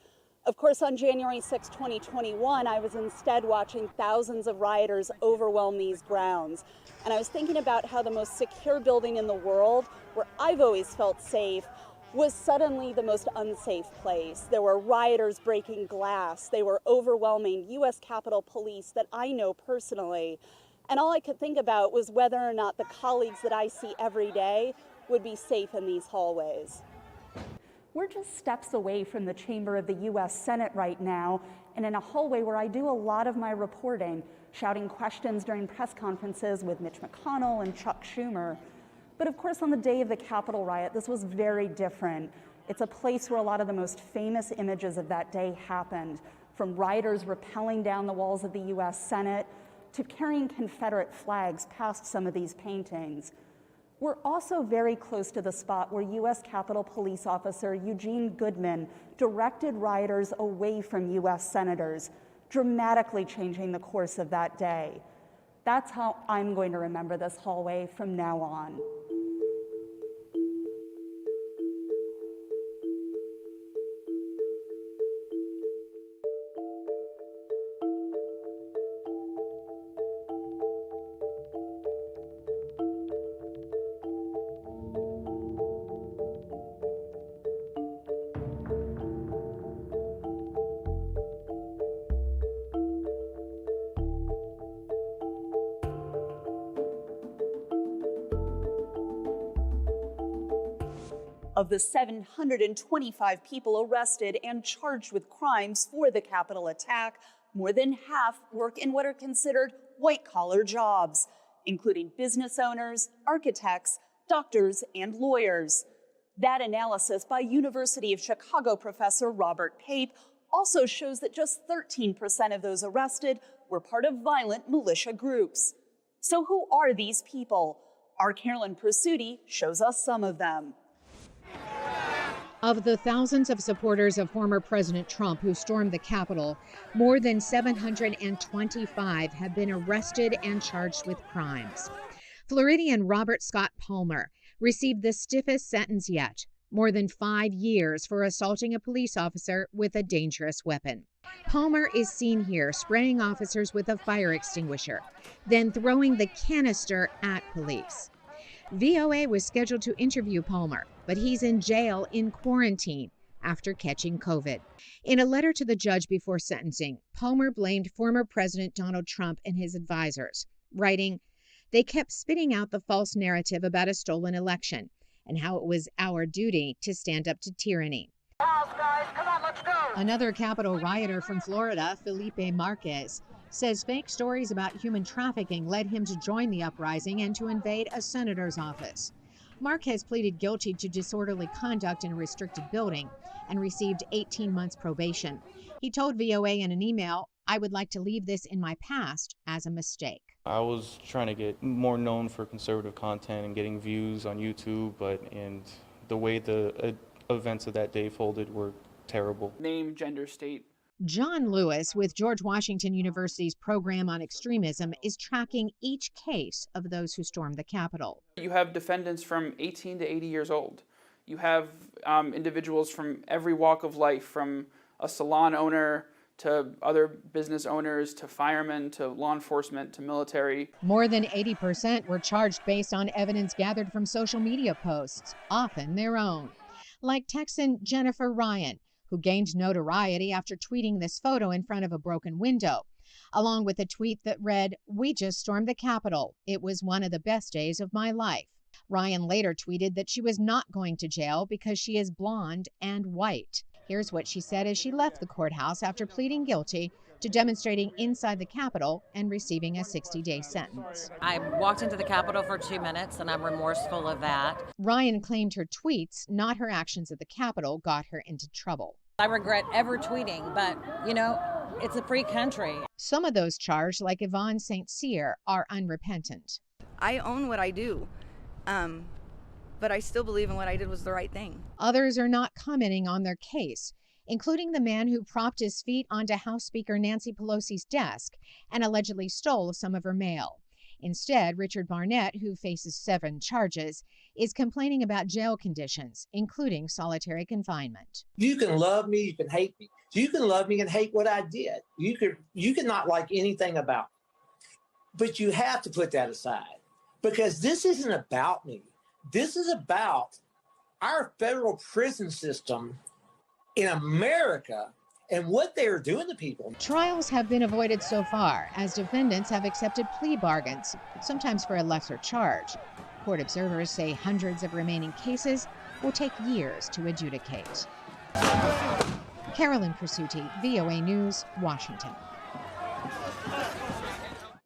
Of course, on January 6, 2021, I was instead watching thousands of rioters overwhelm these grounds. And I was thinking about how the most secure building in the world, where I've always felt safe, was suddenly the most unsafe place. There were rioters breaking glass. They were overwhelming U.S. Capitol Police that I know personally. And all I could think about was whether or not the colleagues that I see every day would be safe in these hallways. We're just steps away from the chamber of the U.S. Senate right now, and in a hallway where I do a lot of my reporting, shouting questions during press conferences with Mitch McConnell and Chuck Schumer. But of course, on the day of the Capitol riot, this was very different. It's a place where a lot of the most famous images of that day happened, from rioters rappelling down the walls of the U.S. Senate to carrying Confederate flags past some of these paintings. We're also very close to the spot where U.S. Capitol Police Officer Eugene Goodman directed rioters away from U.S. senators, dramatically changing the course of that day. That's how I'm going to remember this hallway from now on. Of the 725 people arrested and charged with crimes for the Capitol attack, more than half work in what are considered white-collar jobs, including business owners, architects, doctors, and lawyers. That analysis by University of Chicago professor Robert Pape also shows that just 13% of those arrested were part of violent militia groups. So who are these people? Our Carolyn Pursuti shows us some of them. Of the thousands of supporters of former President Trump who stormed the Capitol, more than 725 have been arrested and charged with crimes. Floridian Robert Scott Palmer received the stiffest sentence yet, more than 5 years for assaulting a police officer with a dangerous weapon. Palmer is seen here spraying officers with a fire extinguisher, then throwing the canister at police. VOA was scheduled to interview Palmer, but he's in jail in quarantine after catching COVID. In a letter to the judge before sentencing, Palmer blamed former President Donald Trump and his advisors, writing, "They kept spitting out the false narrative about a stolen election and how it was our duty to stand up to tyranny." Another Capitol rioter from Florida, Felipe Marquez, says fake stories about human trafficking led him to join the uprising and to invade a senator's office. Marquez pleaded guilty to disorderly conduct in a restricted building and received 18 months probation. He told VOA in an email, "I would like to leave this in my past as a mistake." I was trying to get more known for conservative content and getting views on YouTube, and the way the events of that day folded were terrible. Name, gender, state. John Lewis with George Washington University's program on extremism is tracking each case of those who stormed the Capitol. You have defendants from 18 to 80 years old. You have individuals from every walk of life, from a salon owner to other business owners to firemen to law enforcement to military. More than 80% were charged based on evidence gathered from social media posts, often their own. Like Texan Jennifer Ryan, who gained notoriety after tweeting this photo in front of a broken window, along with a tweet that read, "We just stormed the Capitol. It was one of the best days of my life." Ryan later tweeted that she was not going to jail because she is blonde and white. Here's what she said as she left the courthouse after pleading guilty to demonstrating inside the Capitol and receiving a 60-day sentence. I walked into the Capitol for 2 minutes, and I'm remorseful of that. Ryan claimed her tweets, not her actions at the Capitol, got her into trouble. I regret ever tweeting, but, it's a free country. Some of those charged, like Yvonne St. Cyr, are unrepentant. I own what I do, but I still believe in what I did was the right thing. Others are not commenting on their case, including the man who propped his feet onto House Speaker Nancy Pelosi's desk and allegedly stole some of her mail. Instead, Richard Barnett, who faces 7 charges, is complaining about jail conditions, including solitary confinement. You can love me, you can hate me. You can love me and hate what I did. You can not like anything about me. But you have to put that aside, because this isn't about me. This is about our federal prison system in America and what they are doing to people. Trials have been avoided so far, as defendants have accepted plea bargains, sometimes for a lesser charge. Court observers say hundreds of remaining cases will take years to adjudicate. Carolyn Persutti, VOA News, Washington.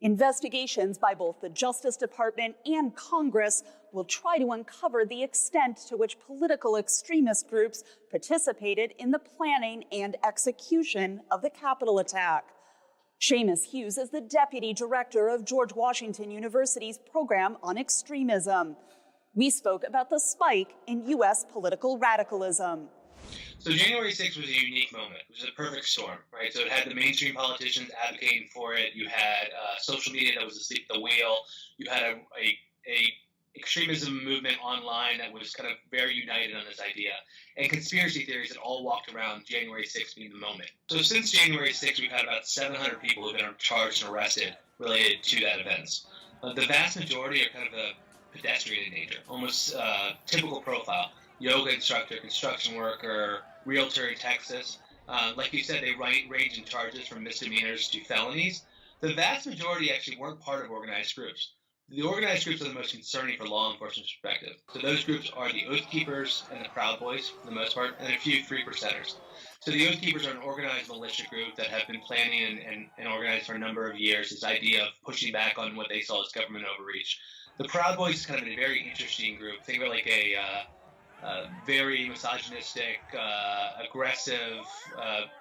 Investigations by both the Justice Department and Congress will try to uncover the extent to which political extremist groups participated in the planning and execution of the Capitol attack. Seamus Hughes is the deputy director of George Washington University's program on extremism. We spoke about the spike in U.S. political radicalism. So January 6th was a unique moment. It was a perfect storm, right? So it had the mainstream politicians advocating for it. You had social media that was asleep at the wheel. You had a extremism movement online that was kind of very united on this idea. And conspiracy theories that all walked around January 6th being the moment. So since January 6th, we've had about 700 people who have been charged and arrested related to that event. The vast majority are kind of a pedestrian in nature, almost typical profile. Yoga instructor, construction worker, realtor in Texas. Like you said, they range in charges from misdemeanors to felonies. The vast majority actually weren't part of organized groups. The organized groups are the most concerning for law enforcement's perspective. So those groups are the Oath Keepers and the Proud Boys, for the most part, and a few 3%ers. So the Oath Keepers are an organized militia group that have been planning and organized for a number of years, this idea of pushing back on what they saw as government overreach. The Proud Boys is kind of a very interesting group. Think of it like a very misogynistic, aggressive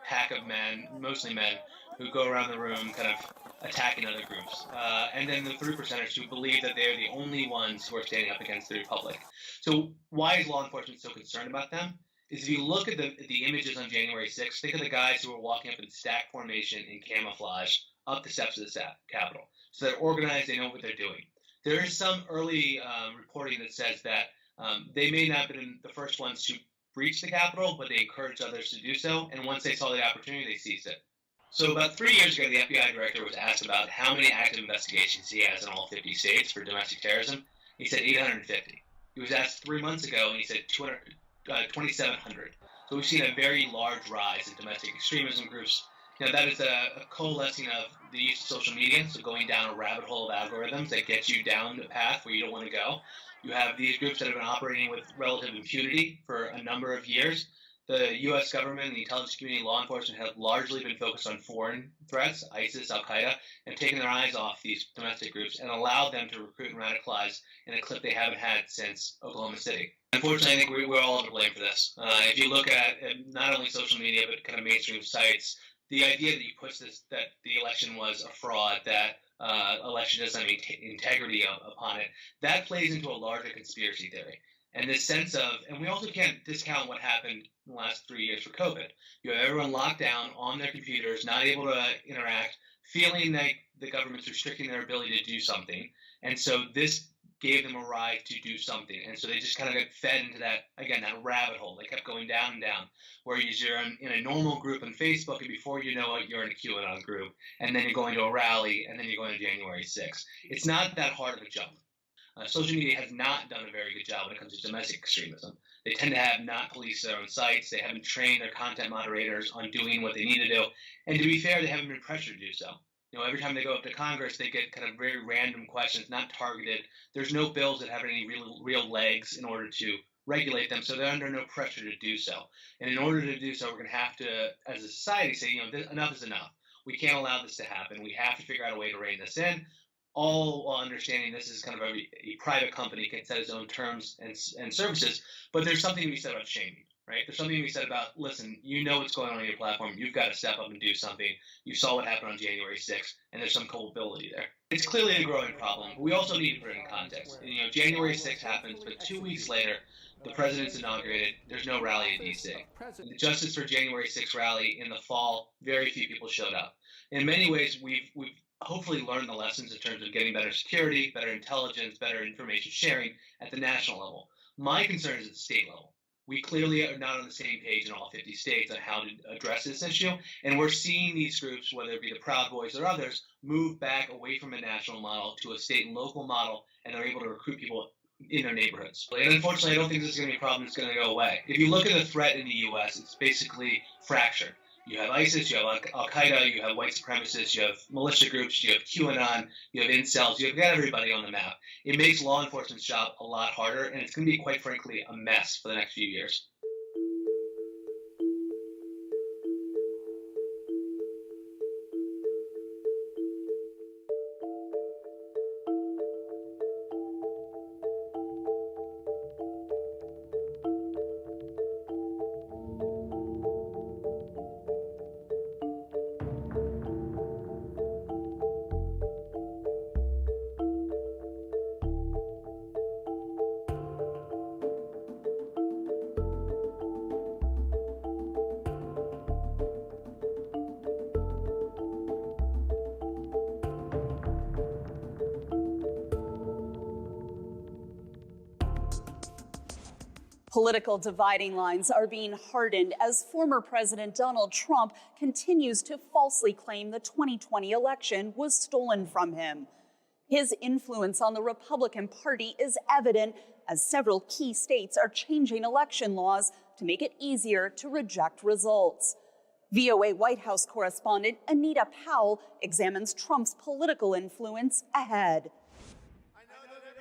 pack of men, mostly men, who go around the room kind of attacking other groups. And then the 3%ers who believe that they're the only ones who are standing up against the Republic. So why is law enforcement so concerned about them? is if you look at the images on January 6th, think of the guys who were walking up in stack formation in camouflage up the steps of the Capitol. So they're organized, they know what they're doing. There is some early reporting that says that they may not have been the first ones to breach the Capitol, but they encouraged others to do so. And once they saw the opportunity, they seized it. So about 3 years ago, the FBI director was asked about how many active investigations he has in all 50 states for domestic terrorism. He said 850. He was asked 3 months ago, and he said 2,700. So we've seen a very large rise in domestic extremism groups. Now, that is a coalescing of the use of social media, so going down a rabbit hole of algorithms that get you down the path where you don't want to go. You have these groups that have been operating with relative impunity for a number of years. The U.S. government and the intelligence community, law enforcement have largely been focused on foreign threats, ISIS, Al-Qaeda, and taken their eyes off these domestic groups and allowed them to recruit and radicalize in a clip they haven't had since Oklahoma City. Unfortunately, I think we're all to blame for this. If you look at not only social media, but kind of mainstream sites, the idea that you push this, that the election was a fraud, that election doesn't have integrity upon it, that plays into a larger conspiracy theory. And this sense of, and we also can't discount what happened in the last 3 years for COVID. You have everyone locked down on their computers, not able to interact, feeling like the government's restricting their ability to do something. And so this gave them a ride to do something. And so they just kind of got fed into that, again, that rabbit hole. They kept going down and down, where you're in a normal group on Facebook, and before you know it, you're in a QAnon group. And then you're going to a rally, and then you're going to January 6th. It's not that hard of a jump. Social media has not done a very good job when it comes to domestic extremism. They tend to have not policed their own sites. They haven't trained their content moderators on doing what they need to do. And to be fair, they haven't been pressured to do so. You know, every time they go up to Congress, they get kind of very random questions, not targeted. There's no bills that have any real legs in order to regulate them, so they're under no pressure to do so. And in order to do so, we're going to have to, as a society, say, enough is enough. We can't allow this to happen. We have to figure out a way to rein this in, all while understanding this is kind of a private company, can set its own terms and services, but there's something to be said about shaming, right? There's something to be said about, listen, you know what's going on your platform. You've got to step up and do something. You saw what happened on January 6th, and there's some culpability there. It's clearly a growing problem. We also need to put it in context. And, January 6th happens, but 2 weeks later, the president's inaugurated. There's no rally in D.C. The Justice for January 6th rally in the fall, very few people showed up. In many ways, we've hopefully learned the lessons in terms of getting better security, better intelligence, better information sharing at the national level. My concern is at the state level. We clearly are not on the same page in all 50 states on how to address this issue, and we're seeing these groups, whether it be the Proud Boys or others, move back away from a national model to a state and local model, and they're able to recruit people in their neighborhoods. And unfortunately, I don't think this is going to be a problem that's going to go away. If you look at the threat in the U.S., it's basically fractured. You have ISIS, you have Al-Qaeda, you have white supremacists, you have militia groups, you have QAnon, you have incels, you've got everybody on the map. It makes law enforcement's job a lot harder, and it's going to be, quite frankly, a mess for the next few years. Political dividing lines are being hardened as former President Donald Trump continues to falsely claim the 2020 election was stolen from him. His influence on the Republican Party is evident as several key states are changing election laws to make it easier to reject results. VOA White House correspondent Anita Powell examines Trump's political influence ahead.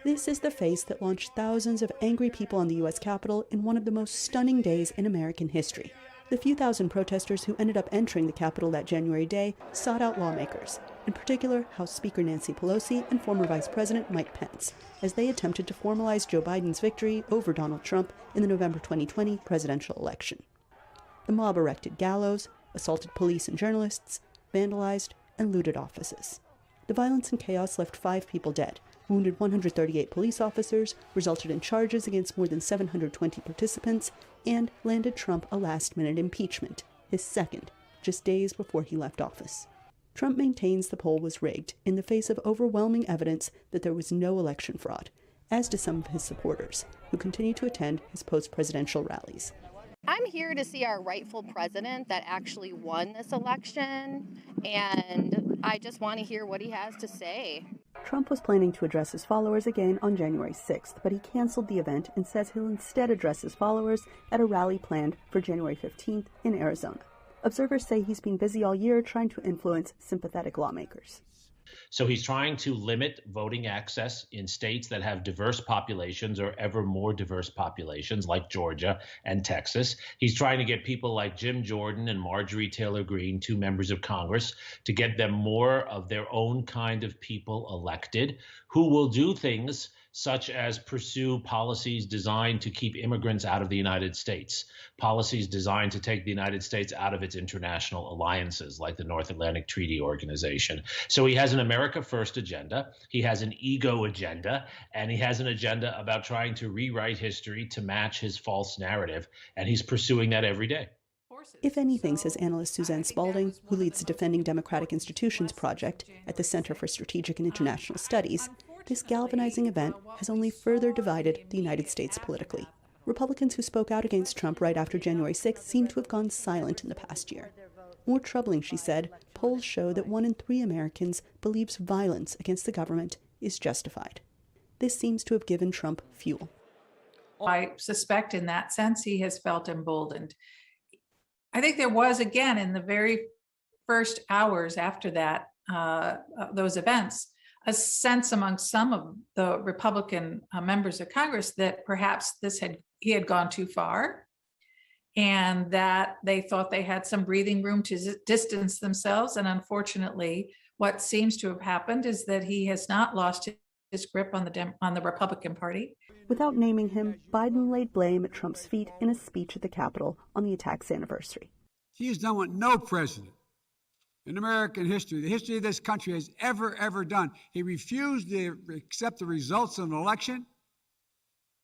This is the face that launched thousands of angry people on the U.S. Capitol in one of the most stunning days in American history. The few thousand protesters who ended up entering the Capitol that January day sought out lawmakers, in particular House Speaker Nancy Pelosi and former Vice President Mike Pence, as they attempted to formalize Joe Biden's victory over Donald Trump in the November 2020 presidential election. The mob erected gallows, assaulted police and journalists, vandalized, and looted offices. The violence and chaos left 5 people dead, wounded 138 police officers, resulted in charges against more than 720 participants, and landed Trump a last-minute impeachment, his second, just days before he left office. Trump maintains the poll was rigged in the face of overwhelming evidence that there was no election fraud, as do some of his supporters, who continue to attend his post-presidential rallies. I'm here to see our rightful president that actually won this election, and I just want to hear what he has to say. Trump was planning to address his followers again on January 6th, but he canceled the event and says he'll instead address his followers at a rally planned for January 15th in Arizona. Observers say he's been busy all year trying to influence sympathetic lawmakers. So he's trying to limit voting access in states that have diverse populations or ever more diverse populations like Georgia and Texas. He's trying to get people like Jim Jordan and Marjorie Taylor Greene, two members of Congress, to get them more of their own kind of people elected who will do things such as pursue policies designed to keep immigrants out of the United States, policies designed to take the United States out of its international alliances like the North Atlantic Treaty Organization. So he has an America First agenda, he has an ego agenda, and he has an agenda about trying to rewrite history to match his false narrative, and he's pursuing that every day. If anything, says analyst Suzanne Spalding, who leads the Defending Democratic Institutions project at the Center for Strategic and International Studies, this galvanizing event has only further divided the United States politically. Republicans who spoke out against Trump right after January 6th seem to have gone silent in the past year. More troubling, she said, polls show that 1 in 3 Americans believes violence against the government is justified. This seems to have given Trump fuel. I suspect in that sense he has felt emboldened. I think there was, again, in the very first hours after that, those events, a sense among some of the Republican members of Congress that perhaps he had gone too far, and that they thought they had some breathing room to distance themselves. And unfortunately, what seems to have happened is that he has not lost his grip on the Republican Party. Without naming him, Biden laid blame at Trump's feet in a speech at the Capitol on the attack's anniversary. He has done what no president in American history, the history of this country, has ever done. He refused to accept the results of an election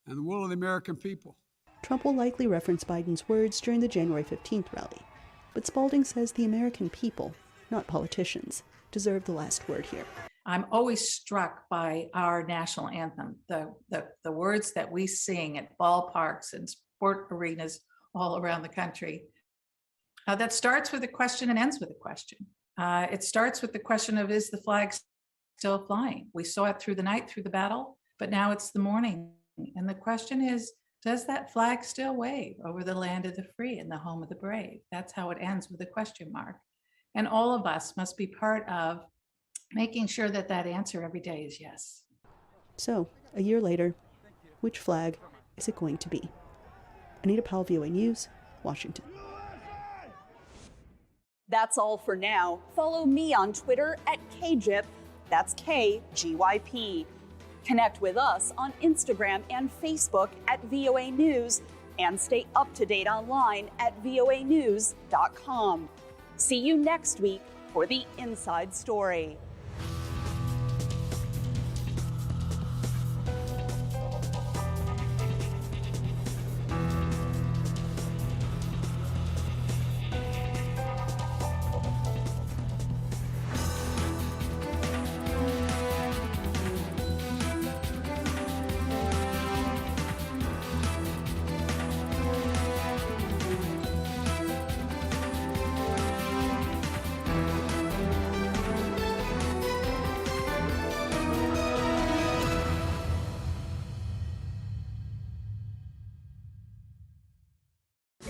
and the will of the American people. Trump will likely reference Biden's words during the January 15th rally. But Spalding says the American people, not politicians, deserve the last word here. I'm always struck by our national anthem, the words that we sing at ballparks and sport arenas all around the country. That starts with a question and ends with a question. It starts with the question of, is the flag still flying? We saw it through the night, through the battle, but now it's the morning. And the question is, does that flag still wave over the land of the free and the home of the brave? That's how it ends, with a question mark. And all of us must be part of making sure that that answer every day is yes. So, a year later, which flag is it going to be? Anita Powell, VOA News, Washington. That's all for now. Follow me on Twitter at KGYP, that's KGYP. Connect with us on Instagram and Facebook at VOA News, and stay up to date online at voanews.com. See you next week for the Inside Story.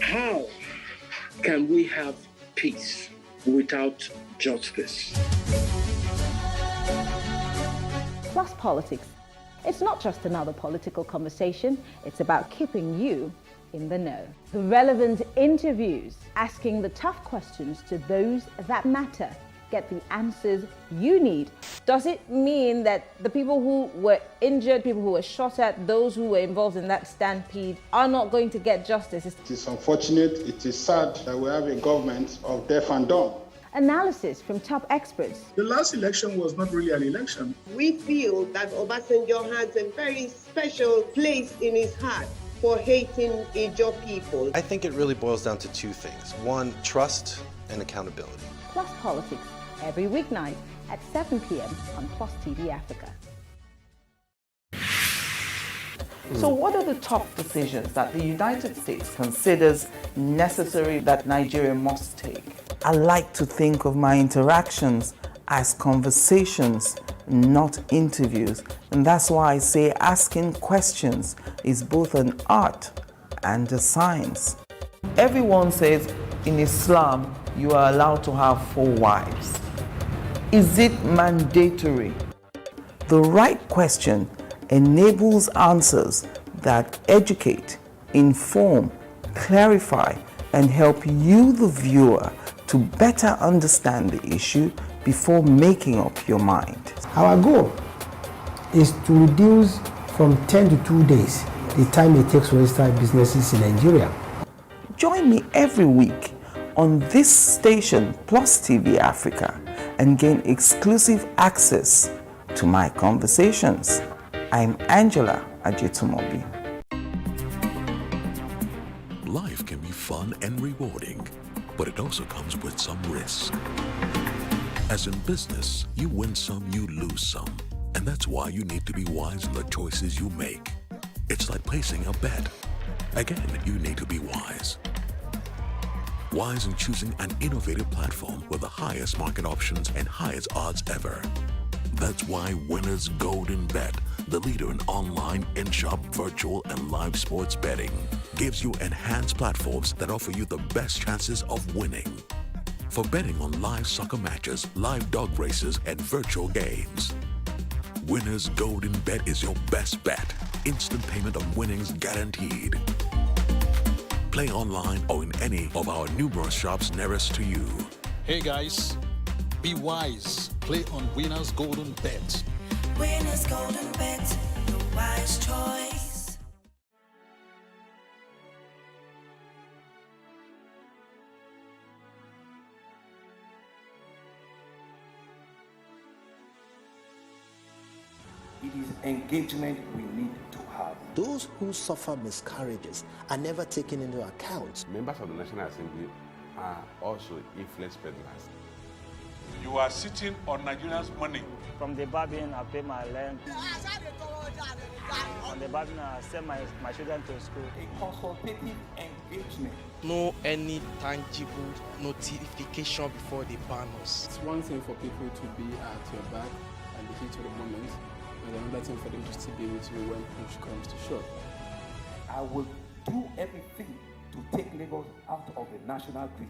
How can we have peace without justice? Plus politics. It's not just another political conversation, it's about keeping you in the know. The relevant interviews, asking the tough questions to those that matter. Get the answers you need. Does it mean that the people who were injured, people who were shot at, those who were involved in that stampede are not going to get justice? It is unfortunate, it is sad that we have a government of deaf and dumb. analysis from top experts. The last election was not really an election. We feel that Obasanjo has a very special place in his heart for hating Ijaw people. I think it really boils down to two things. One, trust and accountability. Plus Politics, every weeknight at 7 p.m. on Plus TV Africa. So what are the top decisions that the United States considers necessary that Nigeria must take? I like to think of my interactions as conversations, not interviews. And that's why I say asking questions is both an art and a science. Everyone says in Islam, you are allowed to have 4 wives. Is it mandatory? The right question enables answers that educate, inform, clarify, and help you, the viewer, to better understand the issue before making up your mind. Our goal is to reduce from 10 to 2 days the time it takes to register businesses in Nigeria. Join me every week on this station, Plus TV Africa, and gain exclusive access to my conversations. I'm Angela Ajetumobi. Life can be fun and rewarding, but it also comes with some risk. As in business, you win some, you lose some. And that's why you need to be wise in the choices you make. It's like placing a bet. Again, you need to be wise. Wise in choosing an innovative platform with the highest market options and highest odds ever. That's why Winners Golden Bet, the leader in online, in-shop, virtual, and live sports betting, gives you enhanced platforms that offer you the best chances of winning. For betting on live soccer matches, live dog races, and virtual games. Winners Golden Bet is your best bet. Instant payment of winnings guaranteed. Play online or in any of our numerous shops nearest to you. Hey guys, be wise. Play on Winners Golden Bet. Winners Golden Bet, the wise choice. It is engagement we need to have. Those who suffer miscarriages are never taken into account. Members of the National Assembly are also influence peddlers. You are sitting on Nigerians' money. From the Babin, I pay my rent. From the Babin, I send my children to school. A consultative engagement. No any tangible notification before they ban us. It's one thing for people to be at your back and the heat of the moment, and another thing for them to still be with you when push comes to shove. I will do everything to take Lagos out of the national grid.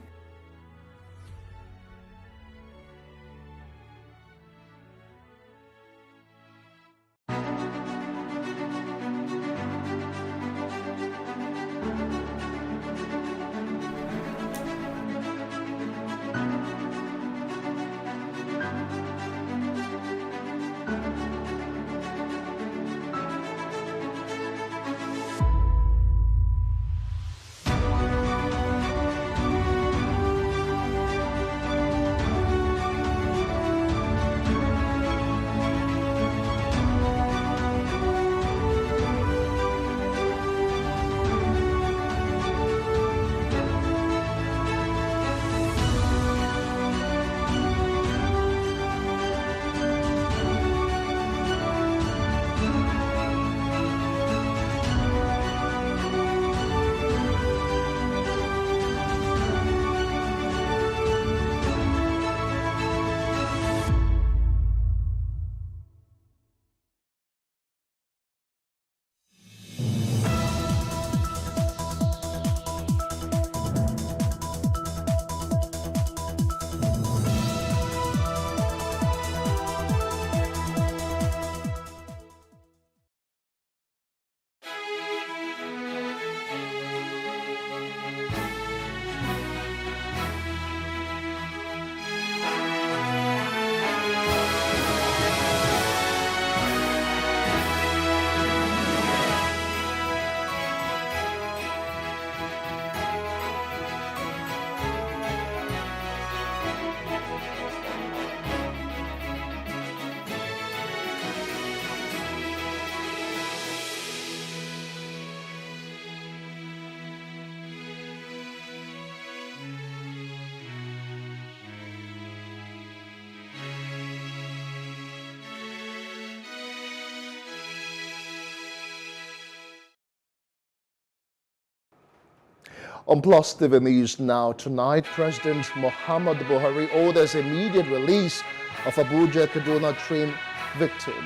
On Plus TV News Now tonight, President Muhammad Buhari orders immediate release of Abuja-Kaduna train victims.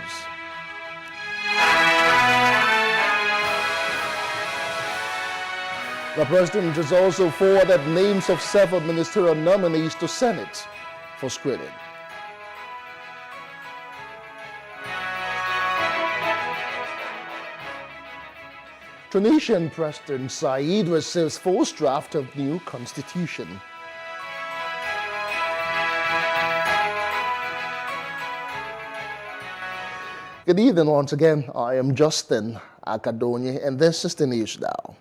The President has also forwarded names of 7 ministerial nominees to Senate for screening. Tunisian President Said receives 4th draft of new constitution. Good evening once again. I am Justin Akadonye, and this is the news now.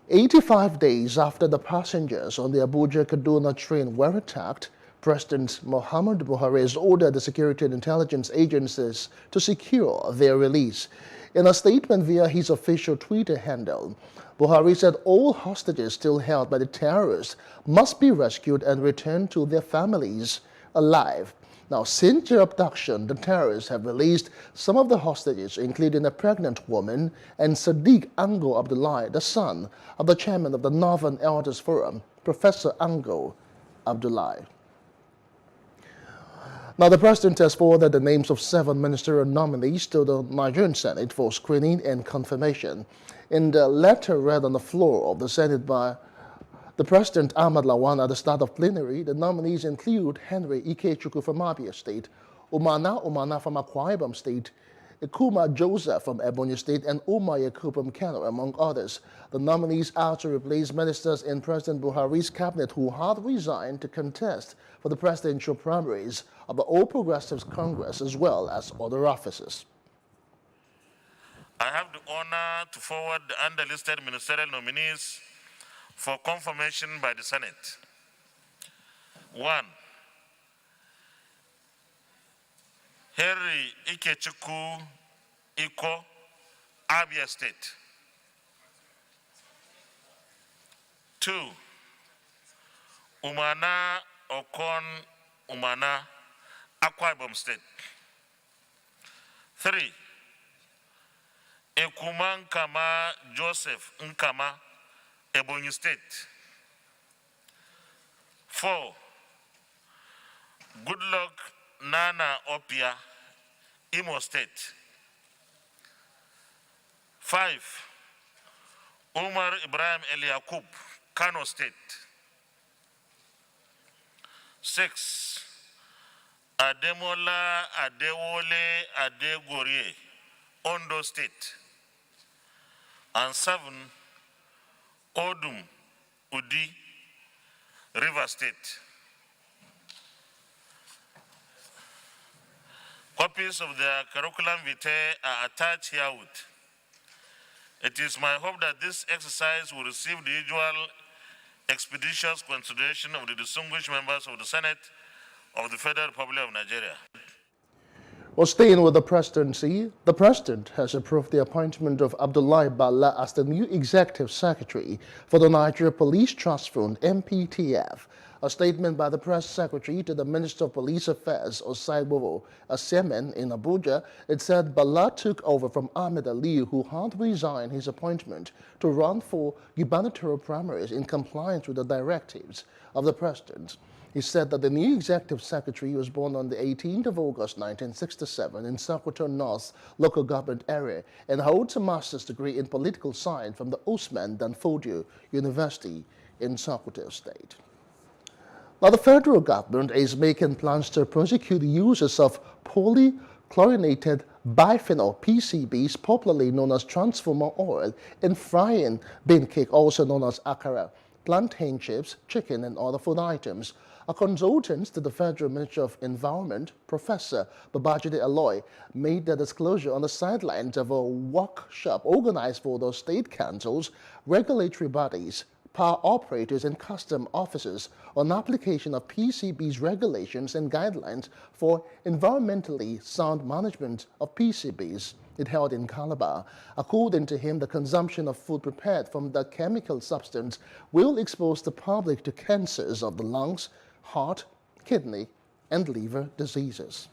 85 days after the passengers on the Abuja-Kaduna train were attacked, President Muhammad Buhari has ordered the security and intelligence agencies to secure their release. In a statement via his official Twitter handle, Buhari said all hostages still held by the terrorists must be rescued and returned to their families alive. Now, since their abduction, the terrorists have released some of the hostages, including a pregnant woman and Sadiq Ango Abdullahi, the son of the chairman of the Northern Elders Forum, Professor Ango Abdullahi. Now, the President has forwarded the names of 7 ministerial nominees to the Nigerian Senate for screening and confirmation. In the letter read on the floor of the Senate by the President Ahmad Lawan at the start of plenary, the nominees include Henry Ikechukwu from Abia State, Umana from Akwa Ibom State, Ikuma Joseph from Ebonyi State, and Umar Yakub from Kano, among others. The nominees are to replace ministers in President Buhari's cabinet who had resigned to contest for the presidential primaries of the All Progressives Congress, as well as other offices. I have the honor to forward the underlisted ministerial nominees for confirmation by the Senate. 1. Henry Ikechukwu Iko, Abia State. 2. Umana Okon Umana, Akwa Ibom State. 3. Ekuma Nkama Joseph Nkama, Ebonyi State. 4. Goodluck Nana Opia, Imo State. 5. Umar Ibrahim Eliakub, Kano State. 6. Ademola Adewole Adegorie, Ondo State. And 7. Odum Udi, River State. Copies of their curriculum vitae are attached herewith. It is my hope that this exercise will receive the usual expeditious consideration of the distinguished members of the Senate of the Federal Republic of Nigeria. Well, staying with the presidency, the president has approved the appointment of Abdullahi Bala as the new executive secretary for the Nigeria Police Trust Fund, NPTF. A statement by the press secretary to the Minister of Police Affairs, Osaibowo Asemen, in Abuja, it said Bala took over from Ahmed Aliyu, who had resigned his appointment to run for gubernatorial primaries in compliance with the directives of the president. He said that the new executive secretary was born on the 18th of August 1967 in Sokoto North local government area and holds a master's degree in political science from the Usman Dan Fodio University in Sokoto State. Now, the federal government is making plans to prosecute users of polychlorinated biphenyl PCBs, popularly known as transformer oil, in frying bean cake, also known as akara, plantain chips, chicken, and other food items. A consultant to the Federal Ministry of Environment, Professor Babajide Aloy, made the disclosure on the sidelines of a workshop organized for the state councils, regulatory bodies, power operators, and custom officers on application of PCB's regulations and guidelines for environmentally sound management of PCBs. It held in Calabar. According to him, the consumption of food prepared from the chemical substance will expose the public to cancers of the lungs, heart, kidney, and liver diseases.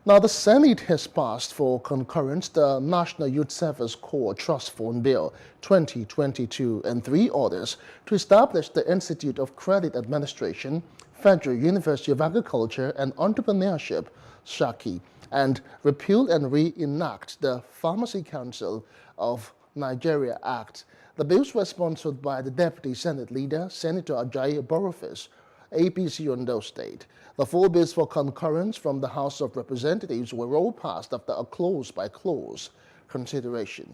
Now, the Senate has passed for concurrence the National Youth Service Corps Trust Fund Bill 2022 and 3 orders to establish the Institute of Credit Administration, Federal University of Agriculture and Entrepreneurship, Shaki, and repeal and reenact the Pharmacy Council of Nigeria Act. The bills were sponsored by the Deputy Senate Leader, Senator Ajayi Borough, APC Ondo State. The 4 bills for concurrence from the House of Representatives were all passed after a clause-by-clause consideration.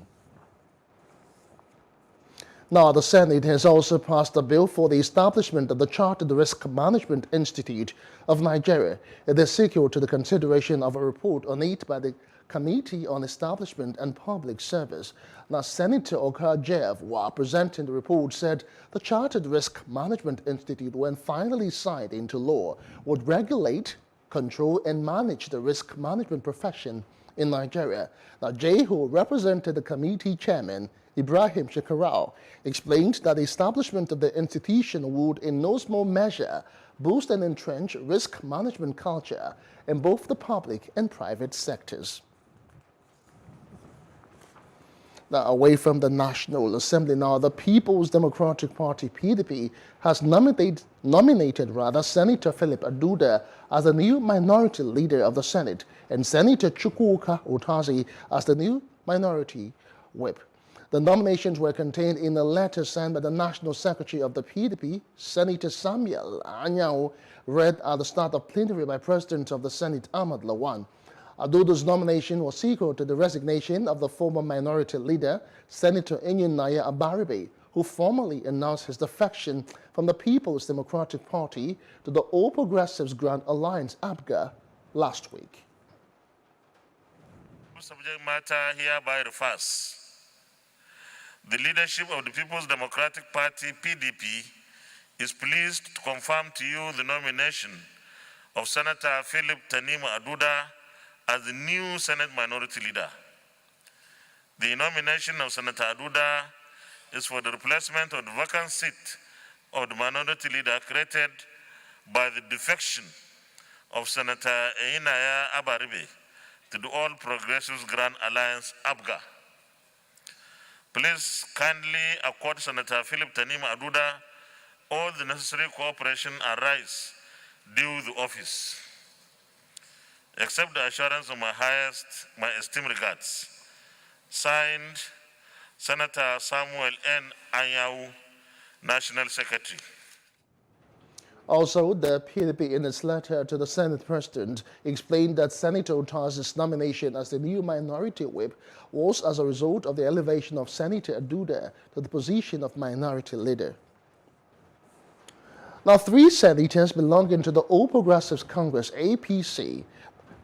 Now, the Senate has also passed a bill for the establishment of the Chartered Risk Management Institute of Nigeria. It is sequel to the consideration of a report on it by the Committee on Establishment and Public Service. Now, Senator Okajev, while presenting the report, said the Chartered Risk Management Institute, when finally signed into law, would regulate, control, and manage the risk management profession in Nigeria. Now, Jay, who represented the committee chairman, Ibrahim Shekarau, explained that the establishment of the institution would in no small measure boost and entrench risk management culture in both the public and private sectors. Now, away from the National Assembly now, the People's Democratic Party, PDP, has nominated Senator Philip Aduda as the new minority leader of the Senate and Senator Chukwuka Otazi as the new minority whip. The nominations were contained in a letter sent by the National Secretary of the PDP, Senator Samuel Anyao, read at the start of plenary by President of the Senate, Ahmad Lawan. Aduda's nomination was sequel to the resignation of the former minority leader, Senator Enyinnaya Abaribe, who formally announced his defection from the People's Democratic Party to the All Progressives Grand Alliance, APGA, last week. Subject matter hereby refers. The leadership of the People's Democratic Party, PDP, is pleased to confirm to you the nomination of Senator Philip Tanima Aduda as the new Senate Minority Leader. The nomination of Senator Aduda is for the replacement of the vacant seat of the Minority Leader created by the defection of Senator Enyinnaya Abaribe to the All Progressives Grand Alliance, APGA. Please kindly accord Senator Philip Tanima Aduda all the necessary cooperation and rights due the office. Accept the assurance of my esteemed regards. Signed, Senator Samuel N. Anyau, National Secretary. Also, the PDP, in its letter to the Senate President, explained that Senator Otazi's nomination as the new minority whip was as a result of the elevation of Senator Aduda to the position of minority leader. Now, 3 senators belonging to the All Progressives Congress, APC,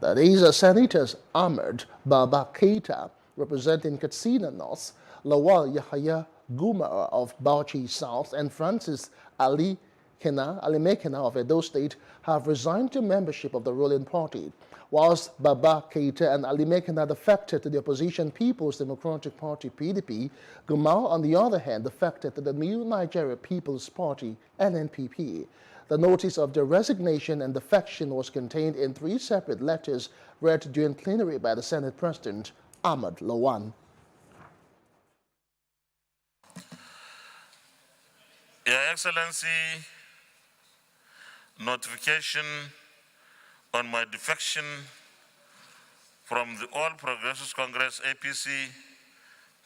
that is, Senators Ahmed Baba Keita, representing Katsina North, Lawal Yahya Gumar of Bauchi South, and Francis Ali Mekena of Edo State have resigned to membership of the ruling party, whilst Baba Keita and Ali Mekena defected to the opposition People's Democratic Party, PDP. Gumar, on the other hand, defected to the New Nigeria People's Party, NNPP. The notice of their resignation and defection was contained in 3 separate letters read during plenary by the Senate President, Ahmad Lawan. Your Excellency, notification on my defection from the All Progressives Congress, APC,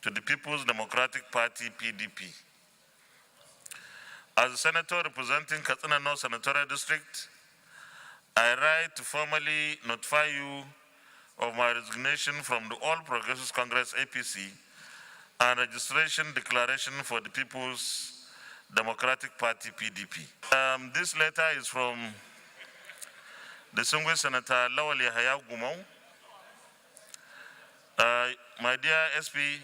to the People's Democratic Party, PDP. As a senator representing Katsina North Senatorial District, I write to formally notify you of my resignation from the All Progressives Congress, APC, and registration declaration for the People's Democratic Party, PDP. This letter is from distinguished Senator Lawal Yahya Gumau. My dear SP,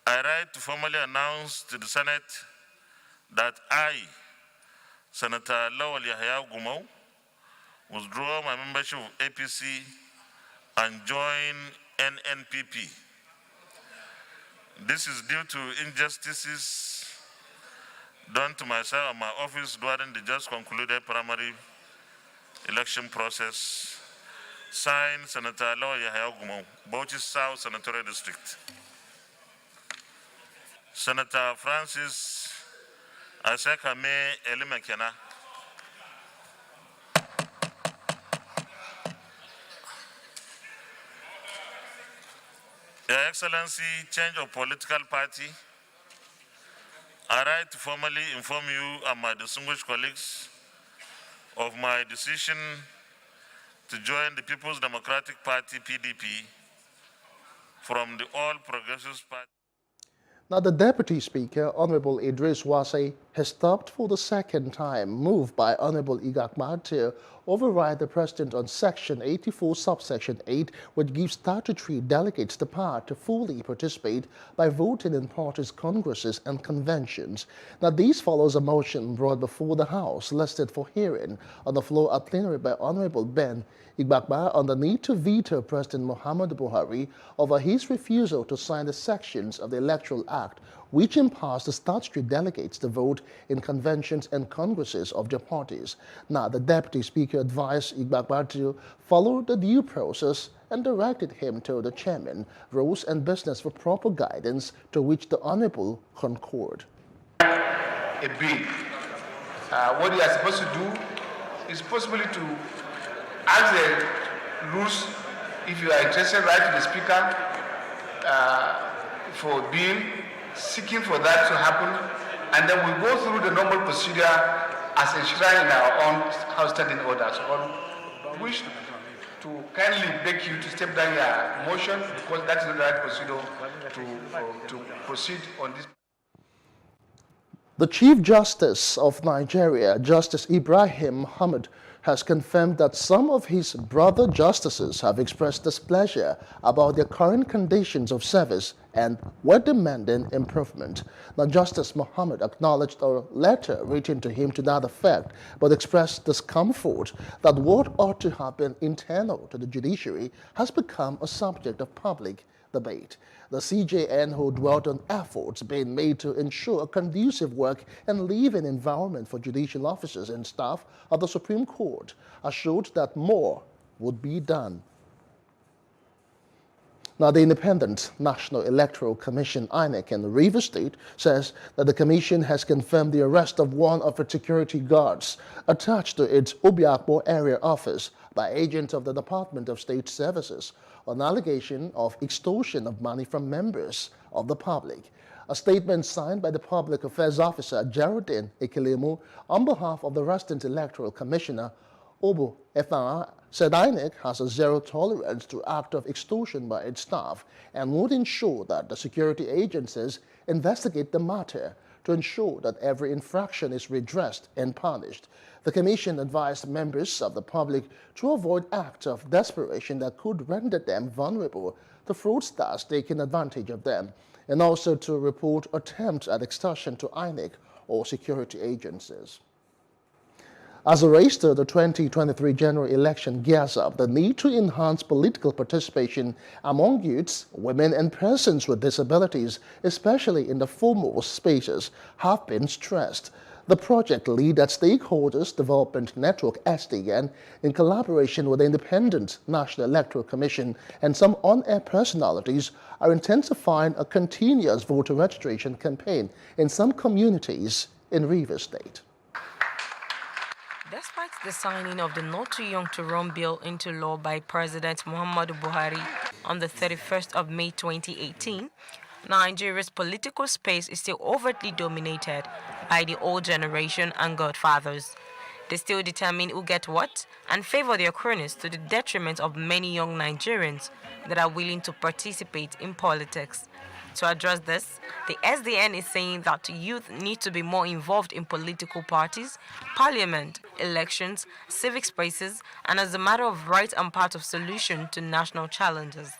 I write to formally announce to the Senate that I, Senator Lawal Yahya Gumau, withdraw my membership of APC and join NNPP. This is due to injustices done to myself and my office during the just concluded primary election process Signed, Senator Law Yahya Gumo, Bauchi South Senatorial District. Senator Francis Asekame Elimakena. Your Excellency, change of political party. I write to formally inform you and my distinguished colleagues of my decision to join the People's Democratic Party, PDP, from the All Progressives Party. Now, the Deputy Speaker, Honorable Idris Wase, has stopped for the second time, moved by Honorable Igakmar to override the President on Section 84, Subsection 8, which gives statutory delegates the power to fully participate by voting in parties' congresses and conventions. Now, this follows a motion brought before the House, listed for hearing on the floor at plenary by Honorable Ben Igbakba on the need to veto President Muhammadu Buhari over his refusal to sign the sections of the Electoral Act which empowers the statutory delegates to vote in conventions and congresses of their parties. Now, the Deputy Speaker advised Igbakba to follow the due process and directed him to the Chairman, Rules and Business for proper guidance, to which the Honorable concurred. A bill. What you are supposed to do is possibly to ask the rules, if you are interested, write to the Speaker for a bill, seeking for that to happen, and then we go through the normal procedure as enshrined in our own House standing orders. I wish to kindly beg you to step down your motion, because that is not the right procedure to proceed on this. The Chief Justice of Nigeria, Justice Ibrahim Muhammad, has confirmed that some of his brother justices have expressed displeasure about their current conditions of service and were demanding improvement. Now, Justice Muhammad acknowledged a letter written to him to that effect, but expressed discomfort that what ought to have been internal to the judiciary has become a subject of public debate. The CJN, who dwelt on efforts being made to ensure a conducive work and living environment for judicial officers and staff of the Supreme Court, assured that more would be done. Now, the Independent National Electoral Commission, INEC, in Rivers State says that the commission has confirmed the arrest of one of its security guards attached to its Obiakpo area office by agents of the Department of State Services on allegation of extortion of money from members of the public. A statement signed by the Public Affairs Officer Geraldine Ekilemu on behalf of the Resident Electoral Commissioner Obu Efara said INEC has a zero tolerance to act of extortion by its staff and would ensure that the security agencies investigate the matter to ensure that every infraction is redressed and punished. The Commission advised members of the public to avoid acts of desperation that could render them vulnerable to fraudsters taking advantage of them, and also to report attempts at extortion to INEC or security agencies. As the race to the 2023 general election gears up, the need to enhance political participation among youths, women, and persons with disabilities, especially in the foremost spaces, have been stressed. The project lead at Stakeholders Development Network (SDN), in collaboration with the Independent National Electoral Commission and some on-air personalities, are intensifying a continuous voter registration campaign in some communities in Rivers State. Despite the signing of the Not Too Young to Run bill into law by President Muhammadu Buhari on the 31st of May 2018, Nigeria's political space is still overtly dominated by the old generation and godfathers. They still determine who get what and favor their cronies to the detriment of many young Nigerians that are willing to participate in politics. To address this, the SDN is saying that youth need to be more involved in political parties, parliament, elections, civic spaces, and as a matter of right and part of solution to national challenges.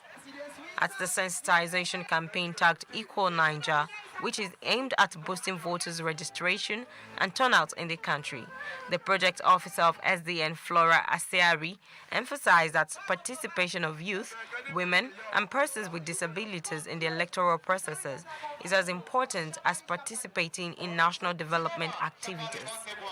At the sensitization campaign tagged Equal Niger, which is aimed at boosting voters' registration and turnout in the country. The project officer of SDN, Flora Aseari, emphasized that participation of youth, women, and persons with disabilities in the electoral processes is as important as participating in national development activities.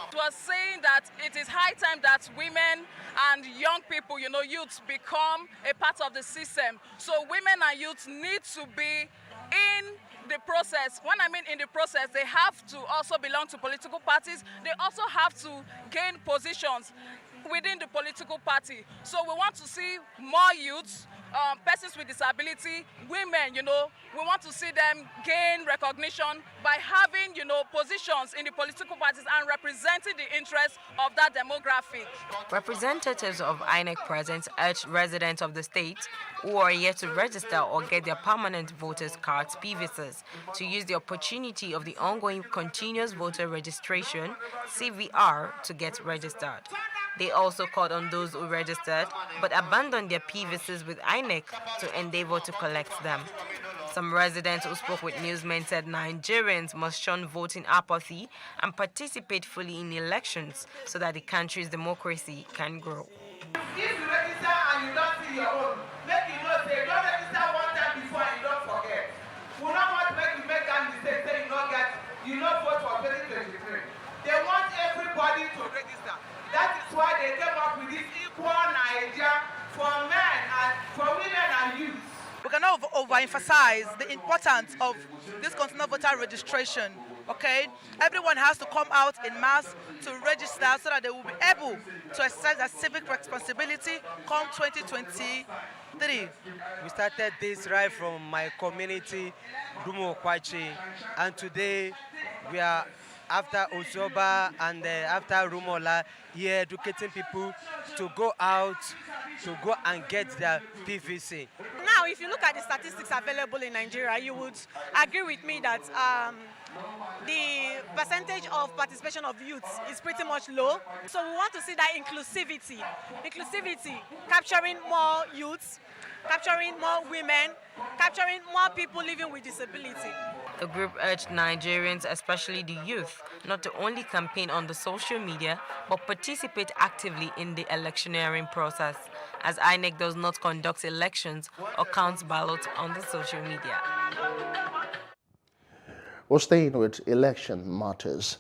It was saying that it is high time that women and young people, youths, become a part of the system. So women and youths need to be in the process. When I mean in the process, they have to also belong to political parties. They also have to gain positions within the political party. So we want to see more youths, persons with disability, women, we want to see them gain recognition by having, positions in the political parties and representing the interests of that demographic. Representatives of INEC present urged residents of the state who are yet to register or get their permanent voters cards (PVCs) to use the opportunity of the ongoing continuous voter registration (CVR) to get registered. They also called on those who registered but abandoned their PVCs with INEC to endeavor to collect them. Some residents who spoke with newsmen said Nigerians must shun voting apathy and participate fully in elections so that the country's democracy can grow. If you register and you don't see your own, make you know say don't register one time before and you don't forget. We don't want to make you make that mistake say you not vote for 2023. They want everybody to register. That is why they came up with this equal Nigeria for men and for women and youth. We cannot overemphasize the importance of this continual voter registration, okay? Everyone has to come out in mass to register so that they will be able to exercise their civic responsibility come 2023. We started this right from my community, Dumo Kwachi, and today we are after Osoba and after Rumola here educating people to go out, to go and get their PVC. Now, if you look at the statistics available in Nigeria, you would agree with me that the percentage of participation of youths is pretty much low. So we want to see that inclusivity, capturing more youths, capturing more women, capturing more people living with disability. The group urged Nigerians, especially the youth, not to only campaign on the social media, but participate actively in the electioneering process, as INEC does not conduct elections or counts ballots on the social media. We're staying with election matters.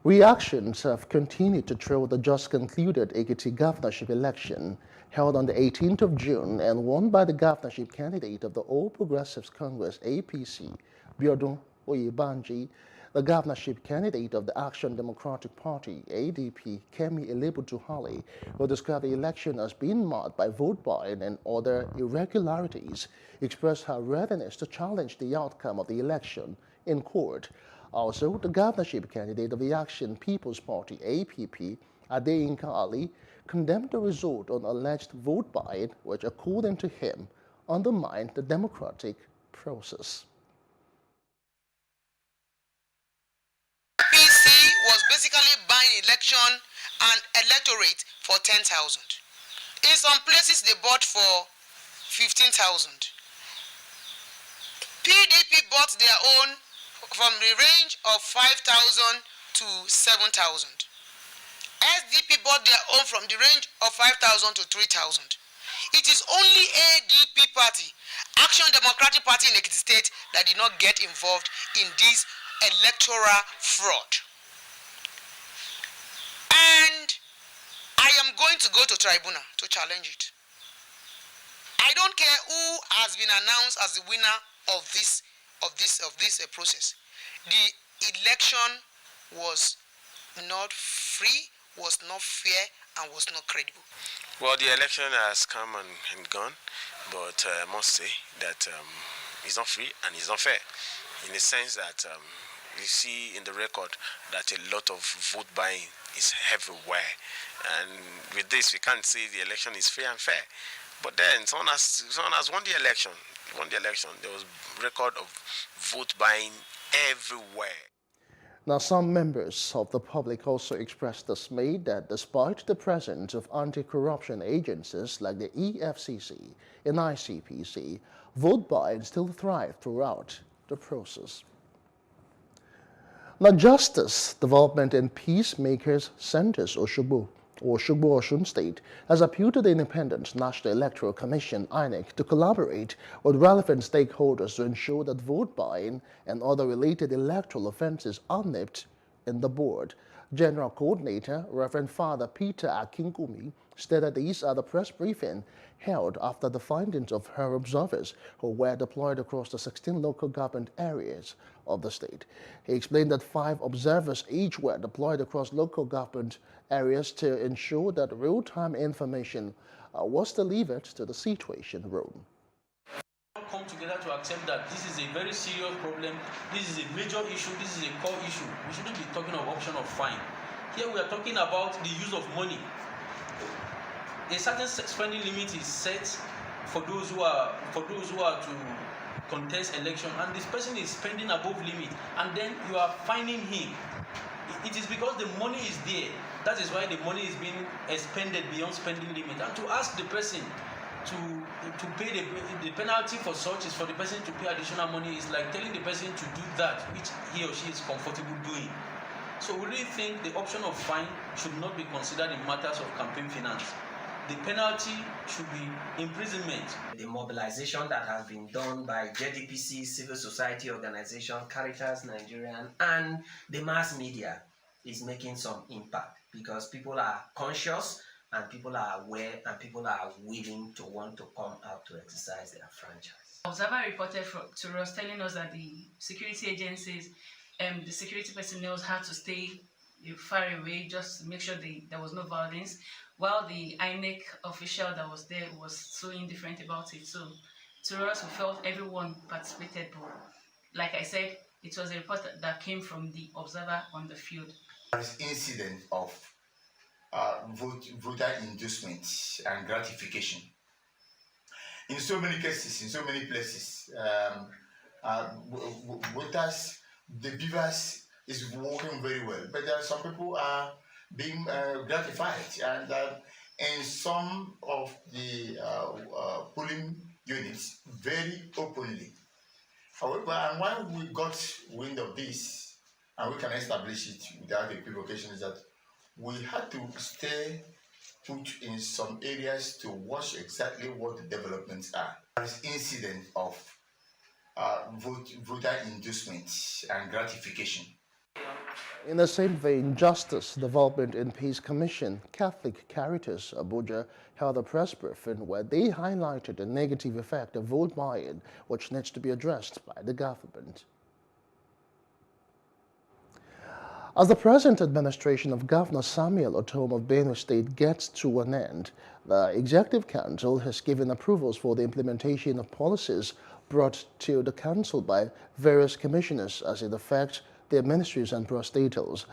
Reactions have continued to trail the just concluded Ekiti governorship election, held on the 18th of June and won by the governorship candidate of the All Progressives Congress (APC), Biodun Oyebanji. The governorship candidate of the Action Democratic Party (ADP), Kemi Elebutuhale, who described the election as being marked by vote buying and other irregularities, expressed her readiness to challenge the outcome of the election in court. Also, the governorship candidate of the Action People's Party (APP), Adeyinka Ali, condemned the result on alleged vote buying, which, according to him, undermined the democratic process. PC was basically buying election and electorate for 10,000. In some places, they bought for 15,000. PDP bought their own from the range of 5,000 to 7,000. SDP bought their own from the range of 5,000 to 3,000. It is only ADP party, Action Democratic Party in Ekiti State, that did not get involved in this electoral fraud. And I am going to go to tribunal to challenge it. I don't care who has been announced as the winner of this process. The election was not free, was not fair, and was not credible. Well, the election has come and gone, but I must say that it's not free and it's not fair, in the sense that you see in the record that a lot of vote buying is everywhere, and with this we can't say the election is fair and fair. But then someone has won the election. There was record of vote buying everywhere. Now, some members of the public also expressed dismay that despite the presence of anti-corruption agencies like the EFCC and ICPC, vote buying still thrived throughout the process. Now, Justice, Development and Peacemakers Centers, Oshogbo Osun State, has appealed to the Independent National Electoral Commission, INEC, to collaborate with relevant stakeholders to ensure that vote buying and other related electoral offences are nipped in the bud. General Coordinator, Reverend Father Peter Akinkumi, stated these at the press briefing held after the findings of her observers who were deployed across the 16 local government areas of the state. He explained that 5 observers each were deployed across local government areas to ensure that real-time information was delivered to the Situation Room. Come together to accept that this is a very serious problem, this is a major issue, this is a core issue. We shouldn't be talking of option of fine. Here we are talking about the use of money. A certain spending limit is set for those who are to contest election, and this person is spending above limit, and then you are fining him. It is because the money is there. That is why the money is being expended beyond spending limit. And to ask the person to pay the penalty for such is for the person to pay additional money. Is like telling the person to do that which he or she is comfortable doing. So we really think the option of fine should not be considered in matters of campaign finance. The penalty should be imprisonment. The mobilization that has been done by JDPC, civil society organization, Caritas Nigerian, and the mass media is making some impact because people are conscious and people are aware and people are willing to want to come out to exercise their franchise. Observer reported to us telling us that the security agencies, the security personnel had to stay far away just to make sure there was no violence, while the INEC official that was there was so indifferent about it. So to us, we felt everyone participated, but like I said, it was a report that came from the observer on the field. There is incident of voter inducement and gratification. In so many cases, in so many places, voters, the beavers is working very well, but there are some people are being gratified, and in some of the polling units, very openly. However, and when we got wind of this, and we can establish it without equivocation, is that we had to stay put in some areas to watch exactly what the developments are. There is incident of voter inducement and gratification. In the same vein, Justice, Development and Peace Commission, Catholic Caritas, Abuja, held a press briefing where they highlighted the negative effect of vote buying, which needs to be addressed by the government. As the present administration of Governor Samuel Ortom of Benue State gets to an end, the Executive Council has given approvals for the implementation of policies brought to the Council by various commissioners as it affects their ministries and parastatals.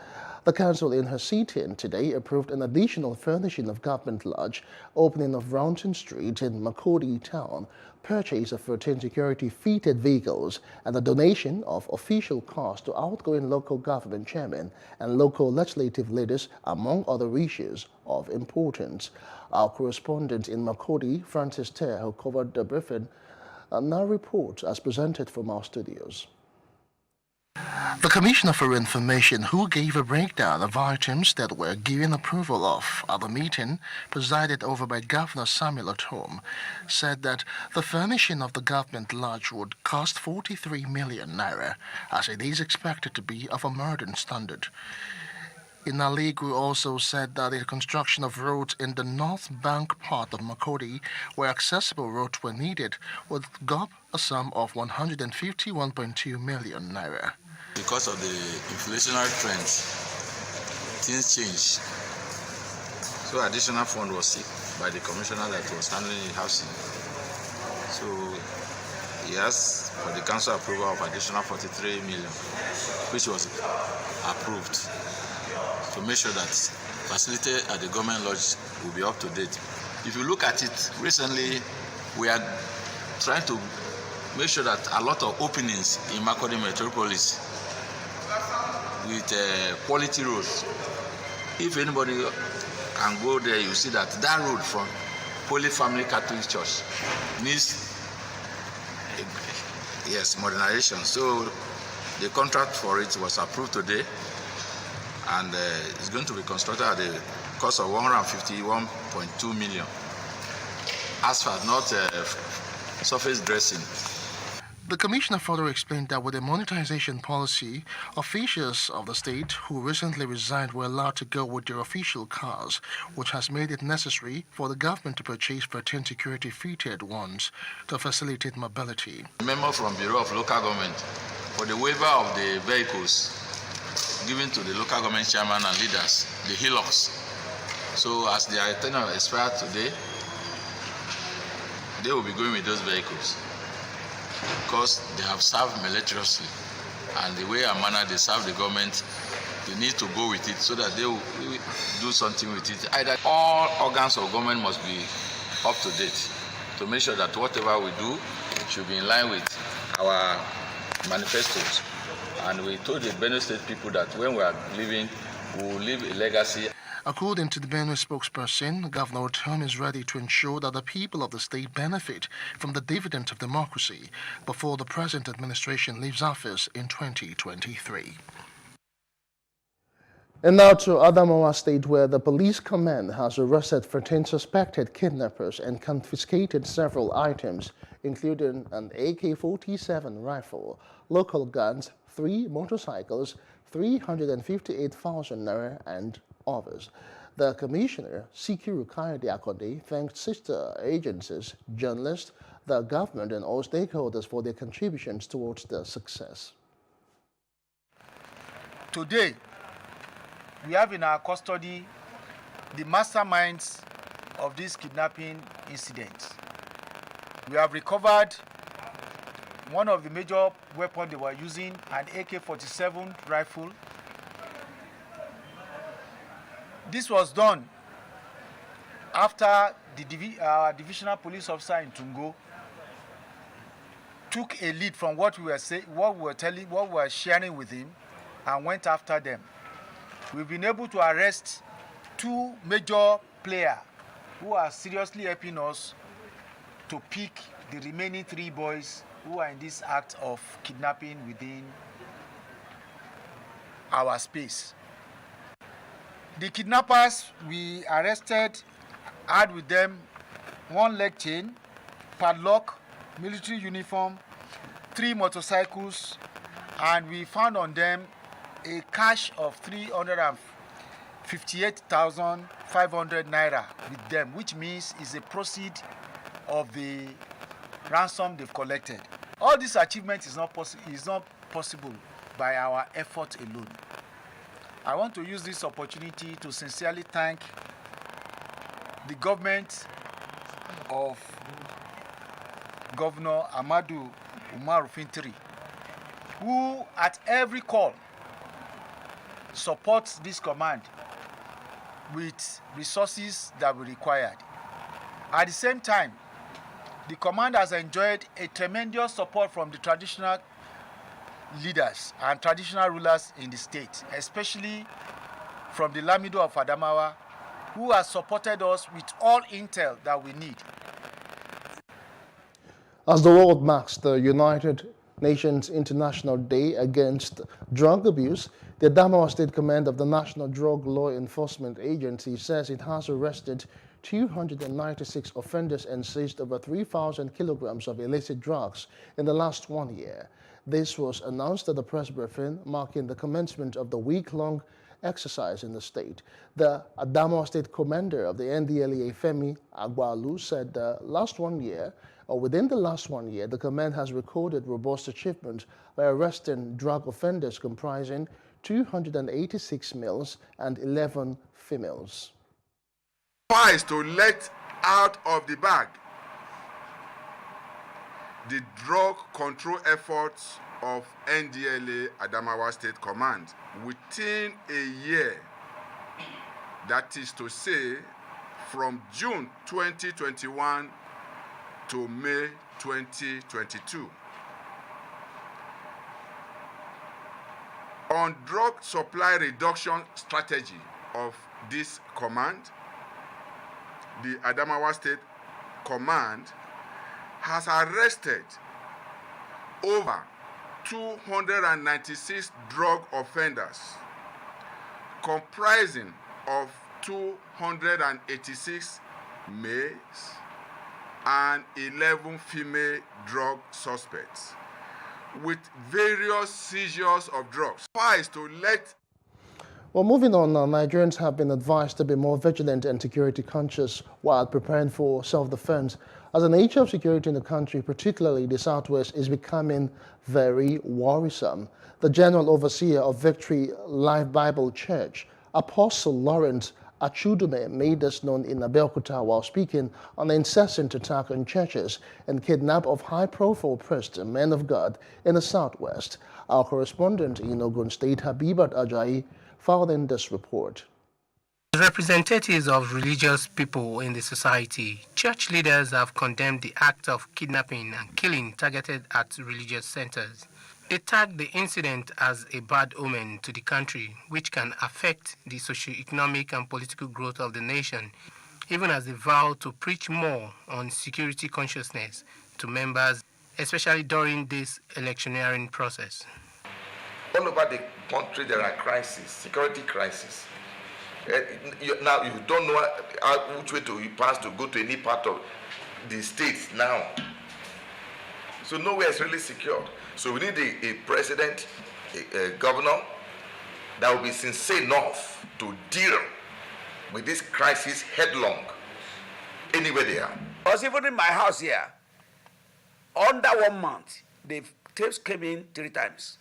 The Council in her sit-in today approved an additional furnishing of government lodge, opening of Rounton Street in Makurdi town, purchase of 13 security-fitted vehicles, and the donation of official cars to outgoing local government chairmen and local legislative leaders, among other issues of importance. Our correspondent in Makurdi, Francis Ter, who covered the briefing, now reports as presented from our studios. The Commissioner for Information, who gave a breakdown of items that were given approval of at the meeting presided over by Governor Samuel Ortom, said that the furnishing of the government lodge would cost 43 million naira, as it is expected to be of a modern standard. Inaligwe also said that the construction of roads in the North Bank part of Makurdi, where accessible roads were needed, would go up a sum of 151.2 million naira. Because of the inflationary trends, things changed. So additional fund was sought by the commissioner that was handling the housing. So he asked for the council approval of additional 43 million, which was approved to make sure that facility at the government lodge will be up to date. If you look at it, recently we are trying to make sure that a lot of openings in Makurdi Metropolis with quality roads. If anybody can go there, you see that that road from Holy Family Catholic Church needs modernization. So The contract for it was approved today, and it's going to be constructed at the cost of 151.2 million. Asphalt, not surface dressing. The commissioner further explained that with the monetization policy, officials of the state who recently resigned were allowed to go with their official cars, which has made it necessary for the government to purchase 13 security-fitted ones to facilitate mobility. A member from Bureau of Local Government for the waiver of the vehicles given to the local government chairman and leaders, the HILOCs. So as their tenure expired today, they will be going with those vehicles, because they have served meritoriously, and the way and manner they serve the government, they need to go with it so that they will do something with it. Either all organs of government must be up to date to make sure that whatever we do should be in line with our manifestos. And we told the Benue State people that when we are leaving, we will leave a legacy. According to the Benue spokesperson, Governor Otom is ready to ensure that the people of the state benefit from the dividends of democracy before the present administration leaves office in 2023. And now to Adamawa State, where the police command has arrested 13 suspected kidnappers and confiscated several items, including an AK-47 rifle, local guns, 3 motorcycles, 358,000 naira, and others. The Commissioner, Sikiru Kayode Akonde, thanked sister agencies, journalists, the government, and all stakeholders for their contributions towards the success. Today, we have in our custody the masterminds of this kidnapping incident. We have recovered one of the major weapons they were using, an AK-47 rifle. This was done after the divisional police officer in Tungo took a lead from what we were sharing with him, and went after them. We've been able to arrest 2 major players who are seriously helping us to pick the remaining 3 boys who are in this act of kidnapping within our space. The kidnappers we arrested had with them 1 leg chain, padlock, military uniform, 3 motorcycles, and we found on them a cash of 358,500 naira with them, which means is a proceed of the ransom they've collected. All this achievement is not possible by our effort alone. I want to use this opportunity to sincerely thank the government of Governor Amadou Umaru Fintiri, who at every call supports this command with resources that we required. At the same time, the command has enjoyed a tremendous support from the traditional leaders and traditional rulers in the state, especially from the Lamido of Adamawa, who has supported us with all intel that we need. As the world marks the United Nations International Day Against Drug Abuse, the Adamawa State Command of the National Drug Law Enforcement Agency says it has arrested 296 offenders and seized over 3,000 kilograms of illicit drugs in the last 1 year. This was announced at the press briefing marking the commencement of the week-long exercise in the state. The Adamawa State Commander of the NDLEA, Femi Agbalu, said within the last 1 year, the command has recorded robust achievements by arresting drug offenders comprising 286 males and 11 females. Tries to let out of the bag the drug control efforts of NDLEA Adamawa State Command within a year. That is to say, from June 2021 to May 2022. On drug supply reduction strategy of this command, the Adamawa State Command has arrested over 296 drug offenders, comprising of 286 males and 11 female drug suspects, with various seizures of drugs. Suffice to let. Well, moving on now, Nigerians have been advised to be more vigilant and security conscious while preparing for self-defense, as the nature of security in the country, particularly the Southwest, is becoming very worrisome. The General Overseer of Victory Life Bible Church, Apostle Lawrence Achudume, made this known in Abeokuta while speaking on the incessant attack on churches and kidnap of high-profile priests and men of God in the Southwest. Our correspondent in Ogun State, Habibat Ajayi, filed in this report. Representatives of religious people in the society, church leaders have condemned the act of kidnapping and killing targeted at religious centers. They tag the incident as a bad omen to the country, which can affect the socio-economic and political growth of the nation, even as they vow to preach more on security consciousness to members, especially during this electioneering process. All over the country there are crises, security crises. Now you don't know which way to pass to go to any part of the states now. So nowhere is really secure. So we need a president, a governor that will be sincere enough to deal with this crisis headlong, anywhere they are. Because even in my house here, under 1 month, the tapes came in 3 times.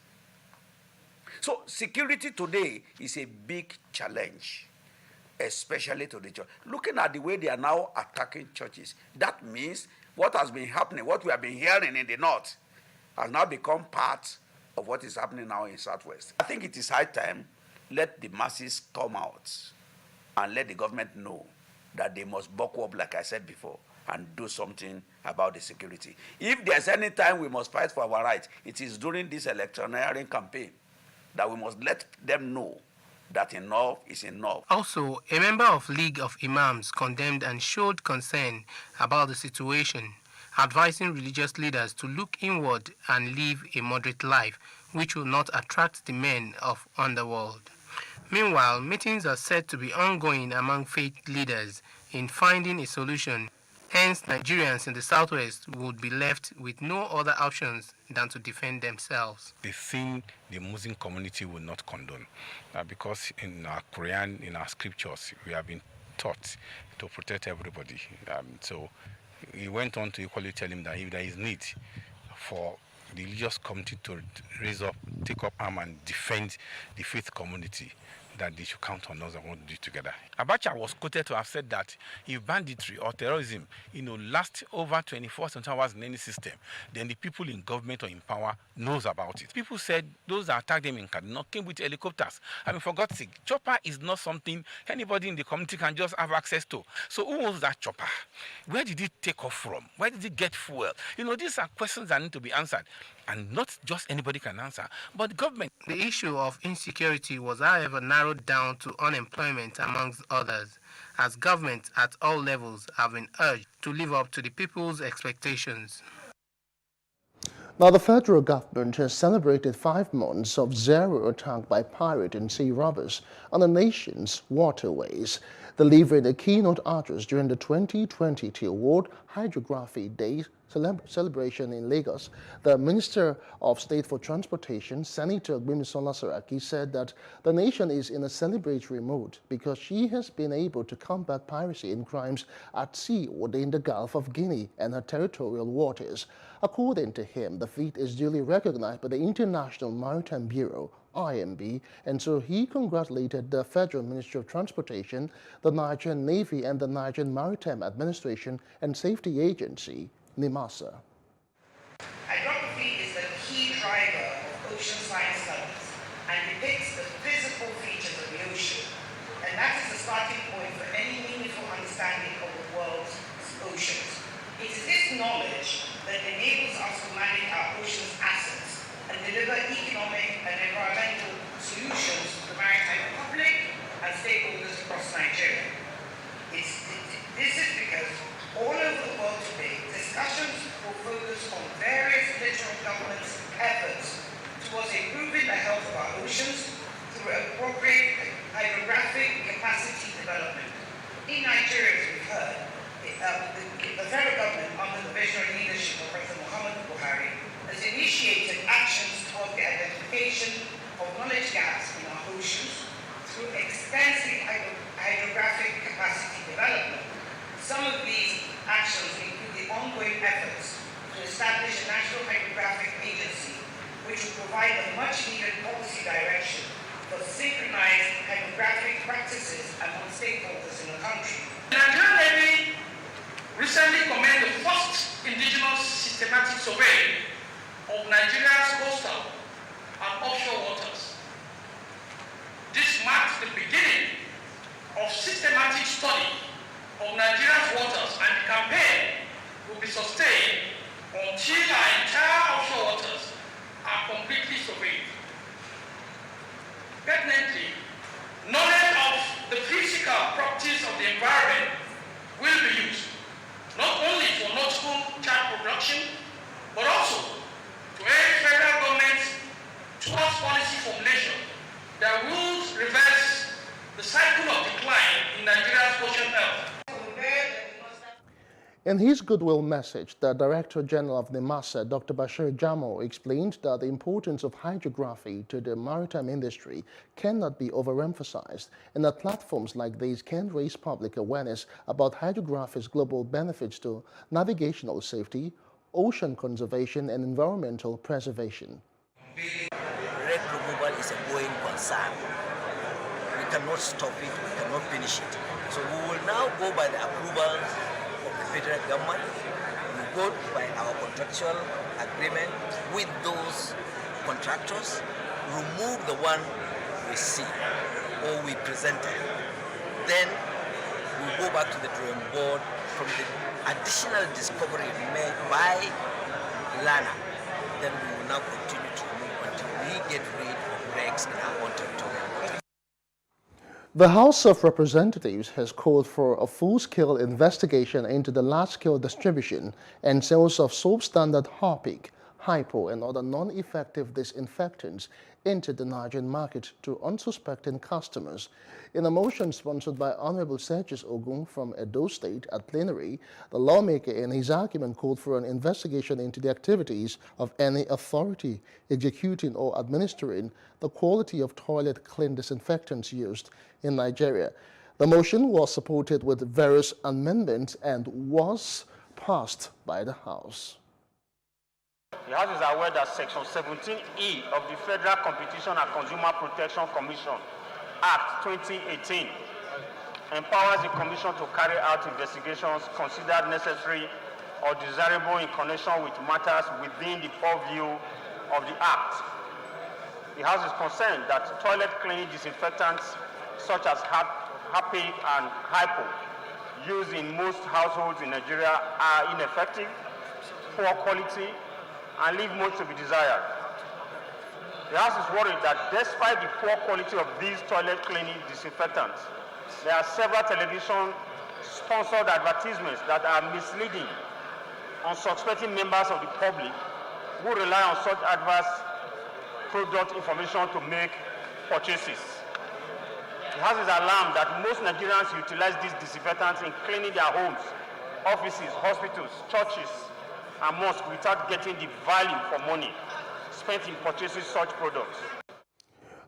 So security today is a big challenge, especially to the church. Looking at the way they are now attacking churches, that means what has been happening, what we have been hearing in the north, has now become part of what is happening now in Southwest. I think it is high time, let the masses come out and let the government know that they must buckle up, like I said before, and do something about the security. If there's any time we must fight for our rights, it is during this electioneering campaign that we must let them know that enough is enough. Also, a member of League of Imams condemned and showed concern about the situation, advising religious leaders to look inward and live a moderate life, which will not attract the men of underworld. Meanwhile, meetings are said to be ongoing among faith leaders in finding a solution. Hence, Nigerians in the Southwest would be left with no other options than to defend themselves. The thing the Muslim community will not condone, because in our Quran, in our scriptures, we have been taught to protect everybody. So he went on to equally tell him that if there is need for the religious community to raise up, take up arm and defend the faith community, that they should count on us and want to do it together. Abacha was quoted to have said that if banditry or terrorism, lasts over 24 hours in any system, then the people in government or in power knows about it. People said those that attacked them in Kaduna came with helicopters. I mean, for God's sake, chopper is not something anybody in the community can just have access to. So who owns that chopper? Where did it take off from? Where did it get fuel? These are questions that need to be answered. And not just anybody can answer, but the government. The issue of insecurity was, however, narrowed down to unemployment amongst others, as governments at all levels have been urged to live up to the people's expectations. Now, the federal government has celebrated 5 months of zero attack by pirate and sea robbers on the nation's waterways, delivering a keynote address during the 2022 World Hydrography Day celebration in Lagos. The Minister of State for Transportation, Senator Gbemisola Saraki, said that the nation is in a celebratory mood because she has been able to combat piracy and crimes at sea or in the Gulf of Guinea and her territorial waters. According to him, the feat is duly recognized by the International Maritime Bureau, IMB, and so he congratulated the Federal Ministry of Transportation, the Nigerian Navy, and the Nigerian Maritime Administration and Safety Agency, NIMASA. Hydrography is the key driver of ocean science studies and depicts the physical features of the ocean, and that is the starting point for any meaningful understanding of the world's oceans. It is this knowledge that enables us to manage our ocean's assets and deliver economic and environmental solutions to the maritime public and stakeholders across Nigeria. This is because all over the world today, discussions will focus on various littoral governments' efforts towards improving the health of our oceans through appropriate hydrographic capacity development. In Nigeria, as we've heard, the federal government, under the visionary leadership of President Muhammadu Buhari, has initiated actions towards the identification of knowledge gaps in our oceans through extensive hydrographic capacity development. Some of these actions include the ongoing efforts to establish a national hydrographic agency, which will provide a much-needed policy direction for synchronized hydrographic practices among stakeholders in the country. The Nigerian Navy recently commenced the first indigenous systematic survey of Nigeria's coastal and offshore waters. This marks the beginning of systematic study of Nigeria's waters, and the campaign will be sustained until our entire offshore waters are completely surveyed. Pertinently, knowledge of the physical properties of the environment will be used, not only for nautical chart production, but also to aid federal governments towards policy formulation that will reverse the cycle of decline in Nigeria's ocean health. In his goodwill message, the Director General of NIMASA, Dr. Bashir Jamo, explained that the importance of hydrography to the maritime industry cannot be overemphasized, and that platforms like these can raise public awareness about hydrography's global benefits to navigational safety, ocean conservation, and environmental preservation. Red removal is a going concern. We cannot stop it, we cannot finish it. So we will now go by the approval federal government. We go by our contractual agreement with those contractors, remove the one we see or we presented. Then we go back to the drawing board from the additional discovery made by Lana. Then we will now continue to move until we get rid of wrecks in our own territory. The House of Representatives has called for a full-scale investigation into the large-scale distribution and sales of substandard Harpic, Hypo, and other non-effective disinfectants into the Nigerian market to unsuspecting customers. In a motion sponsored by Honorable Sergis Ogun from Edo State at plenary, the lawmaker in his argument called for an investigation into the activities of any authority executing or administering the quality of toilet clean disinfectants used in Nigeria. The motion was supported with various amendments and was passed by the House. The House is aware that Section 17E of the Federal Competition and Consumer Protection Commission Act 2018 empowers the Commission to carry out investigations considered necessary or desirable in connection with matters within the purview of the Act. The House is concerned that toilet cleaning disinfectants such as Harpic and Hypo used in most households in Nigeria are ineffective, poor quality, and leave much to be desired. The House is worried that despite the poor quality of these toilet cleaning disinfectants, there are several television-sponsored advertisements that are misleading unsuspecting members of the public who rely on such adverse product information to make purchases. The House is alarmed that most Nigerians utilize these disinfectants in cleaning their homes, offices, hospitals, churches, and mosques without getting the value for money spent in purchasing such products.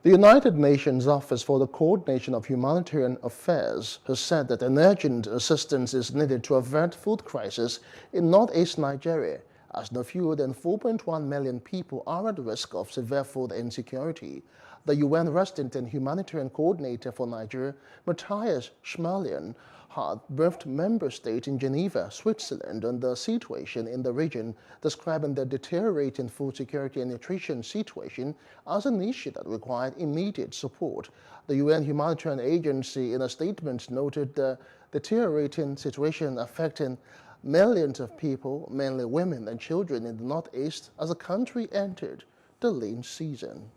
The United Nations Office for the Coordination of Humanitarian Affairs has said that an urgent assistance is needed to avert food crisis in northeast Nigeria, as no fewer than 4.1 million people are at risk of severe food insecurity. The UN Resident and Humanitarian Coordinator for Nigeria, Matthias Schmalian, had briefed member states in Geneva, Switzerland, on the situation in the region, describing the deteriorating food security and nutrition situation as an issue that required immediate support. The UN Humanitarian Agency, in a statement, noted the deteriorating situation affecting millions of people, mainly women and children, in the northeast as the country entered the lean season.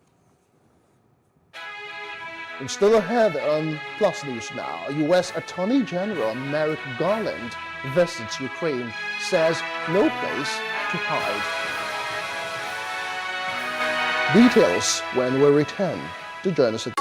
And still ahead on Plus News Now, U.S. Attorney General Merrick Garland visits Ukraine, says no place to hide. Details when we return. To join us again.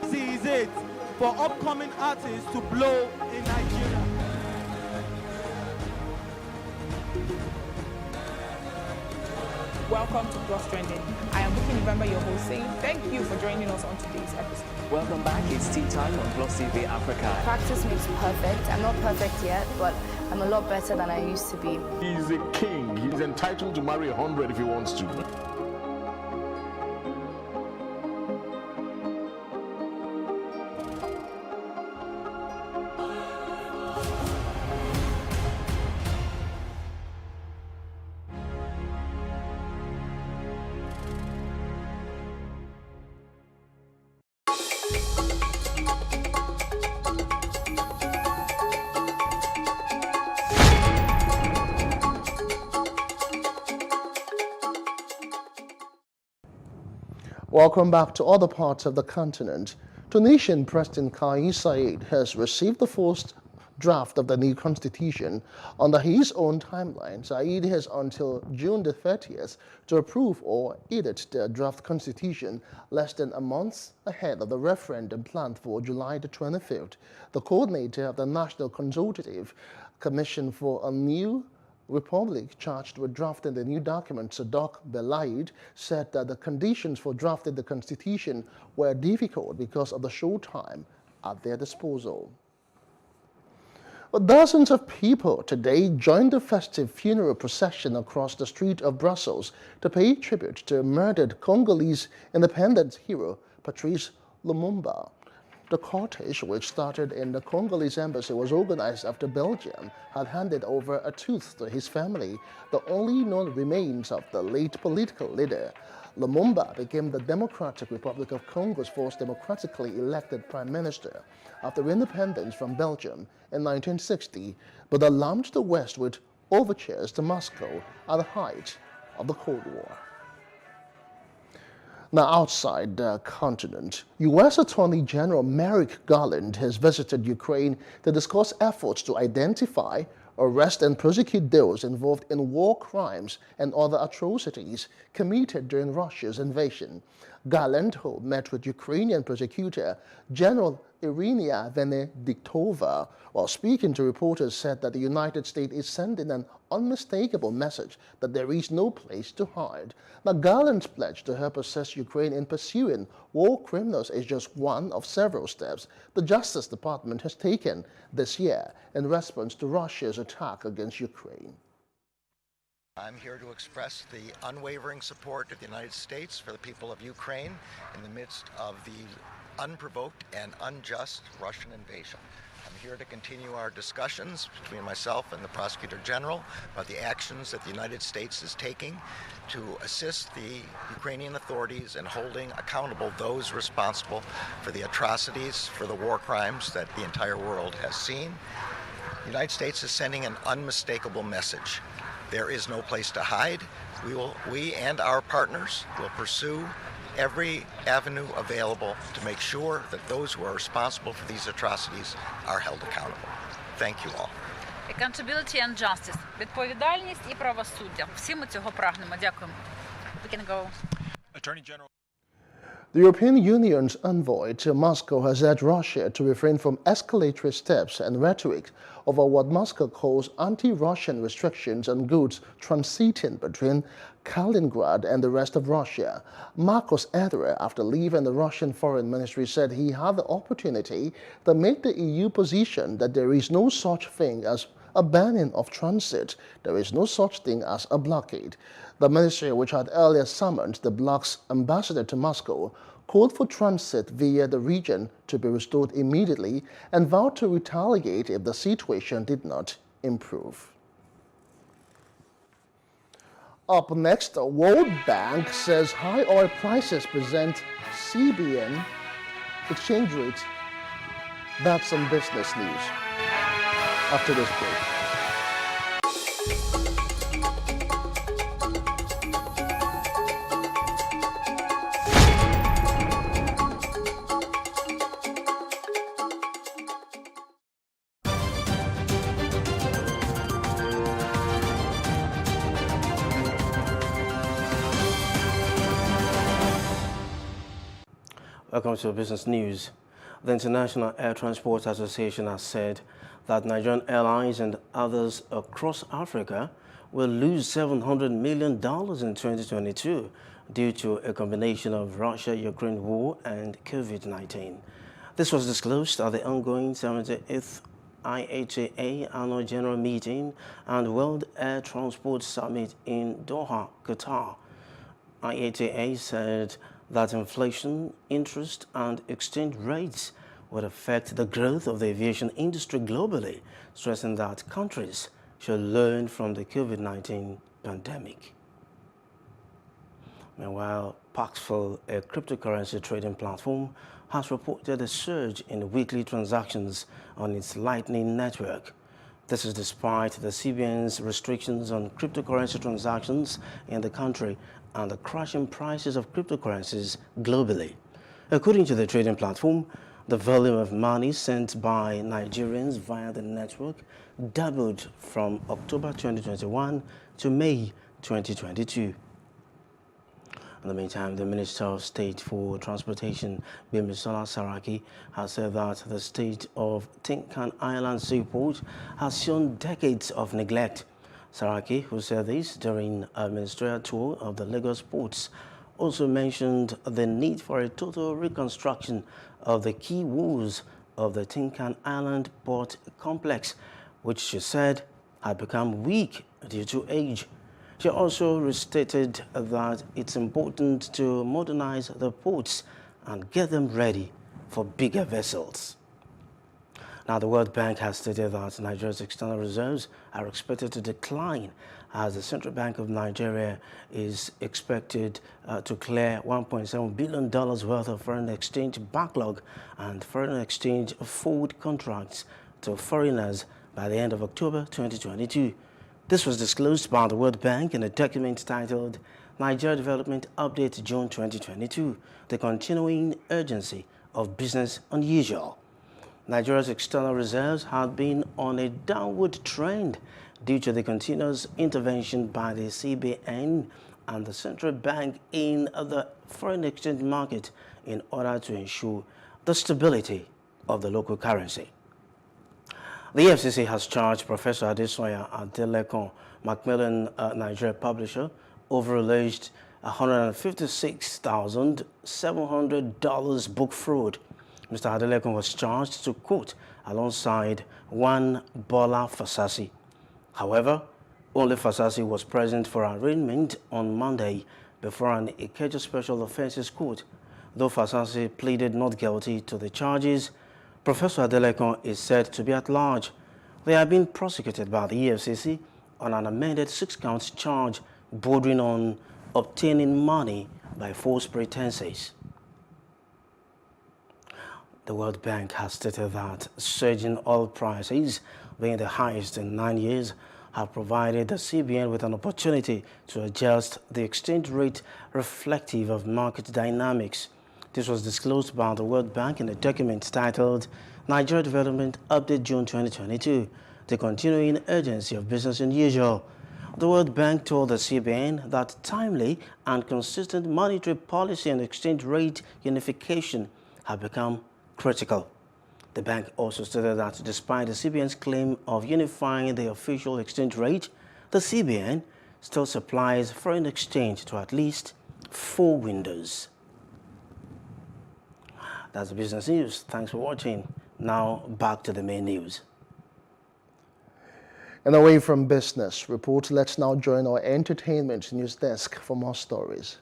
This is it for upcoming artists to blow in Nigeria. Welcome to Plus Trending. I am Buki November, your host, saying thank you for joining us on today's episode. Welcome back. It's tea time on Plus TV Africa. Practice makes perfect. I'm not perfect yet, but I'm a lot better than I used to be. He's a king. He's entitled to marry 100 if he wants to. Welcome back to other parts of the continent. Tunisian President Kais Saied has received the first draft of the new constitution. Under his own timeline, Saied has until June the 30th to approve or edit the draft constitution, less than a month ahead of the referendum planned for July the 25th. The coordinator of the National Consultative Commission for a New Republic, charged with drafting the new document, Sadok Belaid, said that the conditions for drafting the constitution were difficult because of the short time at their disposal. But dozens of people today joined the festive funeral procession across the street of Brussels to pay tribute to murdered Congolese independence hero Patrice Lumumba. The cortege, which started in the Congolese embassy, was organized after Belgium had handed over a tooth to his family, the only known remains of the late political leader. Lumumba became the Democratic Republic of Congo's first democratically elected prime minister after independence from Belgium in 1960, but alarmed the West with overtures to Moscow at the height of the Cold War. Now, outside the continent, U.S. Attorney General Merrick Garland has visited Ukraine to discuss efforts to identify, arrest, and prosecute those involved in war crimes and other atrocities committed during Russia's invasion. Garland, who met with Ukrainian prosecutor General Irina Venediktova, while speaking to reporters, said that the United States is sending an unmistakable message that there is no place to hide. Now, Garland's pledge to help assist Ukraine in pursuing war criminals is just one of several steps the Justice Department has taken this year in response to Russia's attack against Ukraine. I'm here to express the unwavering support of the United States for the people of Ukraine in the midst of the unprovoked and unjust Russian invasion. I'm here to continue our discussions between myself and the Prosecutor General about the actions that the United States is taking to assist the Ukrainian authorities in holding accountable those responsible for the atrocities, for the war crimes that the entire world has seen. The United States is sending an unmistakable message. There is no place to hide. We and our partners will pursue every avenue available to make sure that those who are responsible for these atrocities are held accountable. Thank you all. Accountability and justice. Відповідальність і правосуддя. Всі ми цього прагнемо. Дякуємо. We can go. Attorney General. The European Union's envoy to Moscow has urged Russia to refrain from escalatory steps and rhetoric over what Moscow calls anti-Russian restrictions on goods transiting between Kaliningrad and the rest of Russia. Marcos Ederer, after leaving the Russian Foreign Ministry, said he had the opportunity to make the EU position that there is no such thing as a banning of transit. There is no such thing as a blockade. The ministry, which had earlier summoned the bloc's ambassador to Moscow, called for transit via the region to be restored immediately and vowed to retaliate if the situation did not improve. Up next, the World Bank says high oil prices present CBN exchange rate. That's some business news. After this break. Welcome to Business News. The International Air Transport Association has said that Nigerian airlines and others across Africa will lose $700 million in 2022 due to a combination of Russia-Ukraine war and COVID-19. This was disclosed at the ongoing 78th IATA Annual General Meeting and World Air Transport Summit in Doha, Qatar. IATA said that inflation, interest, and exchange rates would affect the growth of the aviation industry globally, stressing that countries should learn from the COVID-19 pandemic. Meanwhile, Paxful, a cryptocurrency trading platform, has reported a surge in weekly transactions on its Lightning network. This is despite the CBN's restrictions on cryptocurrency transactions in the country and the crashing prices of cryptocurrencies globally. According to the trading platform, the volume of money sent by Nigerians via the network doubled from October 2021 to May 2022. In the meantime, the Minister of State for Transportation, Gbemisola Saraki, has said that the state of Tinkan Island Seaport has shown decades of neglect. Saraki, who said this during a ministerial tour of the Lagos ports, also mentioned the need for a total reconstruction of the key walls of the Tinkan Island port complex, which she said had become weak due to age. She also restated that it's important to modernize the ports and get them ready for bigger vessels. Now, the World Bank has stated that Nigeria's external reserves are expected to decline as the Central Bank of Nigeria is expected to clear $1.7 billion worth of foreign exchange backlog and foreign exchange forward contracts to foreigners by the end of October 2022. This was disclosed by the World Bank in a document titled Nigeria Development Update June 2022, the continuing urgency of business unusual. Nigeria's external reserves had been on a downward trend due to the continuous intervention by the CBN and the central bank in the foreign exchange market in order to ensure the stability of the local currency. The FCC has charged Professor Adesoya Adelekun, Macmillan Nigeria publisher, over alleged $156,700 book fraud. Mr. Adelekun was charged to court alongside one Bola Fasasi. However, only Fasasi was present for arraignment on Monday before an Ikeja Special Offences Court. Though Fasasi pleaded not guilty to the charges, Professor Adelekun is said to be at large. They are being prosecuted by the EFCC on an amended 6-count charge bordering on obtaining money by false pretenses. The World Bank has stated that surging oil prices, being the highest in 9 years, have provided the CBN with an opportunity to adjust the exchange rate reflective of market dynamics. This was disclosed by the World Bank in a document titled Nigeria Development Update June 2022, the continuing urgency of business unusual. The World Bank told the CBN that timely and consistent monetary policy and exchange rate unification have become critical. The bank also stated that despite the CBN's claim of unifying the official exchange rate, the CBN still supplies foreign exchange to at least 4 windows. That's the business news. Thanks for watching. Now back to the main news. And away from business reports, let's now join our entertainment news desk for more stories.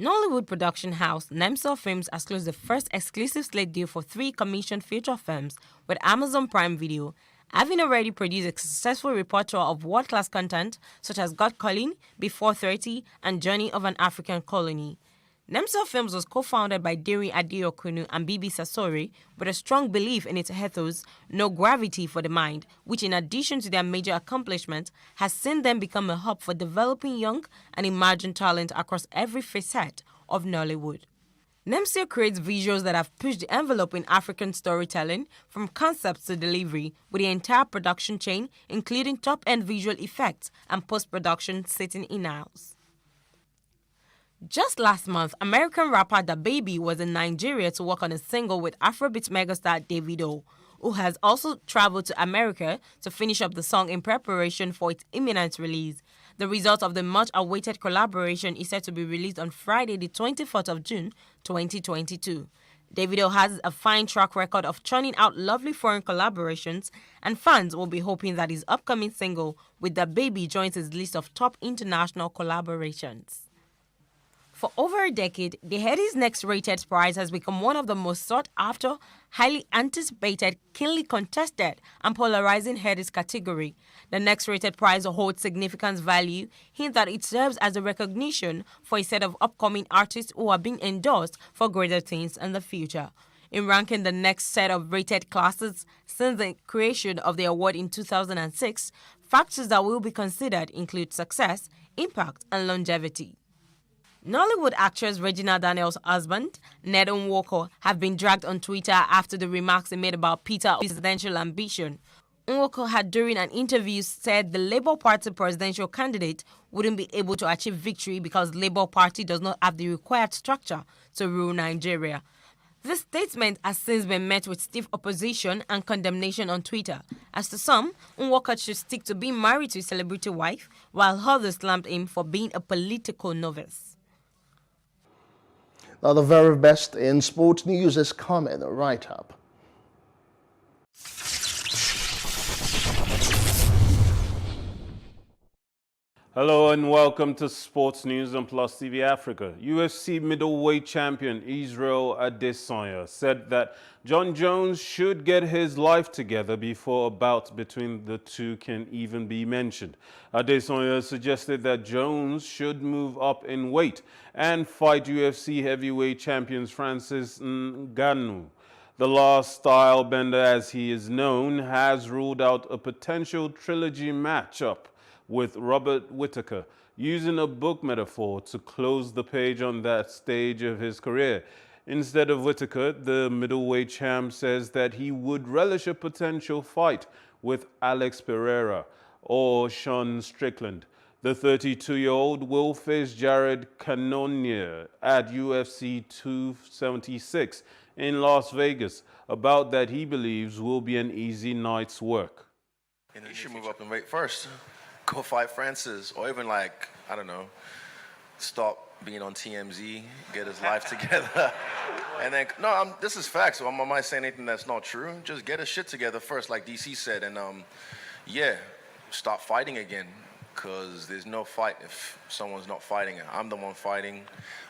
Nollywood production house Nemsel Films has closed the first exclusive slate deal for 3 commissioned feature films with Amazon Prime Video, having already produced a successful repertoire of world-class content such as God Calling, Before 30, and Journey of an African Colony. Nemsel Films was co-founded by Deri Adeokunu and Bibi Sasori with a strong belief in its ethos, No Gravity for the Mind, which in addition to their major accomplishment, has seen them become a hub for developing young and emerging talent across every facet of Nollywood. Nemsel creates visuals that have pushed the envelope in African storytelling from concepts to delivery, with the entire production chain, including top-end visual effects and post-production, sitting in-house. Just last month, American rapper DaBaby was in Nigeria to work on a single with Afrobeat megastar Davido, who has also traveled to America to finish up the song in preparation for its imminent release. The result of the much-awaited collaboration is set to be released on Friday, the 24th of June, 2022. Davido has a fine track record of churning out lovely foreign collaborations, and fans will be hoping that his upcoming single with DaBaby joins his list of top international collaborations. For over a decade, the Headies Next Rated prize has become one of the most sought-after, highly anticipated, keenly contested, and polarizing Headies category. The Next Rated prize holds significant value, in that it serves as a recognition for a set of upcoming artists who are being endorsed for greater things in the future. In ranking the next set of rated classes since the creation of the award in 2006, factors that will be considered include success, impact, and longevity. Nollywood actress Regina Daniels' husband, Ned Nwoko, have been dragged on Twitter after the remarks he made about Peter's presidential ambition. Nwoko had during an interview said the Labour Party presidential candidate wouldn't be able to achieve victory because Labour Party does not have the required structure to rule Nigeria. This statement has since been met with stiff opposition and condemnation on Twitter. As to some, Nwoko should stick to being married to a celebrity wife, while others slammed him for being a political novice. Now, the very best in sports news is coming right up. Hello and welcome to Sports News on Plus TV Africa. UFC middleweight champion Israel Adesanya said that John Jones should get his life together before a bout between the two can even be mentioned. Adesanya suggested that Jones should move up in weight and fight UFC heavyweight champions Francis Ngannou. The last style bender, as he is known, has ruled out a potential trilogy matchup with Robert Whittaker, using a book metaphor to close the page on that stage of his career. Instead of Whittaker, the middleweight champ says that he would relish a potential fight with Alex Pereira or Sean Strickland. The 32-year-old will face Jared Cannonier at UFC 276 in Las Vegas, a bout that he believes will be an easy night's work. You should move up and weight first. Go fight Francis, or even I don't know, stop being on TMZ, get his life together. And then, no, this is facts, so I'm not saying anything that's not true. Just get his shit together first, like DC said, and yeah, stop fighting again, because there's no fight if someone's not fighting. I'm the one fighting,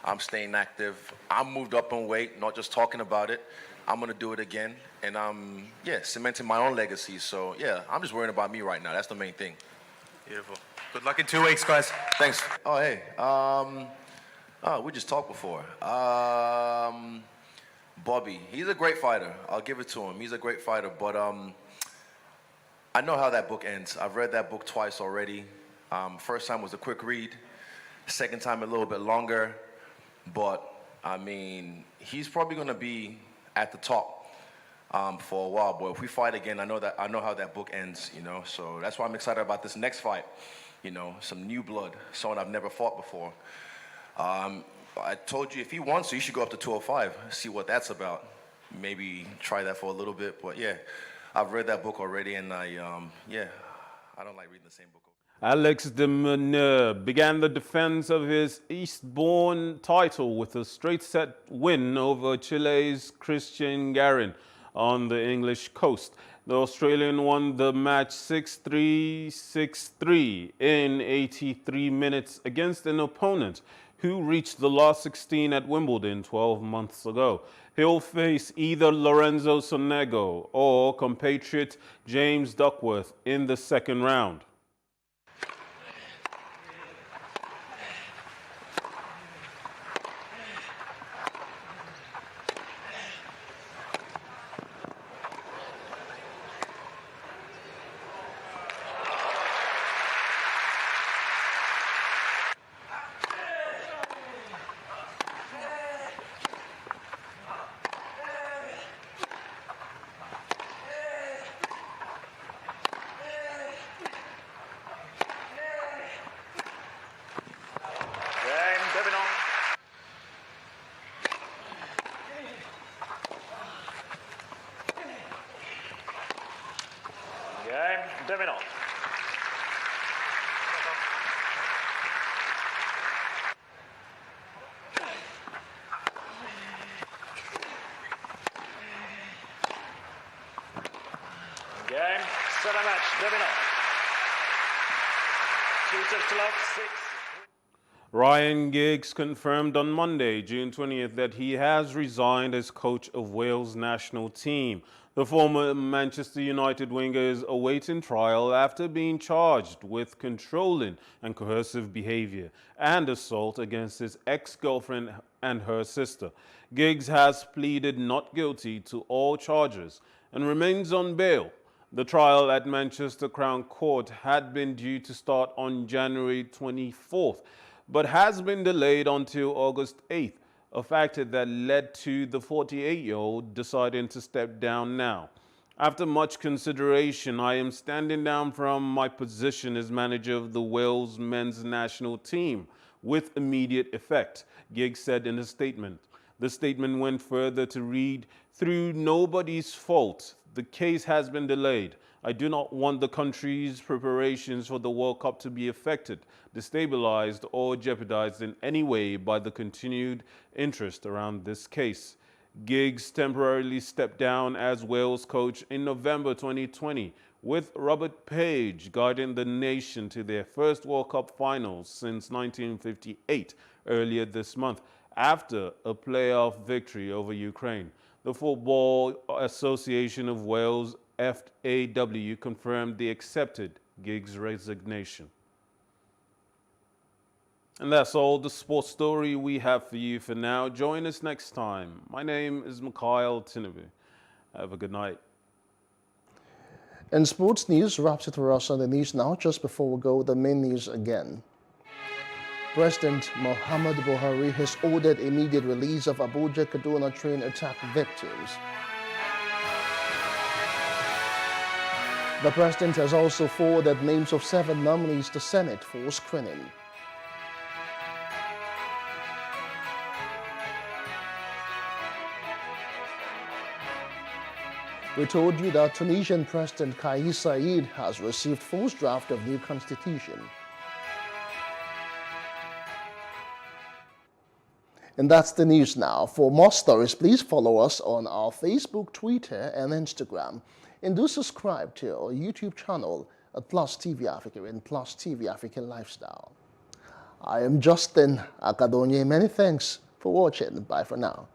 I'm staying active, I'm moved up in weight, not just talking about it. I'm gonna do it again, and I'm, cementing my own legacy. So yeah, I'm just worrying about me right now, that's the main thing. Beautiful. Good luck in 2 weeks, guys. Thanks. Oh, hey. We just talked before. Bobby, he's a great fighter. I'll give it to him. He's a great fighter, but I know how that book ends. I've read that book twice already. First time was a quick read. Second time a little bit longer. But, I mean, he's probably going to be at the top for a while, but if we fight again, I know how that book ends, so that's why I'm excited about this next fight, some new blood, someone I've never fought before. I told you if he wants to, you should go up to 205, see what that's about, maybe try that for a little bit, but yeah, I've read that book already, and I don't like reading the same book. Alex de Minaur began the defense of his Eastbourne title with a straight-set win over Chile's Christian Garin on the English coast. The Australian won the match 6-3, 6-3 in 83 minutes against an opponent who reached the last 16 at Wimbledon 12 months ago. He'll face either Lorenzo Sonego or compatriot James Duckworth in the second round. Domino. Game, set a match, Domino. 2 to love, 6. Ryan Giggs confirmed on Monday, June 20th, that he has resigned as coach of Wales national team. The former Manchester United winger is awaiting trial after being charged with controlling and coercive behavior and assault against his ex-girlfriend and her sister. Giggs has pleaded not guilty to all charges and remains on bail. The trial at Manchester Crown Court had been due to start on January 24th, but has been delayed until August 8th, a factor that led to the 48-year-old deciding to step down now. After much consideration, I am standing down from my position as manager of the Wales men's national team with immediate effect, Giggs said in a statement. The statement went further to read, "Through nobody's fault, the case has been delayed. I do not want the country's preparations for the World Cup to be affected, destabilized, or jeopardized in any way by the continued interest around this case." Giggs temporarily stepped down as Wales coach in November 2020, with Robert Page guiding the nation to their first World Cup finals since 1958 earlier this month, after a playoff victory over Ukraine. The Football Association of Wales, FAW, confirmed they accepted Giggs' resignation. And that's all the sports story we have for you for now. Join us next time. My name is Mikhail Tinubu. Have a good night. And sports news wraps it for us on the news now. Just before we go, the main news again. President Muhammadu Buhari has ordered immediate release of Abuja-Kaduna train attack victims. The president has also forwarded names of 7 nominees to Senate for screening. We told you that Tunisian President Kais Saied has received first draft of new constitution. And that's the news now. For more stories, please follow us on our Facebook, Twitter, and Instagram. And do subscribe to our YouTube channel at Plus TV Africa and Plus TV African Lifestyle. I am Justin Akadonye. Many thanks for watching. Bye for now.